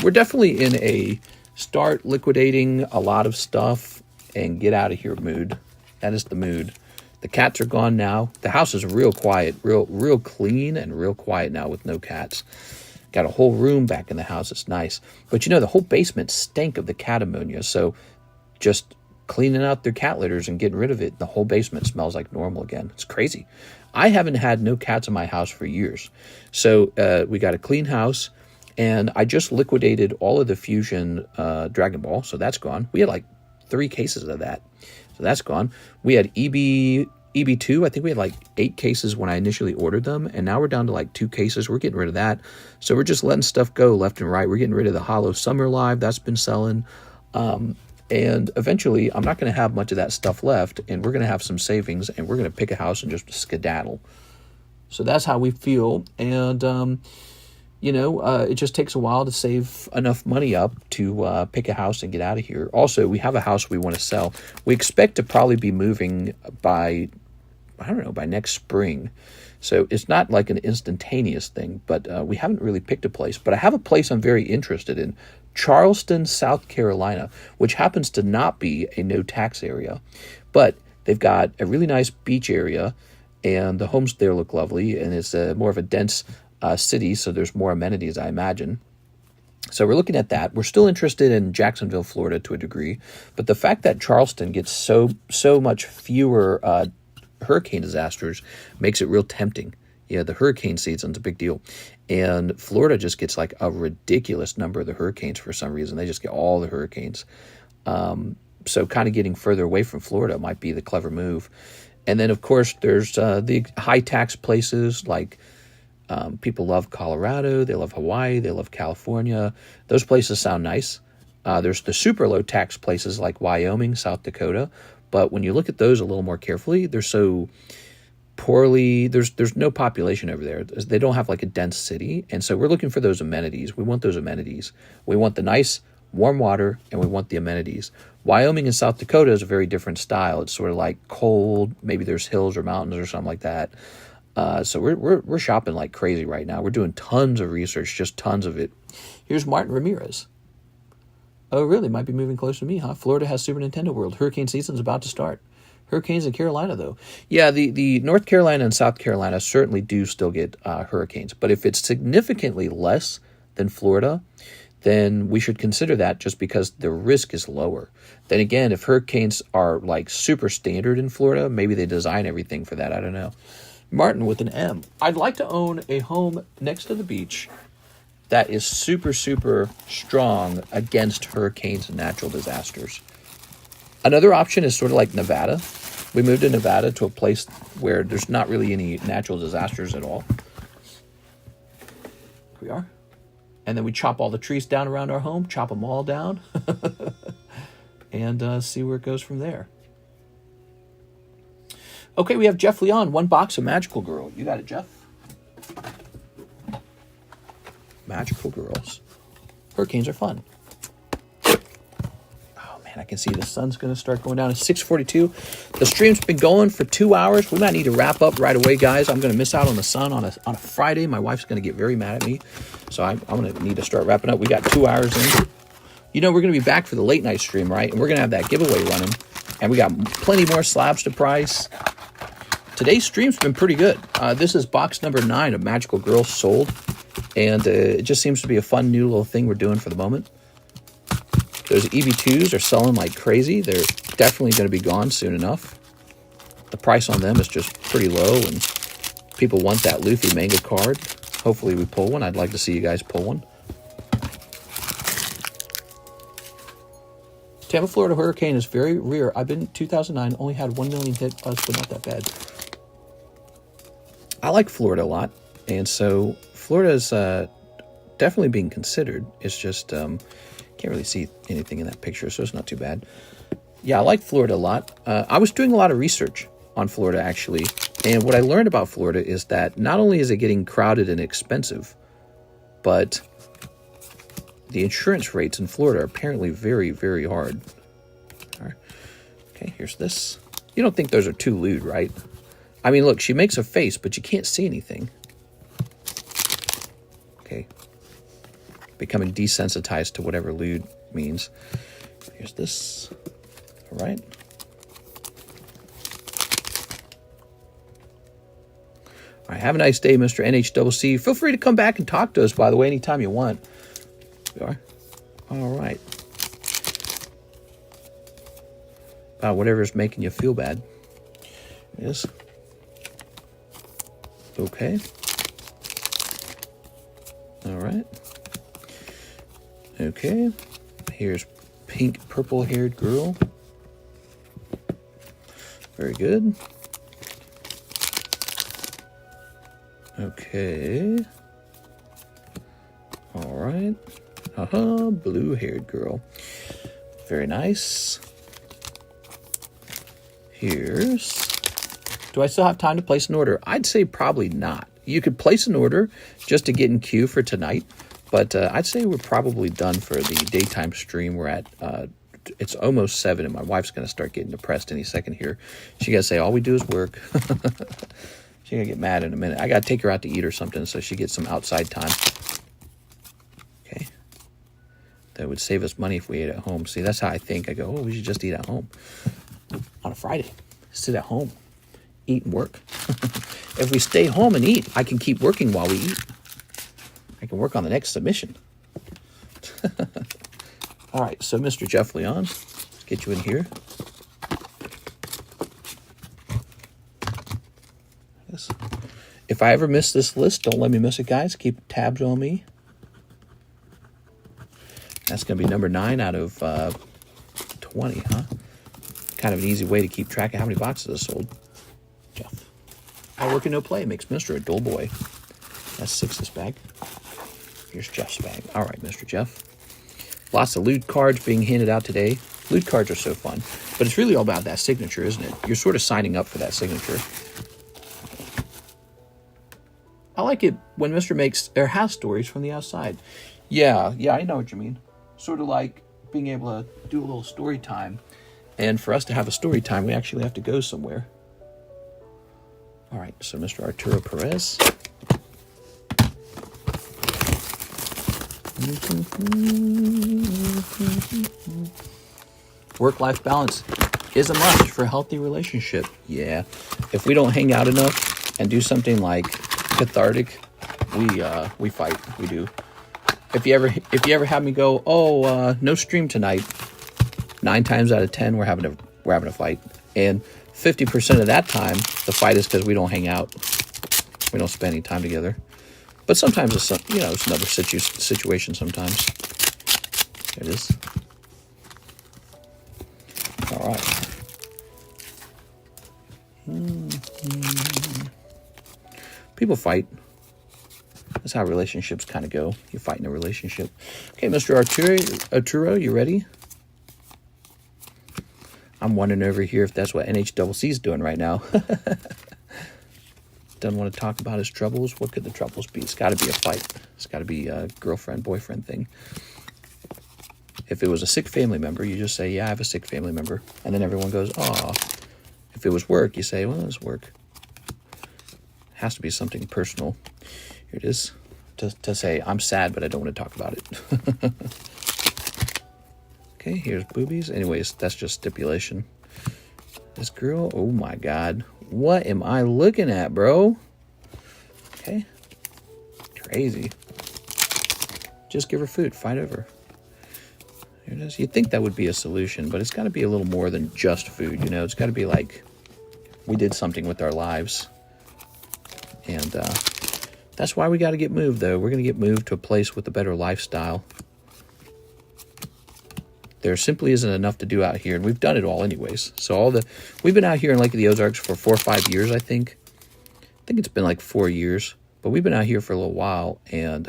We're definitely in a start liquidating a lot of stuff and get out of here mood. That is the mood. The cats are gone now. The house is real quiet, real clean and real quiet now with no cats. Got a whole room back in the house. It's nice. But you know, the whole basement stank of the cat ammonia. So just cleaning out their cat litters and getting rid of it, the whole basement smells like normal again. It's crazy. I haven't had no cats in my house for years. So we got a clean house, and I just liquidated all of the Fusion Dragon Ball, so that's gone. We had like 3 cases of that, so that's gone. We had EB2, I think we had like 8 cases when I initially ordered them, and now we're down to like 2 cases. We're getting rid of that. So we're just letting stuff go left and right. We're getting rid of the Hollow Summer Live. That's been selling. And eventually, I'm not going to have much of that stuff left, and we're going to have some savings, and we're going to pick a house and just skedaddle. So that's how we feel. And, you know, it just takes a while to save enough money up to pick a house and get out of here. Also, we have a house we want to sell. We expect to probably be moving by, I don't know, by next spring. So it's not like an instantaneous thing, but we haven't really picked a place. But I have a place I'm very interested in, Charleston, South Carolina, which happens to not be a no-tax area. But they've got a really nice beach area, and the homes there look lovely, and it's more of a dense city, so there's more amenities, I imagine. So we're looking at that. We're still interested in Jacksonville, Florida to a degree, but the fact that Charleston gets so much fewer hurricane disasters makes it real tempting. Yeah, the hurricane season's a big deal. And Florida just gets like a ridiculous number of the hurricanes for some reason. They just get all the hurricanes. So kind of getting further away from Florida might be the clever move. And then, of course, there's the high tax places like people love Colorado, they love Hawaii, they love California. Those places sound nice. There's the super low tax places like Wyoming, South Dakota. But when you look at those a little more carefully, they're so poorly, there's no population over there. They don't have like a dense city. And so we're looking for those amenities. We want those amenities. We want the nice warm water, and we want the amenities. Wyoming and South Dakota is a very different style. It's sort of like cold. Maybe there's hills or mountains or something like that. So we're shopping like crazy right now. We're doing tons of research, just tons of it. Here's Martin Ramirez. Oh, really? Might be moving close to me, huh? Florida has Super Nintendo World. Hurricane season's about to start. Hurricanes in Carolina, though. Yeah, the North Carolina and South Carolina certainly do still get hurricanes. But if it's significantly less than Florida, then we should consider that just because the risk is lower. Then again, if hurricanes are like super standard in Florida, maybe they design everything for that. I don't know. Martin with an M. I'd like to own a home next to the beach that is super strong against hurricanes and natural disasters. Another option is sort of like Nevada. We moved to Nevada to a place where there's not really any natural disasters at all. Here we are. And then we chop all the trees down around our home, chop them all down, and see where it goes from there. Okay, we have Jeff Leon, one box of Magical Girl. You got it, Jeff? Magical Girls. Hurricanes are fun. Oh, man, I can see the sun's going to start going down. It's 6:42. The stream's been going for 2 hours. We might need to wrap up right away, guys. I'm going to miss out on the sun on a Friday. My wife's going to get very mad at me. So I'm going to need to start wrapping up. We got 2 hours in. You know, we're going to be back for the late night stream, right? And we're going to have that giveaway running. And we got plenty more slabs to price. Today's stream's been pretty good. This is box number 9 of Magical Girls sold. And it just seems to be a fun new little thing we're doing for the moment. Those EB2s are selling like crazy. They're definitely going to be gone soon enough. The price on them is just pretty low, and people want that Luffy manga card. Hopefully we pull one. I'd like to see you guys pull one. Tampa, Florida hurricane is very rare. I've been 2009, only had 1 million hit us, but not that bad. I like Florida a lot, and so Florida is definitely being considered. It's just can't really see anything in that picture, so it's not too bad. Yeah, I like Florida a lot. I was doing a lot of research on Florida, actually, and what I learned about Florida is that not only is it getting crowded and expensive, but the insurance rates in Florida are apparently very hard. All right. Okay, here's this. You don't think those are too lewd, right? I mean, look, she makes a face, but you can't see anything. Okay. Becoming desensitized to whatever lewd means. Here's this. All right. All right, have a nice day, Mr. NHCC. Feel free to come back and talk to us, by the way, anytime you want. We are. All right. Whatever's making you feel bad. Yes. Okay. All right. Okay. Here's pink purple-haired girl. Very good. Okay. All right. Blue-haired girl. Very nice. Here's Do I still have time to place an order? I'd say probably not. You could place an order just to get in queue for tonight, but I'd say we're probably done for the daytime stream. We're at, it's almost 7, and my wife's going to start getting depressed any second here. She got to say, all we do is work. She's going to get mad in a minute. I got to take her out to eat or something so she gets some outside time. Okay. That would save us money if we ate at home. See, that's how I think. I go, oh, we should just eat at home on a Friday. Sit at home, eat and work. If we stay home and eat, I can keep working while we eat. I can work on the next submission. All right, so Mr. Jeff Leon, let's get you in here. If I ever miss this list, don't let me miss it, guys. Keep tabs on me. That's going to be number 9 out of 20, huh? Kind of an easy way to keep track of how many boxes are sold. Jeff. I work in no play. Makes Mr. a dull boy. That's 6's bag. Here's Jeff's bag. All right, Mr. Jeff. Lots of loot cards being handed out today. Loot cards are so fun. But it's really all about that signature, isn't it? You're sort of signing up for that signature. I like it when Mr. makes or has stories from the outside. Yeah, I know what you mean. Sort of like being able to do a little story time. And for us to have a story time, we actually have to go somewhere. All right, so Mr. Arturo Perez. Work-life balance is a must for a healthy relationship. Yeah, if we don't hang out enough and do something like cathartic, we fight. We do. If you ever have me go, oh, no stream tonight, 9 times out of 10 we're having a fight, and 50% of that time the fight is because we don't hang out, we don't spend any time together. But sometimes it's it's another situation. Sometimes there it is. All right. People fight. That's how relationships kind of go. You fight in a relationship. Okay, Mr. Arturo, you ready? I'm wondering over here if that's what NHCC is doing right now. Doesn't want to talk about his troubles. What could the troubles be? It's got to be a fight. It's got to be a girlfriend-boyfriend thing. If it was a sick family member, you just say, yeah, I have a sick family member. And then everyone goes, aw. If it was work, you say, well, it's work. It has to be something personal. Here it is. To say, I'm sad, but I don't want to talk about it. Okay, here's boobies. Anyways, that's just stipulation. This girl, oh my God. What am I looking at, bro? Okay. Crazy. Just give her food. Fight over. Here it is. You'd think that would be a solution, but it's got to be a little more than just food, It's got to be like we did something with our lives. And that's why we got to get moved, though. We're going to get moved to a place with a better lifestyle. There simply isn't enough to do out here, and we've done it all anyways. So we've been out here in Lake of the Ozarks for 4 or 5 years, I think. I think it's been like 4 years, but we've been out here for a little while, and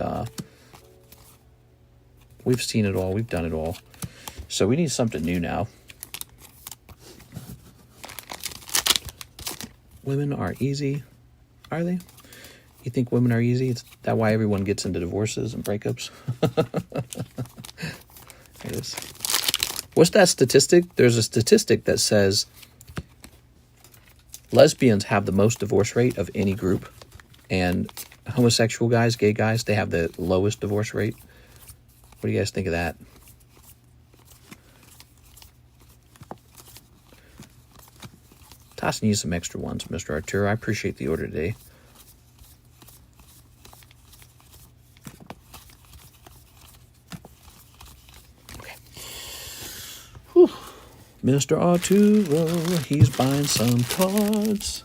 we've seen it all. We've done it all. So we need something new now. Women are easy, are they? You think women are easy? Is that why everyone gets into divorces and breakups? It is. What's that statistic? There's a statistic that says lesbians have the most divorce rate of any group, and homosexual guys, gay guys, they have the lowest divorce rate. What do you guys think of that? Tossing you some extra ones, Mr. Arturo. I appreciate the order today. Mr. Arturo, he's buying some cards.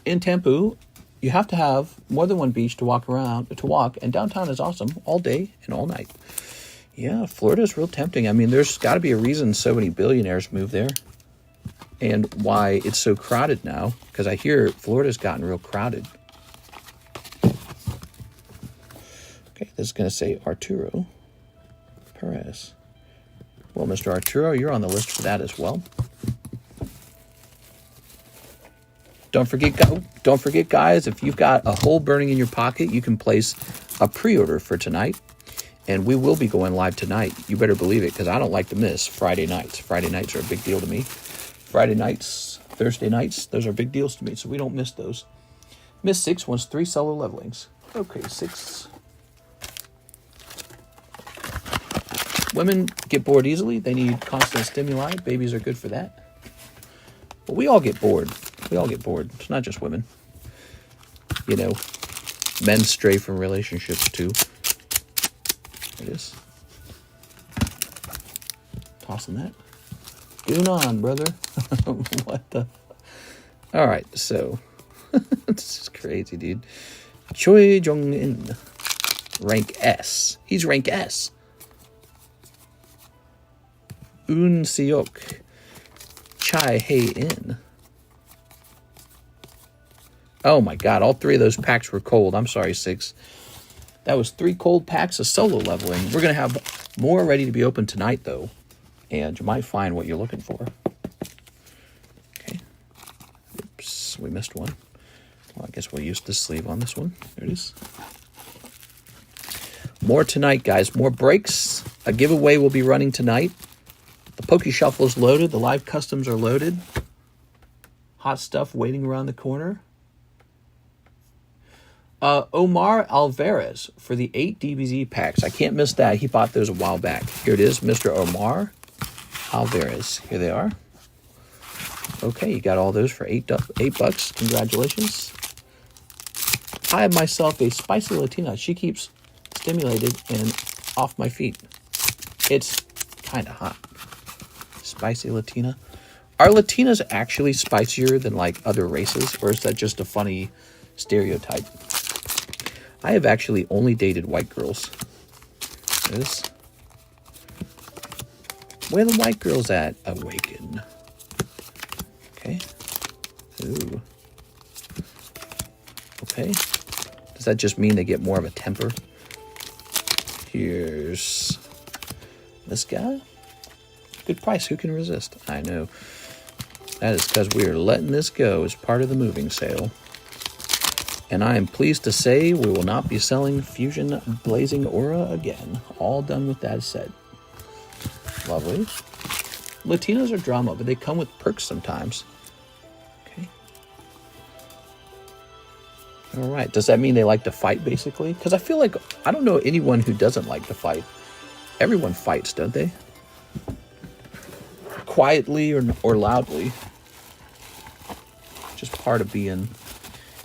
In Tampu, you have to have more than one beach to walk, and downtown is awesome all day and all night. Yeah, Florida's real tempting. I mean, there's got to be a reason so many billionaires move there, and why it's so crowded now, because I hear Florida's gotten real crowded. Okay, this is going to say Arturo Perez. Well, Mr. Arturo, you're on the list for that as well. Don't forget, guys, if you've got a hole burning in your pocket, you can place a pre-order for tonight. And we will be going live tonight. You better believe it, because I don't like to miss Friday nights. Friday nights are a big deal to me. Friday nights, Thursday nights, those are big deals to me, so we don't miss those. Miss 6 wants 3 solo levelings. Okay, 6. Women get bored easily. They need constant stimuli. Babies are good for that. But we all get bored. We all get bored. It's not just women. You know, men stray from relationships too. There it is. Tossing that. Goon on, brother. What the? All right, so this is crazy, dude. Choi Jong-in, rank S. He's rank S. Un Seok, Chai Hei-in. Oh my God, all 3 of those packs were cold. I'm sorry, 6. That was 3 cold packs of solo leveling. We're going to have more ready to be opened tonight, though. And you might find what you're looking for. Okay. Oops, we missed one. Well, I guess we'll use this sleeve on this one. There it is. More tonight, guys. More breaks. A giveaway will be running tonight. The Poke Shuffle is loaded. The live customs are loaded. Hot stuff waiting around the corner. Omar Alvarez for the 8 DBZ packs. I can't miss that. He bought those a while back. Here it is, Mr. Omar Alvarez. Here they are. Okay, you got all those for $8. Congratulations. I have myself a spicy Latina. She keeps stimulated and off my feet. It's kind of hot. Spicy Latina. Are Latinas actually spicier than like other races, or is that just a funny stereotype? I have actually only dated white girls. This. Where the white girls at? Awaken. Okay. Ooh. Okay. Does that just mean they get more of a temper? Here's this guy. Good price. Who can resist? I know. That is because we are letting this go as part of the moving sale. And I am pleased to say we will not be selling Fusion Blazing Aura again. All done with that set. Lovely. Latinos are drama, but they come with perks sometimes. Okay. All right. Does that mean they like to fight, basically? Because I feel like I don't know anyone who doesn't like to fight. Everyone fights, don't they? Quietly or loudly. Just part of being,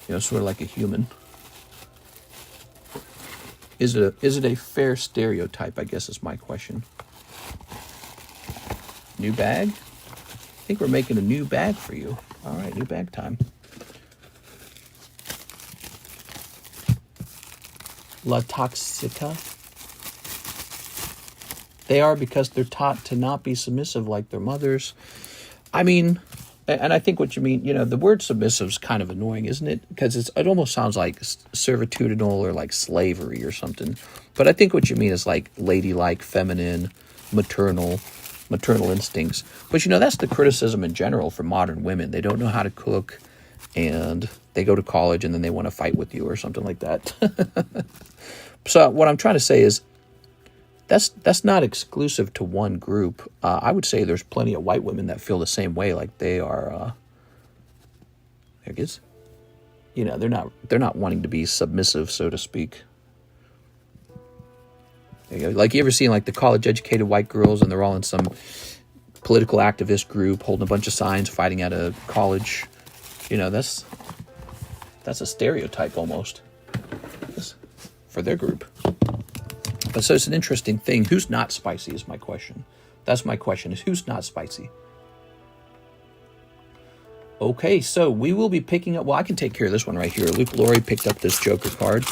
you know, sort of like a human. Is it a fair stereotype, I guess is my question. New bag? I think we're making a new bag for you. All right, new bag time. La Toxica. They are because they're taught to not be submissive like their mothers. I mean, and I think what you mean, you know, the word submissive is kind of annoying, isn't it? Because it almost sounds like servitudinal or like slavery or something. But I think what you mean is like ladylike, feminine, maternal instincts. But, you know, that's the criticism in general for modern women. They don't know how to cook, and they go to college, and then they want to fight with you or something like that. So what I'm trying to say is, that's not exclusive to one group. I would say there's plenty of white women that feel the same way, like they are. There it is. You know, they're not wanting to be submissive, so to speak. There you go. Like, you ever seen like the college-educated white girls, and they're all in some political activist group, holding a bunch of signs, fighting at a college. You know, that's a stereotype almost for their group. But so it's an interesting thing. Who's not spicy is my question. That's my question, is who's not spicy? Okay, so we will be picking up... Well, I can take care of this one right here. Luke Laurie picked up this Joker card.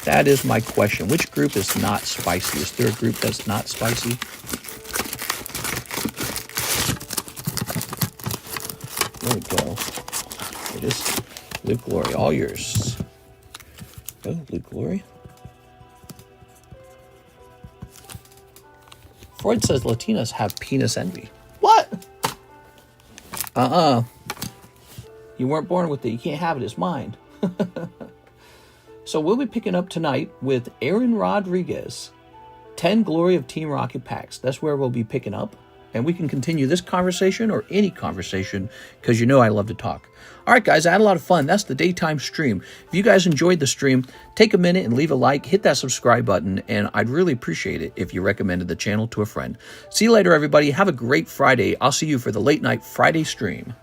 That is my question. Which group is not spicy? Is there a group that's not spicy? There we go. It is Luke Laurie. All yours. Oh, Luke Laurie. Freud says Latinas have penis envy. What? You weren't born with it. You can't have it. It's mine. So we'll be picking up tonight with Aaron Rodriguez, 10 Glory of Team Rocket packs. That's where we'll be picking up. And we can continue this conversation or any conversation because you know I love to talk. All right, guys, I had a lot of fun. That's the daytime stream. If you guys enjoyed the stream, take a minute and leave a like, hit that subscribe button, and I'd really appreciate it if you recommended the channel to a friend. See you later, everybody. Have a great Friday. I'll see you for the late night Friday stream.